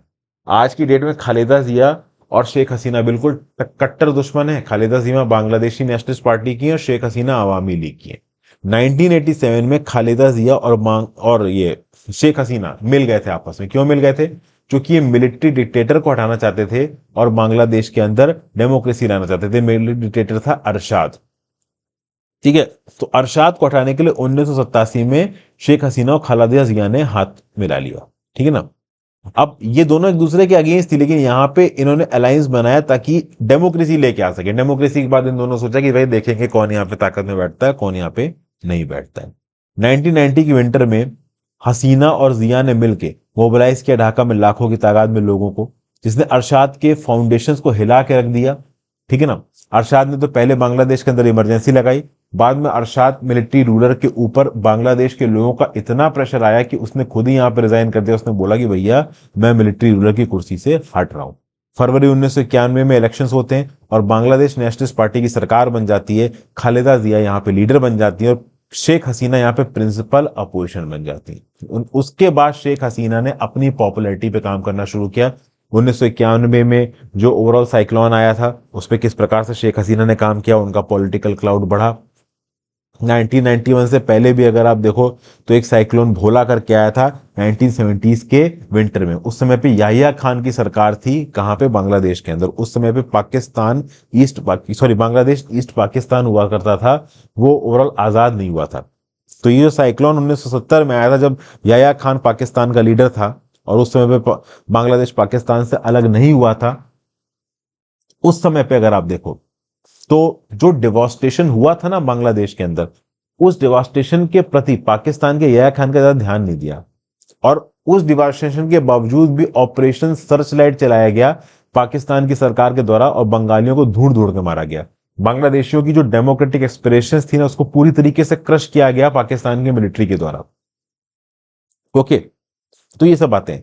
आज की डेट में खालिदा जिया और शेख हसीना बिल्कुल कट्टर दुश्मन है। खालिदा जिया बांग्लादेशी नेशनलिस्ट पार्टी की है और शेख हसीना अवामी लीग की है। 1987 में खालिदा जिया और ये शेख हसीना मिल गए थे आपस में। क्यों मिल गए थे? क्योंकि ये मिलिट्री डिक्टेटर को हटाना चाहते थे और बांग्लादेश के अंदर डेमोक्रेसी लाना चाहते थे। मिलिट्री डिक्टेटर था अरशाद। ठीक है। तो अरशाद को हटाने के लिए 1987 में शेख हसीना और खालिदा जिया ने हाथ मिला लिया। ठीक है ना। अब ये दोनों एक दूसरे के अगेंस्ट थी, लेकिन यहां पे इन्होंने अलायंस बनाया ताकि डेमोक्रेसी लेके आ सके। डेमोक्रेसी के बाद इन दोनों सोचा कि भाई देखेंगे कौन यहाँ पे ताकत में बैठता है, कौन यहाँ पे नहीं बैठता है। 1990 की विंटर में हसीना और जिया ने मिलकर मोबिलाइज किया ढाका में लाखों की तादाद में लोगों को, जिसने अरशाद के फाउंडेशंस को हिला के रख दिया। ठीक है ना। अरशाद ने तो पहले बांग्लादेश के अंदर इमरजेंसी लगाई, बाद में अरशाद मिलिट्री रूलर के ऊपर बांग्लादेश के लोगों का इतना प्रेशर आया कि उसने खुद ही यहां पर रिजाइन कर दिया। उसने बोला कि भैया मैं मिलिट्री रूलर की कुर्सी से हट रहा हूं। फरवरी 1991 में इलेक्शंस होते हैं और बांग्लादेश नेशनलिस्ट पार्टी की सरकार बन जाती है। खालिदा जिया यहां पे लीडर बन जाती है और शेख हसीना यहां पे प्रिंसिपल अपोजिशन बन जाती है। उसके बाद शेख हसीना ने अपनी पॉपुलैरिटी पे काम करना शुरू किया। 1991 में जो ओवरऑल साइक्लोन आया था उस पर किस प्रकार से शेख हसीना ने काम किया, उनका पॉलिटिकल क्लाउड बढ़ा। 1991 से पहले भी अगर आप देखो तो एक साइक्लोन भोला करके आया था 1970s के विंटर में। उस समय पे याहिया खान की सरकार थी, कहां पे? बांग्लादेश के अंदर। उस समय पे बांग्लादेश ईस्ट पाकिस्तान हुआ करता था, वो ओवरऑल आजाद नहीं हुआ था। तो ये जो साइक्लोन 1970 में आया था, जब याहिया खान पाकिस्तान का लीडर था और उस समय पे बांग्लादेश पाकिस्तान से अलग नहीं हुआ था, उस समय पे अगर आप देखो तो जो डिवास्टेशन हुआ था ना बांग्लादेश के अंदर, उस डिवास्टेशन के प्रति पाकिस्तान के याहिया खान का ज्यादा ध्यान नहीं दिया और उस डिवास्टेशन के बावजूद भी ऑपरेशन सर्चलाइट चलाया गया पाकिस्तान की सरकार के द्वारा और बंगालियों को ढूंढ ढूंढ के मारा गया। बांग्लादेशियों की जो डेमोक्रेटिक एस्पिरेशंस थी ना, उसको पूरी तरीके से क्रश किया गया पाकिस्तान के मिलिट्री के द्वारा। ओके। तो ये सब बातें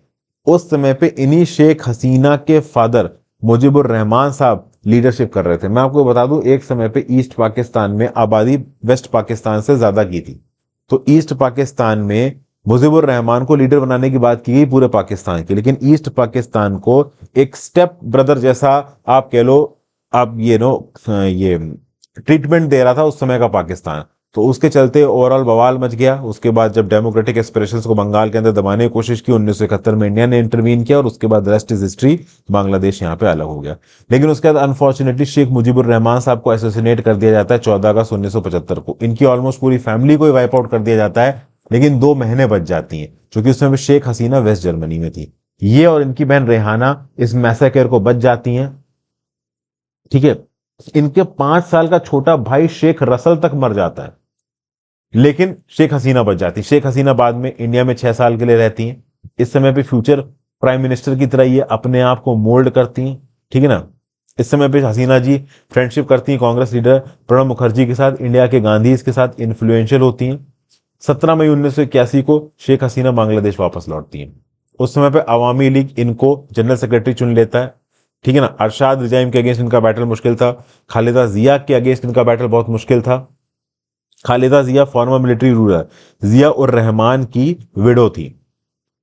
उस समय पे इन्हीं शेख हसीना के फादर मुजीबुर रहमान साहब लीडरशिप कर रहे थे। मैं आपको बता दूं, एक समय पे ईस्ट पाकिस्तान में आबादी वेस्ट पाकिस्तान से ज्यादा की थी। तो ईस्ट पाकिस्तान में मुजीबुर रहमान को लीडर बनाने की बात की गई पूरे पाकिस्तान की, लेकिन ईस्ट पाकिस्तान को एक स्टेप ब्रदर जैसा आप कह लो, आप ये ट्रीटमेंट दे रहा था उस समय का पाकिस्तान। तो उसके चलते ओवरऑल बवाल मच गया। उसके बाद जब डेमोक्रेटिक एस्पिरेशंस को बंगाल के अंदर दबाने की कोशिश की 1971 में, इंडिया ने इंटरवीन किया और उसके बाद रेस्ट इज हिस्ट्री, बांग्लादेश यहाँ पे अलग हो गया। लेकिन उसके बाद अनफॉर्चुनेटली शेख मुजीबुर रहमान साहब को एसोसिनेट कर दिया जाता है 14 अगस्त 1975 को। इनकी ऑलमोस्ट पूरी फैमिली को वाइप आउट कर दिया जाता है, लेकिन 2 महीने बच जाती हैं, क्योंकि उस समय शेख हसीना वेस्ट जर्मनी में थी। ये और इनकी बहन रेहाना इस मैसेकर को बच जाती हैं। ठीक है। इनके 5 साल का छोटा भाई शेख रसल तक मर जाता है, लेकिन शेख हसीना बच जाती। शेख हसीना बाद में इंडिया में 6 साल के लिए रहती हैं। इस समय पे फ्यूचर प्राइम मिनिस्टर की तरह ये अपने आप को मोल्ड करती हैं। ठीक है ना। इस समय पे हसीना जी फ्रेंडशिप करती हैं कांग्रेस लीडर प्रणब मुखर्जी के साथ, इंडिया के गांधी के साथ इन्फ्लुएंशियल होती हैं। 17 मई 1981 को शेख हसीना बांग्लादेश वापस लौटती हैं। उस समय पे अवामी लीग इनको जनरल सेक्रेटरी चुन लेता है। ठीक है ना। अरशाद रिजाइम के अगेंस्ट इनका बैटल मुश्किल था। खालिदा जिया के अगेंस्ट इनका बैटल बहुत मुश्किल था। खालिदा जिया फॉर्मर मिलिट्री रूलर, जिया उर रहमान की विडो थी।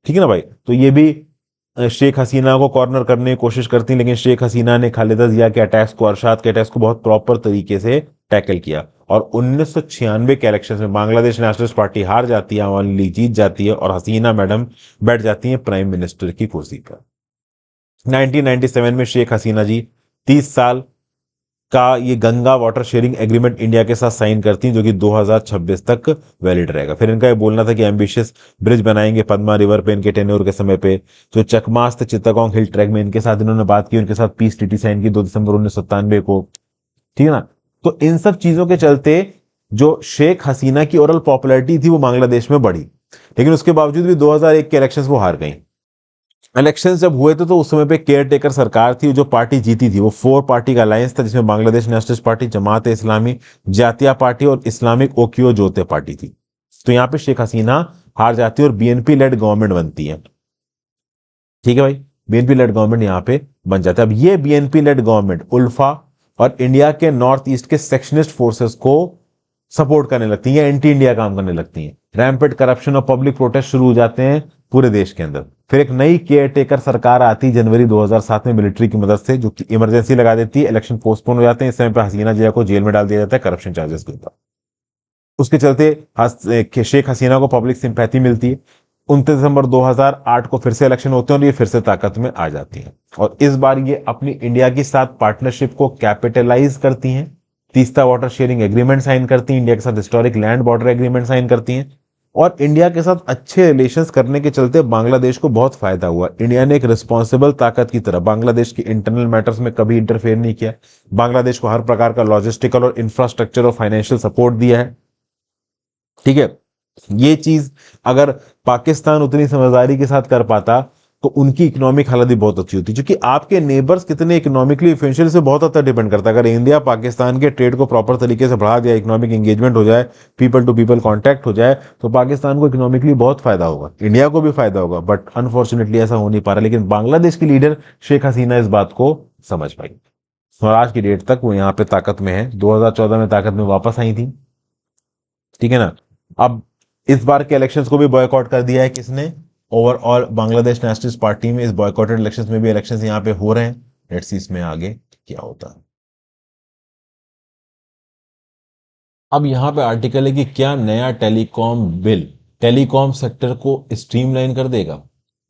ठीक है ना भाई। तो ये भी शेख हसीना को कॉर्नर करने की कोशिश करती, लेकिन शेख हसीना ने खालिदा जिया के अटैक्स को, अरशाद के अटैक्स को बहुत प्रॉपर तरीके से टैकल किया और 1996 के इलेक्शन में बांग्लादेश नेशनलिस्ट पार्टी हार जाती है, अवामी लीग जीत जाती है और हसीना मैडम बैठ जाती है प्राइम मिनिस्टर की कुर्सी पर। 1997 में शेख हसीना जी 30 साल का ये Ganga water sharing agreement India के साथ साइन करती हैं, जो कि 2026 तक वैलिड रहेगा। फिर इनका ये बोलना था कि एम्बिशियस ब्रिज बनाएंगे पद्मा रिवर पे इनके टेन्योर के समय पे। जो चकमास्त चित्तगोंग हिल ट्रैक में इनके साथ इन्होंने बात की, उनके साथ पीस ट्रीटी साइन की 2 दिसंबर 1997 को। ठीक है ना। तो इन सब चीजों के चलते जो शेख हसीना की ओवरऑल पॉपुलैरिटी थी वो बांग्लादेश में बढ़ी, लेकिन उसके बावजूद भी 2001 के इलेक्शंस वो हार गई। इलेक्शन जब हुए थे तो उस समय पे केयर टेकर सरकार थी, जो पार्टी जीती थी वो 4 पार्टी का अलायंस था, जिसमें बांग्लादेश नेशनलिस्ट पार्टी, जमात इस्लामी, जातिया पार्टी और इस्लामिक ओकियो जोते पार्टी थी। तो यहाँ पे शेख हसीना हार जाती है और बीएनपी लेड गवर्नमेंट बनती है। ठीक है भाई, बीएनपी लेड गवर्नमेंट यहाँ पे बन जाता है। अब ये बीएनपी लेड गवर्नमेंट उल्फा और इंडिया के नॉर्थ ईस्ट के सेक्शनिस्ट फोर्सेस को सपोर्ट करने लगती है, एंटी इंडिया काम करने लगती है। रैम्पेड करप्शन और पब्लिक प्रोटेस्ट शुरू हो जाते हैं पूरे देश के अंदर। फिर एक नई केयर टेकर सरकार आती जनवरी 2007 में मिलिट्री की मदद से, जो कि इमरजेंसी लगा देती है। इलेक्शन पोस्टपोन हो जाते हैं। इस समय पर हसीना जिया को जेल में डाल दिया जाता है करप्शन चार्जेस के ऊपर। उसके चलते शेख हसीना को पब्लिक सिंपैथी मिलती है। 29 दिसंबर 2008 को फिर से इलेक्शन होते हैं और ये फिर से ताकत में आ जाती हैं। और इस बार ये अपनी इंडिया के साथ पार्टनरशिप को कैपिटलाइज करती हैं। Teesta water sharing agreement sign करती हैं, इंडिया के साथ historic land border agreement sign करती हैं। और इंडिया के साथ अच्छे रिलेशंस करने के चलते बांग्लादेश को बहुत फायदा हुआ। इंडिया ने एक रिस्पॉन्सिबल ताकत की तरह बांग्लादेश की इंटरनल मैटर्स में कभी इंटरफेयर नहीं किया। बांग्लादेश को हर प्रकार का लॉजिस्टिकल और इंफ्रास्ट्रक्चर और फाइनेंशियल सपोर्ट दिया है। ठीक है, ये चीज अगर पाकिस्तान उतनी समझदारी के साथ कर पाता तो उनकी इकोनॉमिक हालत भी बहुत अच्छी होती, क्योंकि आपके नेबर्स कितने इकोनॉमिकली इफिशियल से बहुत हद तक डिपेंड करता है। अगर इंडिया पाकिस्तान के ट्रेड को प्रॉपर तरीके से बढ़ा दिया, इकोनॉमिक एंगेजमेंट हो जाए, पीपल टू पीपल कांटेक्ट हो जाए, तो पाकिस्तान को इकोनॉमिकली बहुत फायदा होगा, इंडिया को भी फायदा होगा। बट अनफॉर्चुनेटली ऐसा हो नहीं पा रहा। लेकिन बांग्लादेश की लीडर शेख हसीना इस बात को समझ पाई और आज की डेट तक वो यहाँ पे ताकत में है। 2014 में ताकत में वापस आई थी। ठीक है ना। अब इस बार के इलेक्शंस को भी बॉयकॉट कर दिया है किसने? ओवरऑल बांग्लादेश नेशनलिस्ट पार्टी में। इस बॉयकॉटेड इलेक्शंस में भी इलेक्शंस यहाँ पे हो रहे हैं। लेट्स सी इसमें आगे क्या होता है। अब यहाँ पे आर्टिकल है कि क्या नया टेलीकॉम बिल टेलीकॉम सेक्टर को स्ट्रीमलाइन कर देगा।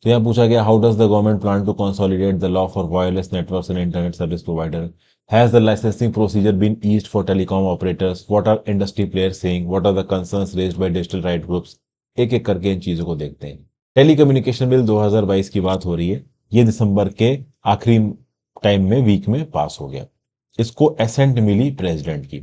तो यहाँ पूछा गया, how does the government plan to consolidate the law for wireless networks and internet service provider? Has the licensing procedure been eased for telecom operators? What are industry players saying? What are the concerns raised by digital right groups? एक एक करके इन चीजों को देखते हैं। टेलीकम्युनिकेशन बिल 2022 की बात हो रही है। ये दिसंबर के आखिरी टाइम में, वीक में पास हो गया। इसको एसेंट मिली प्रेसिडेंट की।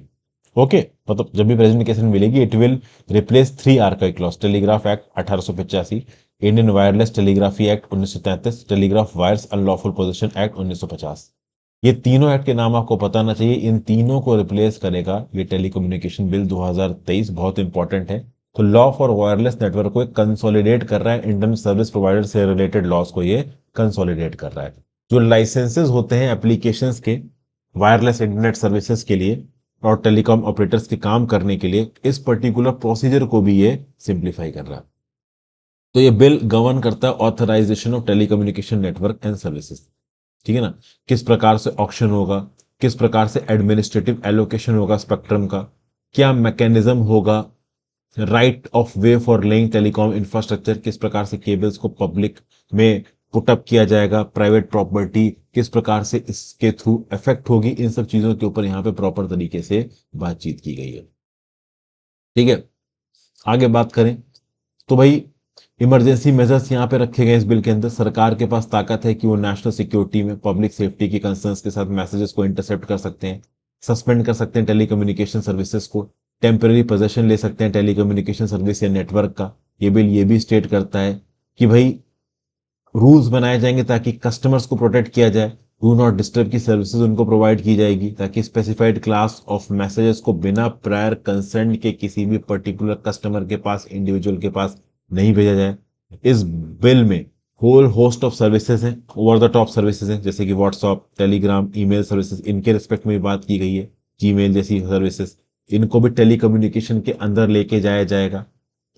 ओके, मतलब जब भी प्रेसिडेंट की एसेंट मिलेगी, it will replace 3 archive clause: telegraph act 1885, Indian wireless telegraphy act 1933, telegraph wires unlawful position act 1950। ये तीनों एक्ट के नाम आपको पता ना चाहिए। इन तीनों को रिप्लेस करेगा ये टेलीकम्युनिकेशन बिल 2023। बहुत इंपॉर्टेंट है। तो लॉ फॉर वायरलेस नेटवर्क को कंसोलिडेट कर रहा है, इंटरनेट सर्विस प्रोवाइडर से रिलेटेड लॉस को ये कंसोलिडेट कर रहा है। जो लाइसेंसेस होते हैं एप्लीकेशंस के, वायरलेस इंटरनेट सर्विसेज के लिए और टेलीकॉम ऑपरेटर्स के काम करने के लिए, इस पर्टिकुलर प्रोसीजर को भी ये सिंप्लीफाई कर रहा है। तो ये बिल गवर्न करता है authorisation of telecommunication network and services. ठीक है ना। किस प्रकार से ऑक्शन होगा, किस प्रकार से एडमिनिस्ट्रेटिव एलोकेशन होगा स्पेक्ट्रम का, क्या मैकेनिज्म होगा, right of way for laying telecom infrastructure, किस प्रकार से केबल्स को पब्लिक में पुटअप किया जाएगा, प्राइवेट प्रॉपर्टी किस प्रकार से इसके थ्रू इफेक्ट होगी, इन सब चीजों के ऊपर यहाँ पे प्रॉपर तरीके से बातचीत की गई है। ठीक है, आगे बात करें तो भाई इमरजेंसी मेजर्स यहाँ पे रखे गए इस बिल के अंदर। सरकार के पास ताकत है कि वो नेशनल सिक्योरिटी में पब्लिक सेफ्टी की कंसर्न्स के साथ मैसेजेस को इंटरसेप्ट कर सकते हैं, सस्पेंड कर सकते हैं टेलीकम्युनिकेशन सर्विसेज को, टेम्पररी पोजेशन ले सकते हैं टेलीकम्युनिकेशन सर्विस या नेटवर्क का। ये बिल ये भी स्टेट करता है कि भाई रूल्स बनाए जाएंगे ताकि कस्टमर्स को प्रोटेक्ट किया जाए। डू नॉट डिस्टर्ब की सर्विसेज उनको प्रोवाइड की जाएगी ताकि स्पेसिफाइड क्लास ऑफ मैसेजेस को बिना प्रायर कंसेंट के किसी भी पर्टिकुलर कस्टमर के पास, इंडिविजुअल के पास नहीं भेजा जाए। इस बिल में होल होस्ट ऑफ सर्विसेज हैं, ओवर द टॉप सर्विसेज हैं, जैसे कि व्हाट्सएप, टेलीग्राम, ईमेल सर्विसेज, इनके रिस्पेक्ट में बात की गई है। जीमेल जैसी सर्विसेज, इनको भी टेलीकम्युनिकेशन के अंदर लेके जाया जाएगा।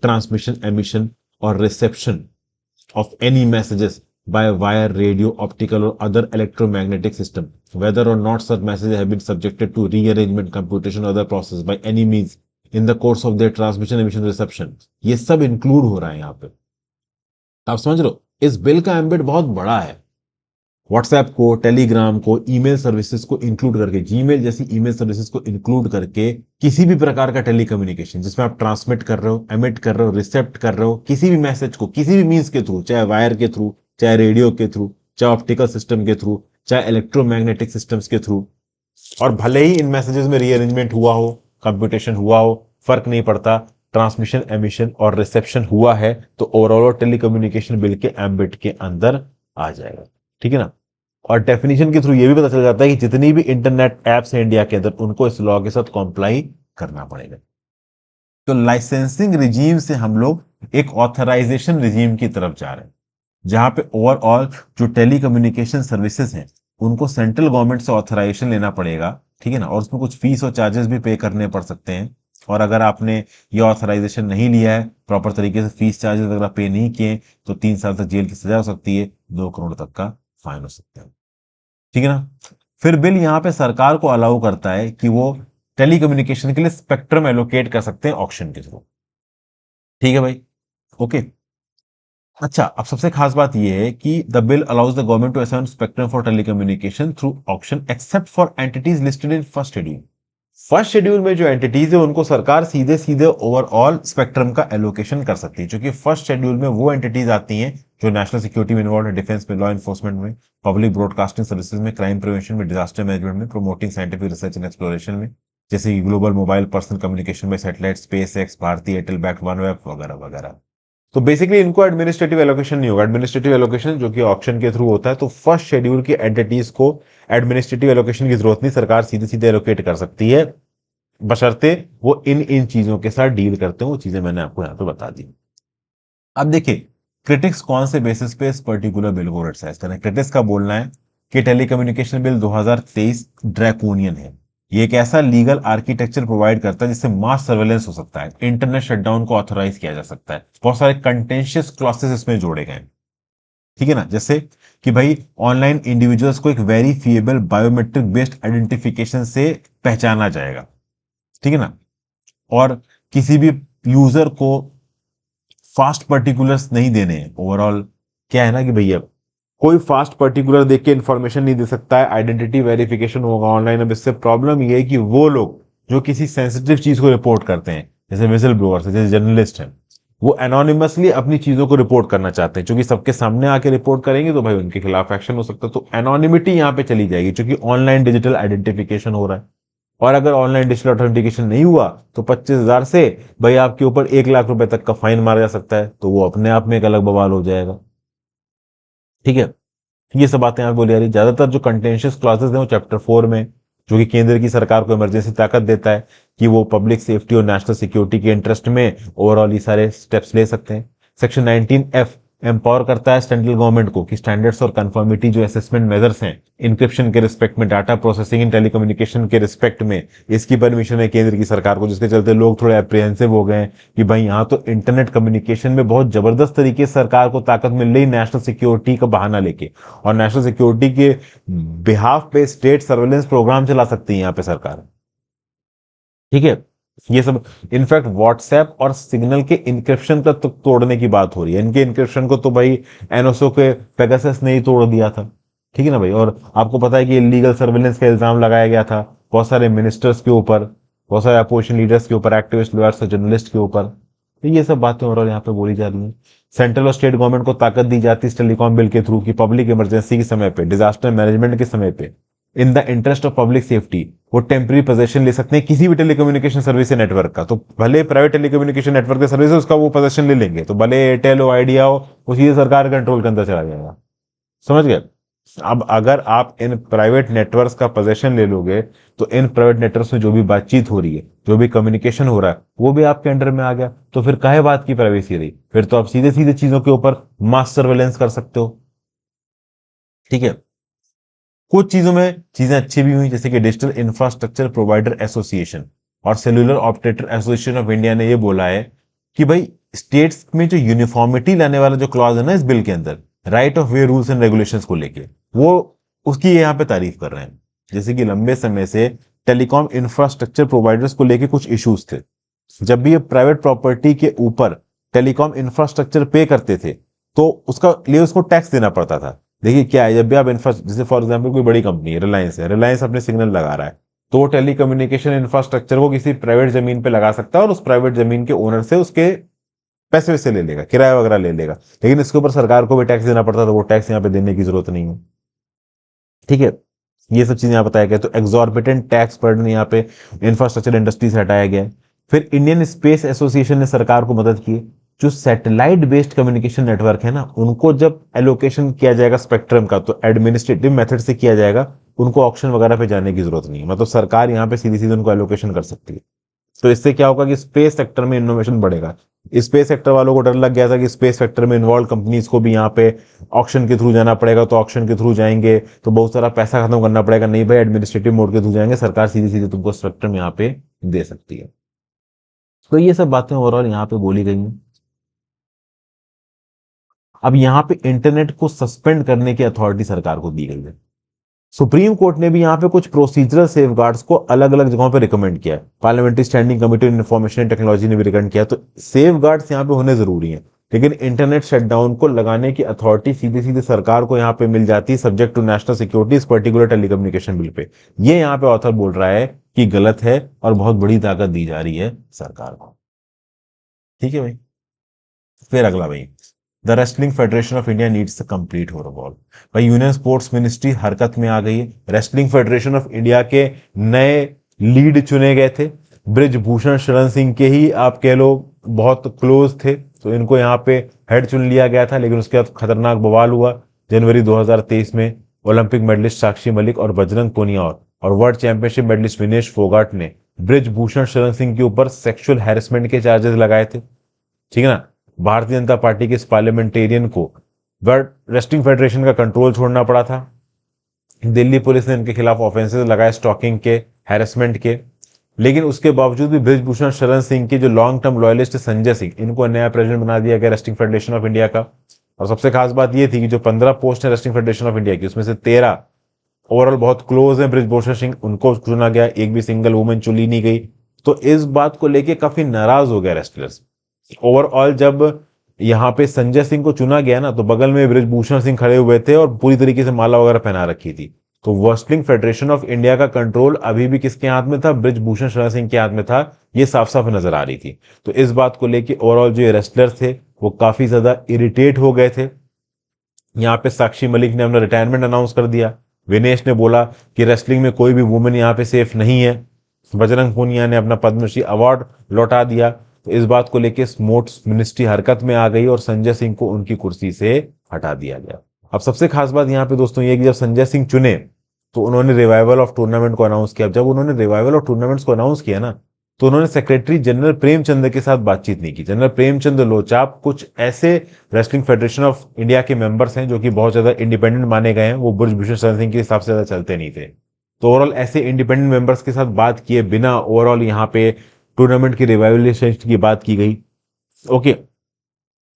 ट्रांसमिशन, एमिशन और reception of any messages by wire, radio, optical or other electromagnetic system, whether or not such messages have been subjected to rearrangement, computation or other process by any means in the course of their transmission, emission, reception, ये सब इंक्लूड हो रहा है यहाँ पे। आप समझ लो इस बिल का एम्बिट बहुत बड़ा है। व्हाट्सएप को, टेलीग्राम को, ईमेल सर्विसेज को इंक्लूड करके, जीमेल जैसी ईमेल सर्विसेज को इंक्लूड करके किसी भी प्रकार का टेलीकम्युनिकेशन जिसमें आप ट्रांसमिट कर रहे हो, एमिट कर रहे हो, रिसेप्ट कर रहे हो, किसी भी मैसेज को किसी भी मीन्स के थ्रू, चाहे वायर के थ्रू, चाहे रेडियो के थ्रू, चाहे ऑप्टिकल सिस्टम के थ्रू, चाहे इलेक्ट्रोमैग्नेटिक सिस्टम्स के थ्रू, और भले ही इन मैसेजेस में रीअरेंजमेंट हुआ हो, कंप्यूटेशन हुआ हो, फर्क नहीं पड़ता। ट्रांसमिशन, एमिशन और रिसेप्शन हुआ है तो ओवरऑल टेलीकम्युनिकेशन बिल के एम्बिट के अंदर आ जाएगा। ठीक है ना। और डेफिनेशन के थ्रू ये भी पता चल जाता है कि जितनी भी इंटरनेट एप्स हैं इंडिया के अंदर उनको इस लॉ के साथ कॉम्प्लाई करना पड़ेगा। तो लाइसेंसिंग रिजीम से हम लोग एक ऑथराइजेशन रिजीम की तरफ जा रहे हैं, जहां पे ओवरऑल जो टेलीकम्युनिकेशन सर्विसेज हैं उनको सेंट्रल गवर्नमेंट से ऑथराइजेशन लेना पड़ेगा। ठीक है ना। और उसमें कुछ फीस और चार्जेस भी पे करने पड़ सकते हैं। और अगर आपने ये ऑथराइजेशन नहीं लिया है प्रॉपर तरीके से, फीस चार्जेस वगैरह पे नहीं किए, तो 3 साल तक जेल की सजा हो सकती है, 2 करोड़ तक का फाइन हो सकता है। ठीक है ना। फिर बिल यहाँ पे सरकार को अलाउ करता है कि वो टेलीकम्युनिकेशन के लिए स्पेक्ट्रम एलोकेट कर सकते हैं ऑक्शन के थ्रू। ठीक है भाई। ओके। अच्छा, अब सबसे खास बात यह है कि the bill allows the government to assign spectrum for telecommunication through auction except for entities listed in first schedule. First schedule में जो एंटिटीज है उनको सरकार सीधे सीधे ओवरऑल स्पेक्ट्रम का एलोकेशन कर सकती है, क्योंकि फर्स्ट शेड्यूल में वो एंटिटीज आती हैं जो नेशनल सिक्योरिटी में इन्वॉल्व है, डिफेंस में, लॉ एनफोर्समेंट में, पब्लिक ब्रॉडकास्टिंग सर्विसेज में, क्राइम प्रिवेंशन में, डिजास्टर मैनेजमेंट में, promoting scientific research and exploration में, जैसे कि ग्लोबल मोबाइल पर्सनल कम्युनिकेशन में, satellite, SpaceX, Bharti Airtel, back OneWeb वगैरह वगैरह। तो बेसिकली इनको एडमिनिस्ट्रेटिव एलोकेशन नहीं होगा। एडमिनिस्ट्रेटिव एलोकेशन जो कि ऑक्शन के थ्रू होता है, तो फर्स्ट शेड्यूल की एंटिटीज को एडमिनिस्ट्रेटिव एलोकेशन की जरूरत नहीं, सरकार सीधे सीधे एलोकेट कर सकती है, बशर्ते वो इन इन चीजों के साथ डील करते हो। वो चीजें मैंने आपको यहां पे बता दी। अब देखिए, क्रिटिक्स कौन से बेसिस पे इस पर्टिकुलर बिल को क्रिटिसाइज करें। क्रिटिक्स का बोलना है कि टेलीकम्युनिकेशन बिल 2023 ड्रैकोनियन है। ये एक ऐसा लीगल आर्किटेक्चर प्रोवाइड करता है जिससे मास सर्वेलेंस हो सकता है, इंटरनेट शटडाउन को ऑथोराइज किया जा सकता है, बहुत सारे कंटेंशियस क्लॉसेस इसमें जोड़े गए हैं। ठीक है ना। जैसे कि भाई ऑनलाइन इंडिविजुअल्स को एक वेरीफिएबल बायोमेट्रिक बेस्ड आइडेंटिफिकेशन से पहचाना जाएगा। ठीक है ना। और किसी भी यूजर को फास्ट पर्टिकुलर्स नहीं देने हैं। ओवरऑल क्या है ना कि भैया कोई फास्ट पर्टिकुलर देख के इंफॉर्मेशन नहीं दे सकता है, आइडेंटिटी वेरिफिकेशन होगा ऑनलाइन। अब इससे प्रॉब्लम ये है कि वो लोग जो किसी सेंसिटिव चीज को रिपोर्ट करते हैं, जैसे विजिल ब्लोअर्स है, जैसे जर्नलिस्ट हैं, वो एनोनिमसली अपनी चीजों को रिपोर्ट करना चाहते हैं, क्योंकि सबके सामने आके रिपोर्ट करेंगे तो भाई उनके खिलाफ एक्शन हो सकता है। तो एनोनिमिटी यहां पे चली जाएगी, क्योंकि ऑनलाइन डिजिटल आइडेंटिफिकेशन हो रहा है। और अगर ऑनलाइन डिजिटल ऑथेंटिकेशन नहीं हुआ तो 25,000 से भाई आपके ऊपर 1 लाख रुपए तक का फाइन मारा जा सकता है। तो वो अपने आप में एक अलग बवाल हो जाएगा। ठीक है। ये सब बातें यहाँ पे बोली जा रही। ज्यादातर जो कंटेंशियस क्लॉजेस हैं वो चैप्टर 4 में, जो कि केंद्र की सरकार को इमरजेंसी ताकत देता है कि वो पब्लिक सेफ्टी और नेशनल सिक्योरिटी के इंटरेस्ट में ओवरऑल ये सारे स्टेप्स ले सकते हैं। सेक्शन 19F एम्पावर करता है सेंट्रल गवर्नमेंट को कि स्टैंडर्ड्स और कंफर्मिटी जो असेसमेंट मेजर्स हैं इंक्रिप्शन के रिस्पेक्ट में, डाटा प्रोसेसिंग इन टेलीकम्युनिकेशन के रिस्पेक्ट में, इसकी परमिशन है केंद्र की सरकार को। जिसके चलते लोग थोड़े अप्रिहेंसिव हो गए कि भाई यहाँ तो इंटरनेट कम्युनिकेशन में बहुत जबरदस्त तरीके से सरकार को ताकत मिल रही नेशनल सिक्योरिटी का बहाना लेके, और नेशनल सिक्योरिटी के बिहाफ पे स्टेट सर्वेलेंस प्रोग्राम चला सकती है यहाँ पे सरकार। ठीक है। ये सब इनफैक्ट व्हाट्सएप और सिग्नल के इंक्रिप्शन तक तो तोड़ने की बात हो रही है। इनके इंक्रिप्शन को तो भाई एनओसो के पेगासस ने ही तोड़ दिया था। ठीक है ना भाई। और आपको पता है कि लीगल सर्वेलेंस का इल्जाम लगाया गया था बहुत सारे मिनिस्टर्स के ऊपर, बहुत सारे अपोजिशन लीडर्स के ऊपर, एक्टिविस्ट, लॉयर्स और जर्नलिस्ट के ऊपर। तो ये सब बातें ओवरऑल यहाँ पे बोली जा रही है। सेंट्रल और स्टेट गवर्नमेंट को ताकत दी जाती है इस टेलीकॉम बिल के थ्रू कि पब्लिक इमरजेंसी के समय पे, डिजास्टर मैनेजमेंट के समय पे, in the interest of public safety वो टेम्पररी पोजेशन ले सकते हैं किसी भी टेलीकम्युनिकेशन सर्विस नेटवर्क का। तो भले प्राइवेट टेलीकम्युनिकेशन नेटवर्क का सर्विस है उसका वो पोजेशन ले लेंगे, तो भले एयरटेल हो, आइडिया हो, वो सीधे सरकार कंट्रोल के अंदर चला जाएगा। समझ गए। अब अगर आप इन प्राइवेट नेटवर्क्स का पोजेशन ले लोगे तो इन प्राइवेट नेटवर्क्स में जो भी बातचीत हो रही है, जो भी कम्युनिकेशन हो रहा है, वो भी आपके अंडर में आ गया। तो फिर काहे बात की प्राइवेसी रही? फिर तो आप सीधे सीधे चीजों के ऊपर मास सर्वेलेंस कर सकते हो। ठीक है। कुछ चीजों में चीजें अच्छी भी हुई, जैसे कि डिजिटल इंफ्रास्ट्रक्चर प्रोवाइडर एसोसिएशन और cellular operator association of India ने यह बोला है कि भाई स्टेट्स में जो यूनिफॉर्मिटी लाने वाला जो क्लॉज है ना इस बिल के अंदर, right of way rules and regulations को लेके, वो उसकी यहाँ पे तारीफ कर रहे हैं। जैसे कि लंबे समय से टेलीकॉम इंफ्रास्ट्रक्चर प्रोवाइडर्स को लेके कुछ इश्यूज थे। जब भी ये प्राइवेट प्रॉपर्टी के ऊपर टेलीकॉम इंफ्रास्ट्रक्चर पे करते थे तो उसका लिए उसको टैक्स देना पड़ता था। देखिए क्या है, जब भी आप जैसे फॉर एग्जांपल कोई बड़ी कंपनी है, रिलायंस है, रिलायंस अपने सिग्नल लगा रहा है, तो वो टेलीकम्युनिकेशन इंफ्रास्ट्रक्चर को किसी प्राइवेट जमीन पे लगा सकता है और उस प्राइवेट जमीन के ओनर से उसके पैसे वैसे ले लेगा, किराया वगैरह ले लेगा। लेकिन इसके ऊपर सरकार को भी टैक्स देना पड़ता, तो वो टैक्स यहाँ पे देने की जरूरत नहीं है। ठीक है। ये सब चीजें यहाँ बताया गया। तो एग्जॉर्बिटेंट टैक्स बर्डन यहाँ पे इंफ्रास्ट्रक्चर इंडस्ट्री से हटाया गया है। फिर इंडियन स्पेस एसोसिएशन ने सरकार को मदद की जो सैटेलाइट बेस्ड कम्युनिकेशन नेटवर्क है ना, उनको जब एलोकेशन किया जाएगा स्पेक्ट्रम का, तो एडमिनिस्ट्रेटिव मेथड से किया जाएगा, उनको ऑक्शन वगैरह पे जाने की जरूरत नहीं है, मतलब सरकार यहाँ पे सीधी सीधी उनको एलोकेशन कर सकती है। तो इससे क्या होगा कि स्पेस सेक्टर में इनोवेशन बढ़ेगा। स्पेस सेक्टर वालों को डर लग गया था कि स्पेस सेक्टर में इन्वॉल्व कंपनीज को भी यहाँ पे ऑक्शन के थ्रू जाना पड़ेगा, तो ऑक्शन के थ्रू जाएंगे तो बहुत सारा पैसा खत्म करना पड़ेगा। नहीं भाई, एडमिनिस्ट्रेटिव मोड के थ्रू जाएंगे, सरकार सीधी सीधी तुमको स्पेक्ट्रम यहाँ पे दे सकती है। तो ये सब बातें ओवरऑल यहाँ पे बोली गई हैं। अब यहाँ पे इंटरनेट को सस्पेंड करने की अथॉरिटी सरकार को दी गई है। सुप्रीम कोर्ट ने भी यहाँ पे कुछ प्रोसीजरल सेफगार्ड्स को अलग अलग जगहों पे रिकमेंड किया है। Parliamentary standing committee on information and technology ने भी रिकमेंड किया। तो सेफगार्ड्स यहाँ पे होने जरूरी हैं, लेकिन इंटरनेट शटडाउन को लगाने की अथॉरिटी सीधी सीधी सरकार को यहाँ पे मिल जाती है, सब्जेक्ट टू नेशनल सिक्योरिटी, इस पर्टिकुलर टेलीकम्युनिकेशन बिल पे। ये यहाँ पे ऑथर बोल रहा है कि गलत है और बहुत बड़ी ताकत दी जा रही है सरकार को। ठीक है भाई। फिर अगला भाई, the wrestling federation of India needs complete overall. भाई यूनियन स्पोर्ट्स मिनिस्ट्री हरकत में आ गई है। रेसलिंग फेडरेशन ऑफ इंडिया के नए लीड चुने गए थे। ब्रिजभूषण शरण सिंह के ही आप कह लो बहुत क्लोज थे, तो इनको यहाँ पे हेड चुन लिया गया था। लेकिन उसके बाद खतरनाक बवाल हुआ जनवरी 2023 में। ओलंपिक मेडलिस्ट साक्षी मलिक और बजरंग पूनिया और world championship medallist Vinesh Phogat ने ब्रिजभूषण शरण सिंह के ऊपर सेक्सुअल हैरेसमेंट के चार्जेस लगाए थे। ठीक है ना। भारतीय जनता पार्टी के इस पार्लियामेंटेरियन को वर्ल्ड रेसलिंग फेडरेशन का कंट्रोल छोड़ना पड़ा था। दिल्ली पुलिस ने इनके खिलाफ ऑफेंसेस लगाए, स्टॉकिंग के, हैरेसमेंट के। लेकिन उसके बावजूद भी ब्रिजभूषण शरण सिंह के जो long term loyalist Sanjay Singh, इनको नया प्रेसिडेंट बना दिया गया रेसलिंग फेडरेशन ऑफ इंडिया का। और सबसे खास बात यह थी कि जो 15 पोस्ट है रेसलिंग फेडरेशन ऑफ इंडिया की, उसमें से 13 ओवरऑल बहुत क्लोज है ब्रिजभूषण सिंह, उनको चुना गया। एक भी सिंगल वुमेन चुनी नहीं गई। तो इस बात को लेके काफी नाराज हो गया रेसलर्स। ओवरऑल जब यहाँ पे संजय सिंह को चुना गया ना, तो बगल में ब्रिजभूषण सिंह खड़े हुए थे और पूरी तरीके से माला वगैरह पहना रखी थी। तो रेसलिंग फेडरेशन ऑफ इंडिया का कंट्रोल अभी भी किसके हाथ में था? ब्रिजभूषण शरण सिंह के हाथ में था। ये साफ साफ नजर आ रही थी। तो इस बात को लेके ओवरऑल जो रेसलर्स थे वो काफी ज्यादा इरिटेट हो गए थे। यहाँ पे साक्षी मलिक ने अपना रिटायरमेंट अनाउंस कर दिया। विनेश ने बोला कि रेसलिंग में कोई भी वुमेन यहाँ पे सेफ नहीं है। बजरंग पूनिया ने अपना पद्मश्री अवार्ड लौटा दिया। तो इस बात को लेकर स्पोर्ट्स मिनिस्ट्री हरकत में आ गई और संजय सिंह को उनकी कुर्सी से हटा दिया गया। अब सबसे खास बात यहाँ पे दोस्तों ये कि जब संजय सिंह चुने तो उन्होंने रिवाइवल ऑफ टूर्नामेंट को अनाउंस किया। जब उन्होंने रिवाइवल ऑफ टूर्नामेंट्स को अनाउंस किया ना, तो उन्होंने सेक्रेटरी जनरल प्रेमचंद के साथ बातचीत नहीं की। जनरल प्रेमचंद लोचाप कुछ ऐसे रेसलिंग फेडरेशन ऑफ इंडिया के मेंबर्स हैं जो कि बहुत ज्यादा इंडिपेंडेंट माने गए हैं। वो ब्रिजभूषण शरण सिंह के हिसाब से ज्यादा चलते नहीं थे। तो ओवरऑल ऐसे इंडिपेंडेंट मेंबर्स के साथ बात किए बिना ओवरऑल यहाँ पे टूर्नामेंट की रिवाइवलाइजेशन की बात की गई। ओके।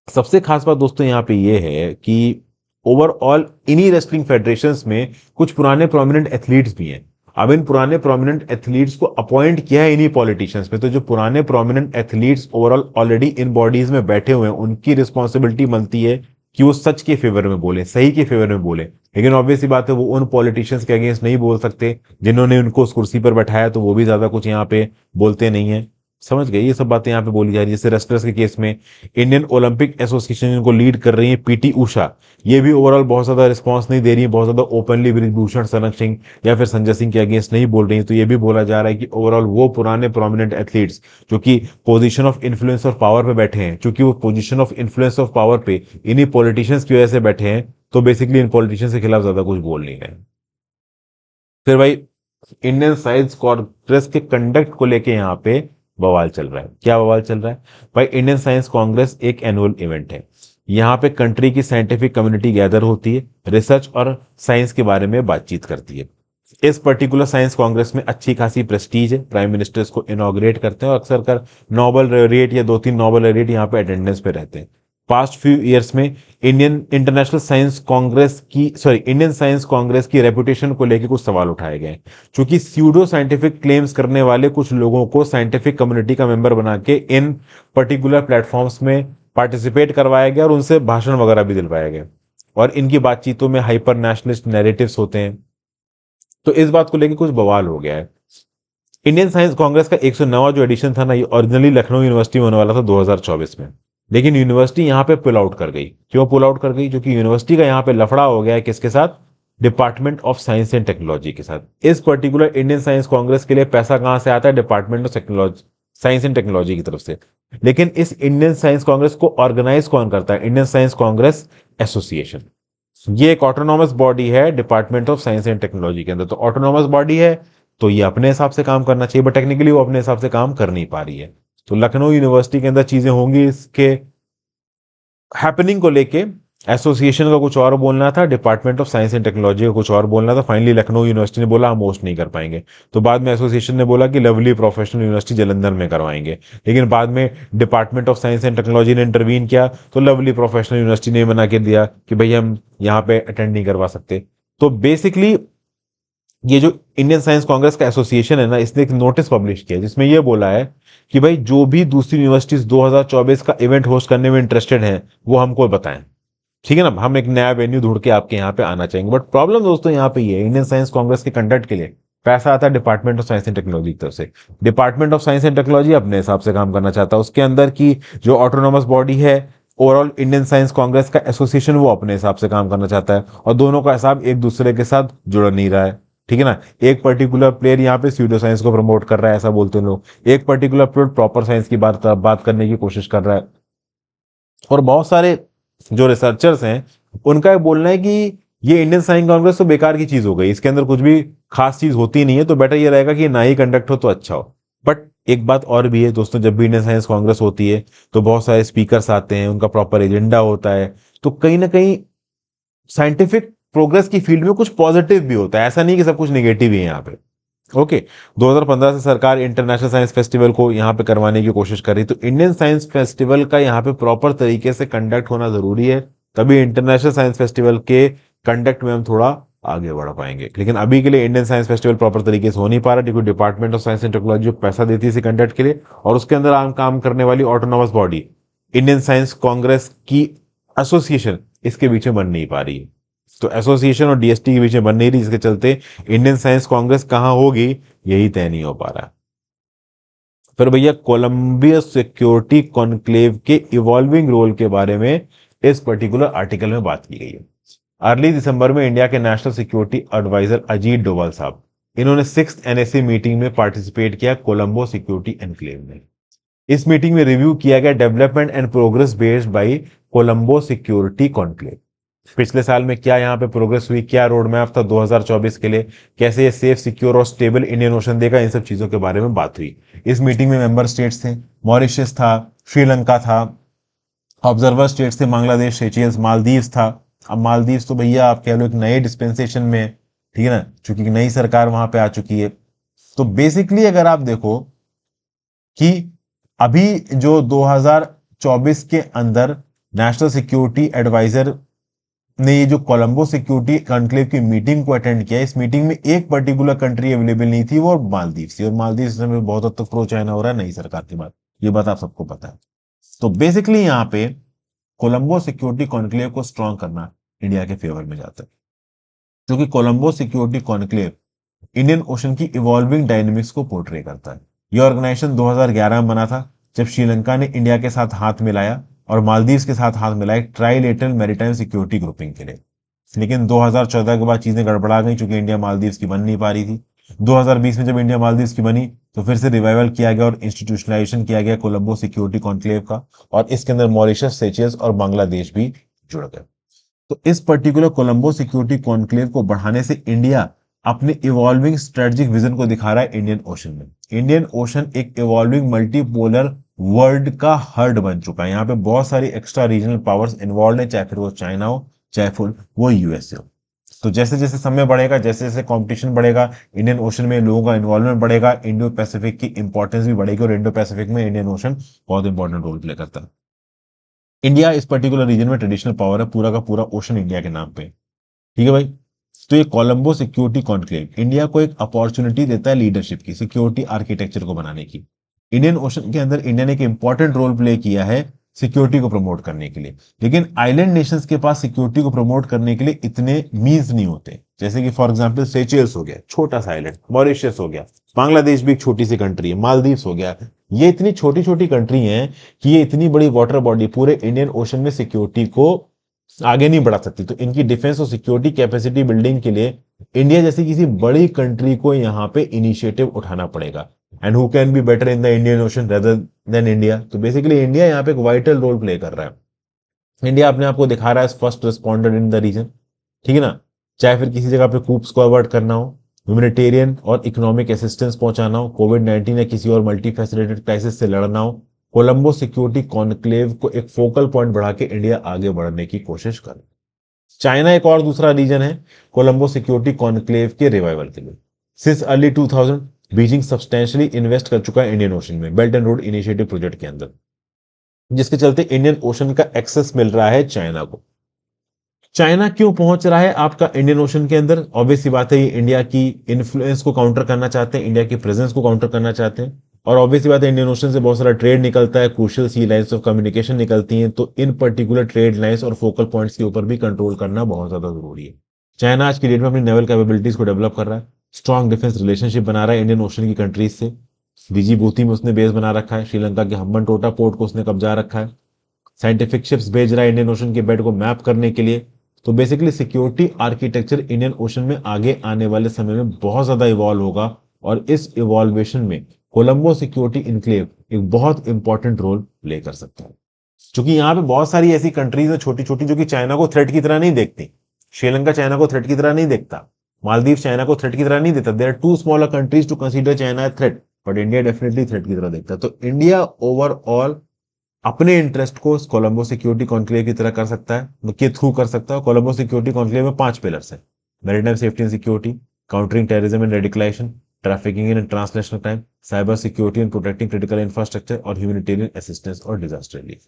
सबसे खास बात दोस्तों यहाँ पे ये है कि ओवरऑल इन्हीं रेसलिंग फेडरेशंस में कुछ पुराने प्रोमिनेंट एथलीट्स भी हैं। अब इन पुराने प्रोमिनेंट एथलीट्स को अपॉइंट किया है इन्हीं पॉलिटिशियंस में। तो जो पुराने prominent athletes overall already in bodies में बैठे हुए हैं, उनकी रिस्पॉन्सिबिलिटी बनती है कि वो सच के फेवर में बोले, सही के फेवर में बोले। लेकिन ऑब्वियसली बात है वो उन पॉलिटिशियंस के अगेंस्ट नहीं बोल सकते जिन्होंने उनको उस कुर्सी पर बैठाया। तो वो भी ज्यादा कुछ यहाँ पे बोलते नहीं है। समझ गए? ये सब बातें यहाँ पे बोली जा रही है। जैसे रेसलर्स के केस में इंडियन ओलंपिक एसोसिएशन इनको लीड कर रही है पीटी उषा, ये भी ओवरऑल बहुत ज्यादा रिस्पांस नहीं दे रही है, बहुत ज्यादा ओपनली ब्रिजभूषण शरण सिंह या फिर संजय सिंह के अगेंस्ट नहीं बोल रही है। तो ये भी बोला जा रहा है कि ओवरऑल वो पुराने प्रोमिनेंट एथलीट्स जो कि position of influence of power पे बैठे हैं, क्योंकि वो position of influence of power पे इन्हीं पॉलिटिशियंस की वजह से बैठे हैं, तो बेसिकली इन पॉलिटिशियंस के खिलाफ ज्यादा कुछ बोल नहीं रहे। फिर भाई इंडियन साइंस कांग्रेस के कंडक्ट को लेके यहाँ पे बवाल चल रहा है। क्या बवाल चल रहा है भाई? इंडियन साइंस कांग्रेस एक एनुअल इवेंट है। यहाँ पे कंट्री की साइंटिफिक कम्युनिटी गैदर होती है, रिसर्च और साइंस के बारे में बातचीत करती है। इस पर्टिकुलर साइंस कांग्रेस में अच्छी खासी प्रेस्टीज है। प्राइम मिनिस्टर इसको इनॉग्रेट करते हैं और अक्सर कर नोबेल लॉरेट या 2-3 नोबेल लॉरेट यहाँ पे अटेंडेंस पे रहते हैं। पास्ट फ्यू ईयर्स में इंडियन साइंस कांग्रेस की रेपुटेशन को लेकर कुछ सवाल उठाए गए, क्योंकि स्यूडो साइंटिफिक क्लेम्स करने वाले कुछ लोगों को साइंटिफिक कम्युनिटी का मेंबर बना के इन पर्टिकुलर प्लेटफॉर्म्स में पार्टिसिपेट करवाया गया और उनसे भाषण वगैरह भी दिलवाया गया। और इनकी बातचीतों में हाइपर नेशनलिस्ट नैरेटिव्स होते हैं। तो इस बात को लेकर कुछ बवाल हो गया है। इंडियन साइंस कांग्रेस का 109वां जो एडिशन था ना, ये ओरिजिनली लखनऊ यूनिवर्सिटी में होने वाला था 2024 में। लेकिन यूनिवर्सिटी यहाँ पे पुल आउट कर गई। क्यों पुल आउट कर गई? क्योंकि यूनिवर्सिटी का यहाँ पे लफड़ा हो गया है किसके साथ? Department of science and technology के साथ। इस पर्टिकुलर इंडियन साइंस कांग्रेस के लिए पैसा कहां से आता है? Department of technology, science and technology की तरफ से। लेकिन इस इंडियन साइंस कांग्रेस को ऑर्गेनाइज कौन करता है? Indian science Congress association. ये एक ऑटोनॉमस बॉडी है department of science and technology के अंदर। तो ऑटोनॉमस बॉडी है तो ये अपने हिसाब से काम करना चाहिए, बट टेक्निकली वो अपने हिसाब से काम कर नहीं पा रही है। तो लखनऊ यूनिवर्सिटी के अंदर चीजें होंगी इसके हैपनिंग को लेके। एसोसिएशन का कुछ और बोलना था, department of science and technology का कुछ और बोलना था। फाइनली लखनऊ यूनिवर्सिटी ने बोला हम होस्ट नहीं कर पाएंगे। तो बाद में एसोसिएशन ने बोला कि लवली प्रोफेशनल यूनिवर्सिटी जालंधर में करवाएंगे। लेकिन बाद में department of science and technology ने इंटरवीन किया, तो लवली प्रोफेशनल यूनिवर्सिटी ने मना कर दिया कि भाई हम यहाँ पे अटेंड नहीं करवा सकते। तो बेसिकली ये जो इंडियन साइंस कांग्रेस का एसोसिएशन है ना, इसने एक नोटिस पब्लिश किया जिसमें ये बोला है कि भाई जो भी दूसरी यूनिवर्सिटीज 2024 का इवेंट होस्ट करने में इंटरेस्टेड हैं वो हमको बताएं, ठीक है ना। हम एक नया वेन्यू ढूंढ के आपके यहाँ पे आना चाहेंगे। बट प्रॉब्लम दोस्तों यहाँ पे ये है, इंडियन साइंस कांग्रेस के कंडक्ट के लिए पैसा आता है department of science and technology की तरफ से। Department of science and technology अपने हिसाब से काम करना चाहता है, उसके अंदर की जो ऑटोनोमस बॉडी है ओवरऑल इंडियन साइंस कांग्रेस का एसोसिएशन, वो अपने हिसाब से काम करना चाहता है, और दोनों का हिसाब एक दूसरे के साथ जुड़ नहीं रहा है, ठीक है ना। एक पर्टिकुलर प्लेयर यहाँ पे स्यूडो साइंस को प्रमोट कर रहा है, ऐसा बोलते हैं लोग। एक पर्टिकुलर प्लेयर प्रॉपर साइंस की बात करने की कोशिश कर रहा है। और बहुत सारे जो रिसर्चर्स हैं उनका ये बोलना है कि ये इंडियन साइंस कांग्रेस तो बेकार की चीज हो गई, इसके अंदर कुछ भी खास चीज होती नहीं है, तो बेटर ये रहेगा कि ना ही कंडक्ट हो तो अच्छा हो। बट एक बात और भी है दोस्तों, जब भी इंडियन साइंस कांग्रेस होती है तो बहुत सारे स्पीकर्स आते हैं, उनका प्रॉपर एजेंडा होता है, तो कहीं ना कहीं साइंटिफिक प्रोग्रेस की फील्ड में कुछ पॉजिटिव भी होता है, ऐसा नहीं कि सब कुछ नेगेटिव ही है यहाँ पे। ओके 2015 से सरकार इंटरनेशनल साइंस फेस्टिवल को यहाँ पे करवाने की कोशिश कर रही, तो इंडियन साइंस फेस्टिवल का यहाँ पे प्रॉपर तरीके से कंडक्ट होना जरूरी है, तभी इंटरनेशनल साइंस फेस्टिवल के कंडक्ट में हम थोड़ा आगे बढ़ पाएंगे। लेकिन अभी के लिए इंडियन साइंस फेस्टिवल प्रॉपर तरीके से हो नहीं पा रहा, क्योंकि department of science and technology जो पैसा देती है इसी कंडक्ट के लिए, और उसके अंदर आम काम करने वाली autonomous body Indian science Congress की एसोसिएशन इसके बीच में बन नहीं पा रही है। तो एसोसिएशन और डीएसटी के बीच में बन नहीं रही, जिसके चलते इंडियन साइंस कांग्रेस कहां होगी यही तय नहीं हो पा रहा। फिर भैया कोलंबिया सिक्योरिटी कॉन्क्लेव के इवॉल्विंग रोल के बारे में इस पर्टिकुलर आर्टिकल में बात की गई है। अर्ली दिसंबर में इंडिया के national security adviser Ajit Doval साहब, इन्होंने 6th एनएसए मीटिंग में पार्टिसिपेट किया कोलंबो सिक्योरिटी एनक्लेव में। इस मीटिंग में रिव्यू किया गया development and progress based by Colombo security conclave. पिछले साल में क्या यहाँ पे प्रोग्रेस हुई, क्या रोड मैप था 2024 के लिए, कैसे ये सेफ सिक्योर और स्टेबल इंडियन ओशन देगा, इन सब चीजों के बारे में बात हुई। इस मीटिंग में मेंबर स्टेट्स थे, मॉरिशस था, श्रीलंका था, ऑब्जर्वर स्टेट्स थे बांग्लादेश, सेचेल्स, मालदीव्स था। अब मालदीव्स तो भैया आप कह लो एक नए डिस्पेंसेशन में, ठीक है ना, चूंकि नई सरकार वहां पे आ चुकी है। तो बेसिकली अगर आप देखो कि अभी जो 2024 के अंदर नेशनल सिक्योरिटी एडवाइजर ने ये जो कोलंबो सिक्योरिटी कॉन्क्लेव की मीटिंग को अटेंड किया, इस मीटिंग में एक पर्टिकुलर कंट्री अवेलेबल नहीं थी, वो मालदीव थी। और मालदीव में बहुत हद तक प्रो चाइना हो रहा है नई सरकार के बाद, ये बात आप सबको पता है। तो बेसिकली यहाँ पे कोलंबो सिक्योरिटी कॉन्क्लेव को स्ट्रॉन्ग करना इंडिया के फेवर में जाता है, क्योंकि Colombo security conclave Indian ocean की इवॉल्विंग डायनेमिक्स को पोर्ट्रे करता है। यह ऑर्गेनाइजेशन 2011 में बना था, जब श्रीलंका ने इंडिया के साथ हाथ मिलाया और मालदीव के साथ हाथ मिलाया ट्राइलेटरल मैरीटाइम सिक्योरिटी ग्रुपिंग के लिए। लेकिन 2014 के बाद चीजें गड़बड़ा गई, क्योंकि इंडिया मालदीव की बन नहीं पा रही थी। 2020 में जब इंडिया मालदीव की बनी तो फिर से रिवाइवल किया गया और इंस्टीट्यूशनलाइजेशन किया गया कोलंबो सिक्योरिटी कॉन्क्लेव का, और इसके अंदर मॉरिशस, सेचेल्स और बांग्लादेश भी जुड़ गए। तो इस पर्टिकुलर कोलंबो सिक्योरिटी कॉन्क्लेव को बढ़ाने से इंडिया अपने इवॉल्विंग स्ट्रेटेजिक विजन को दिखा रहा है इंडियन ओशन में। इंडियन ओशन एक इवॉल्विंग मल्टीपोलर वर्ल्ड का हर्ड बन चुका है। यहाँ पे बहुत सारी एक्स्ट्रा रीजनल पावर्स इन्वॉल्व है, चाहे फिर वो चाइना हो, चाहे फिर वो यूएसए हो। तो जैसे जैसे समय बढ़ेगा, जैसे जैसे कंपटीशन बढ़ेगा, इंडियन ओशन में लोगों का इन्वॉल्वमेंट बढ़ेगा, इंडो पैसिफिक की इंपॉर्टेंस भी बढ़ेगी, और इंडो पैसिफिक में इंडियन ओशन बहुत इंपॉर्टेंट रोल प्ले करता है। इंडिया इस पर्टिकुलर रीजन में ट्रेडिशनल पावर है, पूरा का पूरा ओशन इंडिया के नाम पे, ठीक है भाई। तो ये कोलंबो सिक्योरिटी कॉन्क्लेव इंडिया को एक अपॉर्चुनिटी देता है लीडरशिप की, सिक्योरिटी आर्किटेक्चर को बनाने की। इंडियन ओशन के अंदर इंडिया ने एक इंपॉर्टेंट रोल प्ले किया है सिक्योरिटी को प्रमोट करने के लिए, लेकिन आइलैंड नेशंस के पास सिक्योरिटी को प्रमोट करने के लिए इतने मीन्स नहीं होते। जैसे कि फॉर एग्जांपल सेचेल्स हो गया, छोटा सा आइलैंड, मॉरिशस हो गया, बांग्लादेश भी एक छोटी सी कंट्री है, मालदीव्स हो गया, ये इतनी छोटी छोटी कंट्री हैं कि ये इतनी बड़ी वाटर बॉडी पूरे इंडियन ओशन में सिक्योरिटी को आगे नहीं बढ़ा सकती। तो इनकी डिफेंस और सिक्योरिटी कैपेसिटी बिल्डिंग के लिए इंडिया जैसी किसी बड़ी कंट्री को यहाँ पे इनिशिएटिव उठाना पड़ेगा। And who can be better in the Indian ocean rather than India. तो बेसिकली इंडिया यहाँ पे एक वाइटल रोल प्ले कर रहा है। इंडिया अपने आप को दिखा रहा है first responder in the region, ठीक है ना। चाहे फिर किसी जगह पे कूप्स को अवॉइड करना हो, ह्यूमैनिटेरियन और इकोनॉमिक असिस्टेंस पहुंचाना हो, कोविड-19 या किसी और मल्टी फैसिलिटेड क्राइसिस से लड़ना हो, कोलंबो सिक्योरिटी कॉन्क्लेव को एक फोकल पॉइंट बढ़ा के इंडिया आगे बढ़ने की कोशिश करे। चाइना एक और दूसरा रीजन है कोलंबो सिक्योरिटी कॉन्क्लेव के रिवाइवल के लिए। Since early 2000 Beijing substantially invest कर चुका है इंडियन ओशन में belt and road initiative project के अंदर, जिसके चलते इंडियन ओशन का एक्सेस मिल रहा है चाइना को। चाइना क्यों पहुंच रहा है आपका इंडियन ओशन के अंदर? ऑब्वियस सी बात है, ये इंडिया की इन्फ्लुएंस को काउंटर करना चाहते हैं, इंडिया की प्रेजेंस को काउंटर करना चाहते हैं। और ऑब्वियस सी बात है, इंडियन ओशन से बहुत सारा ट्रेड निकलता है, crucial sea lines of communication निकलती हैं, तो इन पर्टिकुलर ट्रेड लाइंस और फोकल पॉइंट्स के ऊपर भी कंट्रोल करना बहुत ज्यादा जरूरी है। चाइना आज की डेट में अपनी नेवल कैपेबिलिटीज को डेवलप कर रहा है, स्ट्रॉन्ग डिफेंस रिलेशनशिप बना रहा है इंडियन ओशन की कंट्रीज से। डिजिबूती में उसने बेस बना रखा है, श्रीलंका के हम्बन टोटा पोर्ट को उसने कब्जा रखा है, साइंटिफिक शिप्स भेज रहा है इंडियन ओशन के बेड को मैप करने के लिए। तो basically security architecture Indian ocean में आगे आने वाले समय में बहुत ज्यादा इवॉल्व होगा, और इस इवॉल्वेशन में कोलंबो सिक्योरिटी इनक्लेव एक बहुत इंपॉर्टेंट रोल प्ले कर सकता है। क्योंकि यहाँ पे बहुत सारी ऐसी कंट्रीज है छोटी छोटी जो कि चाइना को थ्रेट की तरह नहीं देखती। श्रीलंका चाइना को थ्रेट की तरह नहीं देखता, मालदीव चाइना को थ्रेट की तरह नहीं देता। There are two smaller countries to consider China threat, but India definitely threat की तरह देखता है। तो इंडिया ओवरऑल अपने इंटरेस्ट को कोलंबो सिक्योरिटी कॉन्क्लेव की तरह कर सकता है, के थ्रू कर सकता है। कोलंबो सिक्योरिटी कॉन्क्लेव में 5 पिलर्स है: maritime safety and security, countering terrorism and radicalisation, trafficking in transnational crime, cyber security and protecting critical infrastructure, और ह्यूमैनिटेरियन असिस्टेंस और डिजास्टर रिलीफ।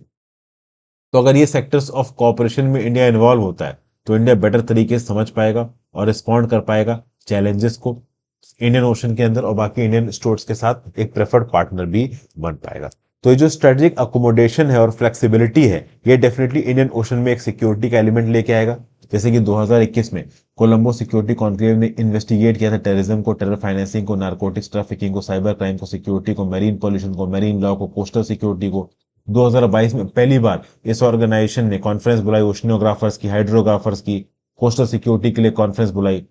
तो अगर ये सेक्टर्स ऑफ कोऑपरेशन में इंडिया इन्वॉल्व होता है तो इंडिया बेटर तरीके से समझ पाएगा और रिस्पॉन्ड कर पाएगा चैलेंजेस को इंडियन ओशन के अंदर, और बाकी इंडियन स्टेट्स के साथ एक प्रेफर्ड पार्टनर भी बन पाएगा। तो ये जो स्ट्रेटेजिक अकोमोडेशन है और फ्लेक्सिबिलिटी है, ये डेफिनेटली इंडियन ओशन में एक सिक्योरिटी का एलिमेंट लेके आएगा। जैसे कि 2021 में कोलंबो सिक्योरिटी कॉन्क्लेव ने इन्वेस्टिगेट किया था टेररिज्म को, टेरर फाइनेंसिंग को, नारकोटिक्स ट्रैफिकिंग को, साइबर क्राइम को, सिक्योरिटी को, मैरीन पॉल्यूशन को, मैरीन लॉ को, कोस्टल सिक्योरिटी को। 2022 में पहली बार इस ऑर्गेनाइजेशन ने कॉन्फ्रेंस बुलाई ओशनियोग्राफर्स की, हाइड्रोग्राफर्स की, कोस्टल सिक्योरिटी के लिए कॉन्फ्रेंस बुलाई,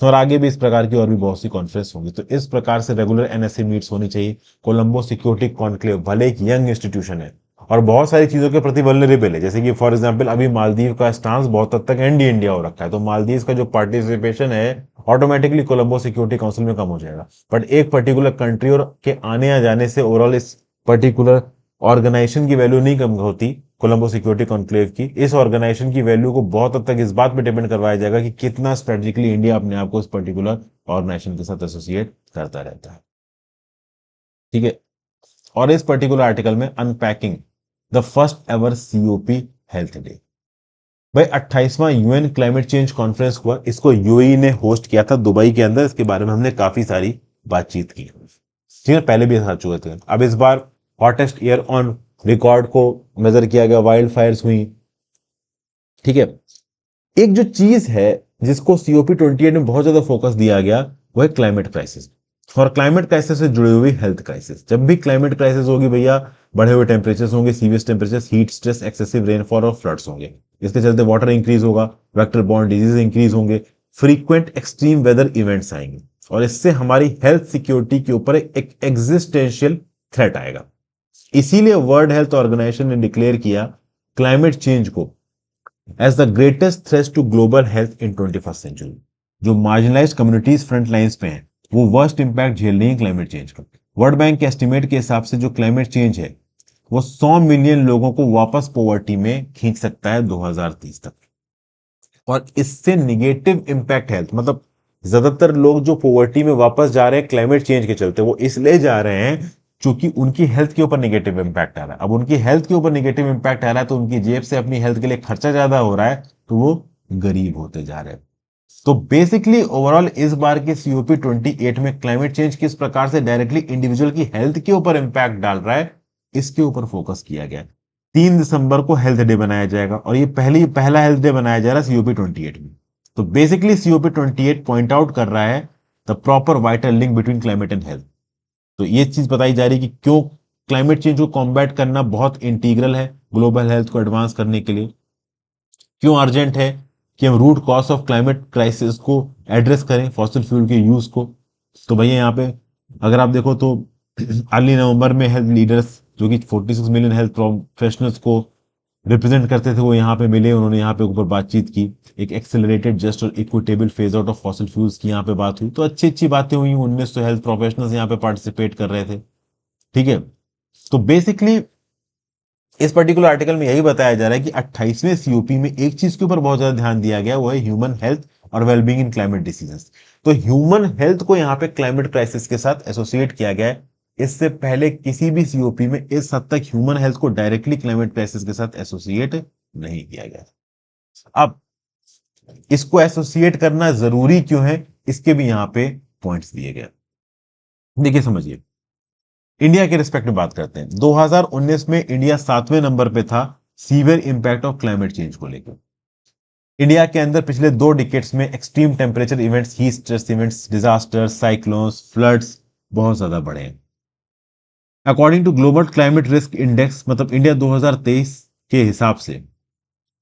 और आगे भी इस प्रकार की और भी बहुत सी कॉन्फ्रेंस होंगी। तो इस प्रकार से रेगुलर एनएसए मीट्स होनी चाहिए। कोलंबो सिक्योरिटी कॉन्क्लेव भले एक यंग इंस्टीट्यूशन है और बहुत सारी चीजों के प्रति वल्नरेबल है, जैसे कि फॉर एग्जांपल अभी मालदीव का स्टांस बहुत हद तक एंटी इंडिया हो रखा है, तो मालदीव का जो पार्टिसिपेशन है ऑटोमेटिकली कोलंबो सिक्योरिटी काउंसिल में कम हो जाएगा। बट एक पर्टिकुलर कंट्री और के आने या जाने से ओवरऑल इस पर्टिकुलर ऑर्गेनाइजेशन की वैल्यू नहीं कम होती। कोलंबो सिक्योरिटी कॉन्क्लेव की इस ऑर्गेनाइजेशन की वैल्यू को बहुत हद तक इस बात पे डिपेंड करवाया जाएगा कि कितना स्ट्रेटेजिकली इंडिया अपने आप को इस पर्टिकुलर ऑर्गेनाइजेशन के साथ एसोसिएट करता रहता है, ठीक है। और इस पर्टिकुलर आर्टिकल में unpacking the first ever COP health day. भाई 28वां यूएन क्लाइमेट चेंज कॉन्फ्रेंस हुआ, इसको यूएई ने होस्ट किया था दुबई के अंदर। इसके बारे में हमने काफी सारी बातचीत की, ठीक है, पहले भी आ चुके थे। अब इस बार हॉटेस्ट ईयर ऑन रिकॉर्ड को मेजर किया गया, वाइल्ड फायर्स हुई, ठीक है। एक जो चीज है जिसको COP28 में बहुत ज्यादा फोकस दिया गया वो है क्लाइमेट क्राइसिस, और क्लाइमेट क्राइसिस से जुड़ी हुई हेल्थ क्राइसिस। जब भी क्लाइमेट क्राइसिस होगी भैया, बढ़े हुए टेम्परेचर्स होंगे, severe temperatures, heat stress, excessive rainfall और फ्लड्स होंगे। इसके चलते वाटर इंक्रीज होगा, वेक्टर बॉर्न डिजीज इंक्रीज होंगे, फ्रीक्वेंट एक्सट्रीम वेदर इवेंट्स आएंगे, और इससे हमारी हेल्थ सिक्योरिटी के ऊपर एक एग्जिस्टेंशियल थ्रेट आएगा। इसीलिए वर्ल्ड हेल्थ ऑर्गेनाइजेशन ने डिक्लेयर किया क्लाइमेट चेंज को as the greatest threat to global health in 21st century. जो मार्जिनलाइज्ड कम्युनिटीज फ्रंट लाइंस पे हैं वो वर्स्ट इंपैक्ट झेल रही है क्लाइमेट चेंज का। वर्ल्ड बैंक के एस्टिमेट के हिसाब से जो क्लाइमेट चेंज है वो 100 मिलियन लोगों को वापस पॉवर्टी में खींच सकता है 2030 तक, और इससे निगेटिव इंपैक्ट हेल्थ, मतलब ज्यादातर लोग जो पॉवर्टी में वापस जा रहे हैं क्लाइमेट चेंज के चलते, वो इसलिए जा रहे हैं क्योंकि उनकी हेल्थ के ऊपर नेगेटिव इंपैक्ट आ रहा है। अब उनकी हेल्थ के ऊपर नेगेटिव इंपैक्ट आ रहा है तो उनकी जेब से अपनी हेल्थ के लिए खर्चा ज्यादा हो रहा है, तो वो गरीब होते जा रहे हैं। तो बेसिकली ओवरऑल इस बार के COP28 में क्लाइमेट चेंज किस प्रकार से डायरेक्टली इंडिविजुअल की हेल्थ के ऊपर इंपैक्ट डाल रहा है, इसके ऊपर फोकस किया गया है। 3 दिसंबर को हेल्थ डे बनाया जाएगा, और ये पहला हेल्थ डे बनाया जा रहा है COP28 में। तो बेसिकली COP28 पॉइंट आउट कर रहा है the proper vital link between climate and health. तो ये चीज बताई जा रही है कि क्यों क्लाइमेट चेंज को कॉम्बैट करना बहुत इंटीग्रल है ग्लोबल हेल्थ को एडवांस करने के लिए, क्यों अर्जेंट है कि हम root cause of climate crisis को एड्रेस करें, फॉसिल फ्यूल के यूज को। तो भैया यहाँ पे अगर आप देखो तो अर्ली नवंबर में हेल्थ लीडर्स जो कि 46 मिलियन हेल्थ प्रोफेशनल्स को रिप्रेजेंट करते थे, वो यहाँ पे मिले, उन्होंने यहाँ पे ऊपर बातचीत की। एक एक्सेलरेटेड जस्ट और equitable phase out of fossil fuels की यहाँ पे बात हुई। तो अच्छी अच्छी बातें हुई, 1900 हेल्थ प्रोफेशनल्स यहाँ पे पार्टिसिपेट कर रहे थे। ठीक है, तो बेसिकली इस पर्टिकुलर आर्टिकल में यही बताया जा रहा है कि 28वें सीओपी में एक चीज के ऊपर बहुत ज्यादा ध्यान दिया गया, वो है ह्यूमन हेल्थ और वेलबींग इन क्लाइमेट डिसीजेस। तो ह्यूमन हेल्थ को यहाँ पे क्लाइमेट क्राइसिस के साथ एसोसिएट किया गया है। इससे पहले किसी भी सीओपी में इस हद तक ह्यूमन हेल्थ को डायरेक्टली क्लाइमेट क्राइसिस के साथ एसोसिएट नहीं किया गया। अब इसको एसोसिएट करना जरूरी क्यों है, इसके भी यहां पे पॉइंट्स दिए गए। देखिए समझिए, इंडिया के रिस्पेक्ट में बात करते हैं। 2019 में इंडिया 7वें नंबर पे था severe impact of climate change को लेकर। इंडिया के अंदर पिछले 2 डिकेड्स में extreme temperature events, heat stress events, disasters, cyclones, floods बहुत ज्यादा बढ़े हैं। According to global climate risk index, मतलब इंडिया 2023 के हिसाब से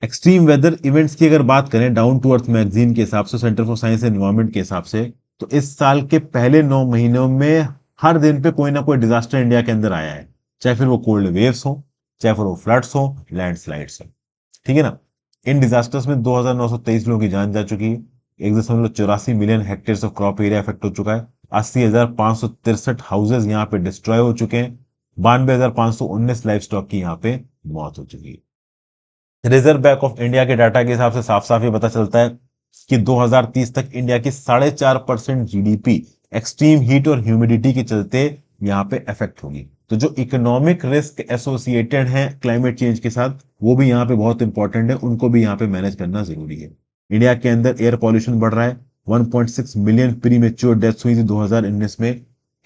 एक्सट्रीम वेदर इवेंट्स की अगर बात करें, डाउन टू अर्थ मैगजीन के हिसाब से, centre for science and environment के हिसाब से, तो इस साल के पहले 9 महीनों में हर दिन पे कोई ना कोई डिजास्टर इंडिया के अंदर आया है। चाहे फिर वो कोल्ड वेव्स हो, चाहे फिर वो फ्लड्स हो, लैंडस्लाइड्स हो। ठीक है ना। इन डिजास्टर्स में 2923 लोगों की जान जा चुकी है। 1.84 million hectare of crop area effect हो चुका है। 80,563 हाउसेज यहाँ पे डिस्ट्रॉय हो चुके हैं। 92,519 लाइफ स्टॉक की यहाँ पे मौत हो चुकी है। रिजर्व बैंक ऑफ इंडिया के डाटा के हिसाब से साफ साफ ये पता चलता है कि 2030 तक इंडिया की 4.5% जीडीपी एक्सट्रीम हीट और ह्यूमिडिटी के चलते यहां पे इफेक्ट होगी। तो जो इकोनॉमिक रिस्क एसोसिएटेड है क्लाइमेट चेंज के साथ, वो भी यहाँ पे बहुत इंपॉर्टेंट है, उनको भी यहाँ पे मैनेज करना जरूरी है। इंडिया के अंदर एयर पॉल्यूशन बढ़ रहा है। 1.6 मिलियन प्रीमेच्योर डेथ्स हुई थी 2019 में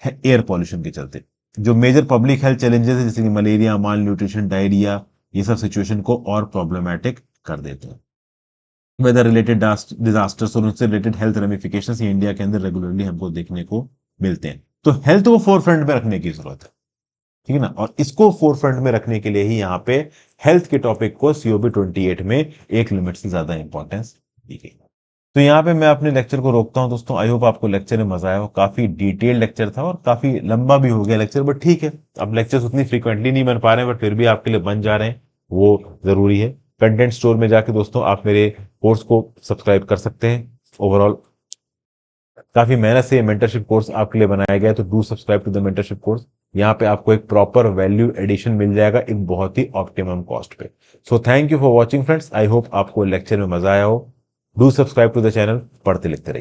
एयर पॉल्यूशन के चलते। जो मेजर पब्लिक हेल्थ चैलेंजेस है, जैसे कि मलेरिया, माल न्यूट्रिशन, डायरिया, ये सब सिचुएशन को और प्रॉब्लमेटिक कर देते हैं। वेदर रिलेटेड डिजास्टर्स और उनसे रिलेटेड हेल्थ रेमिफिकेशंस ये इंडिया के अंदर रेगुलरली हमको देखने को मिलते हैं। तो हेल्थ को फोरफ्रंट में रखने की जरूरत है। ठीक है ना। और इसको फोरफ्रंट में रखने के लिए ही यहाँ पे हेल्थ के टॉपिक को सीओपी 28 में एक लिमिट से ज्यादा इंपॉर्टेंस दी गई। तो यहाँ पे मैं अपने लेक्चर को रोकता हूँ दोस्तों। आई होप आपको लेक्चर में मजा आया हो। काफी डिटेल लेक्चर था और काफी लंबा भी हो गया लेक्चर, बट ठीक है, अब लेक्चर्स उतनी फ्रीक्वेंटली नहीं बन पा रहे हैं, बट फिर भी आपके लिए बन जा रहे हैं, वो जरूरी है। कंटेंट स्टोर में जाके दोस्तों आप मेरे कोर्स को सब्सक्राइब कर सकते हैं। ओवरऑल काफी मेहनत से ये मेंटरशिप कोर्स आपके लिए बनाया गया है, तो do subscribe to the mentorship course. यहाँ पे आपको एक प्रॉपर वैल्यू एडिशन मिल जाएगा एक बहुत ही ऑप्टिमम कॉस्ट पे। So thank you for watching friends. I hope आपको लेक्चर में मजा आया हो। Do subscribe to the channel. पढ़ते लिखते रहिए।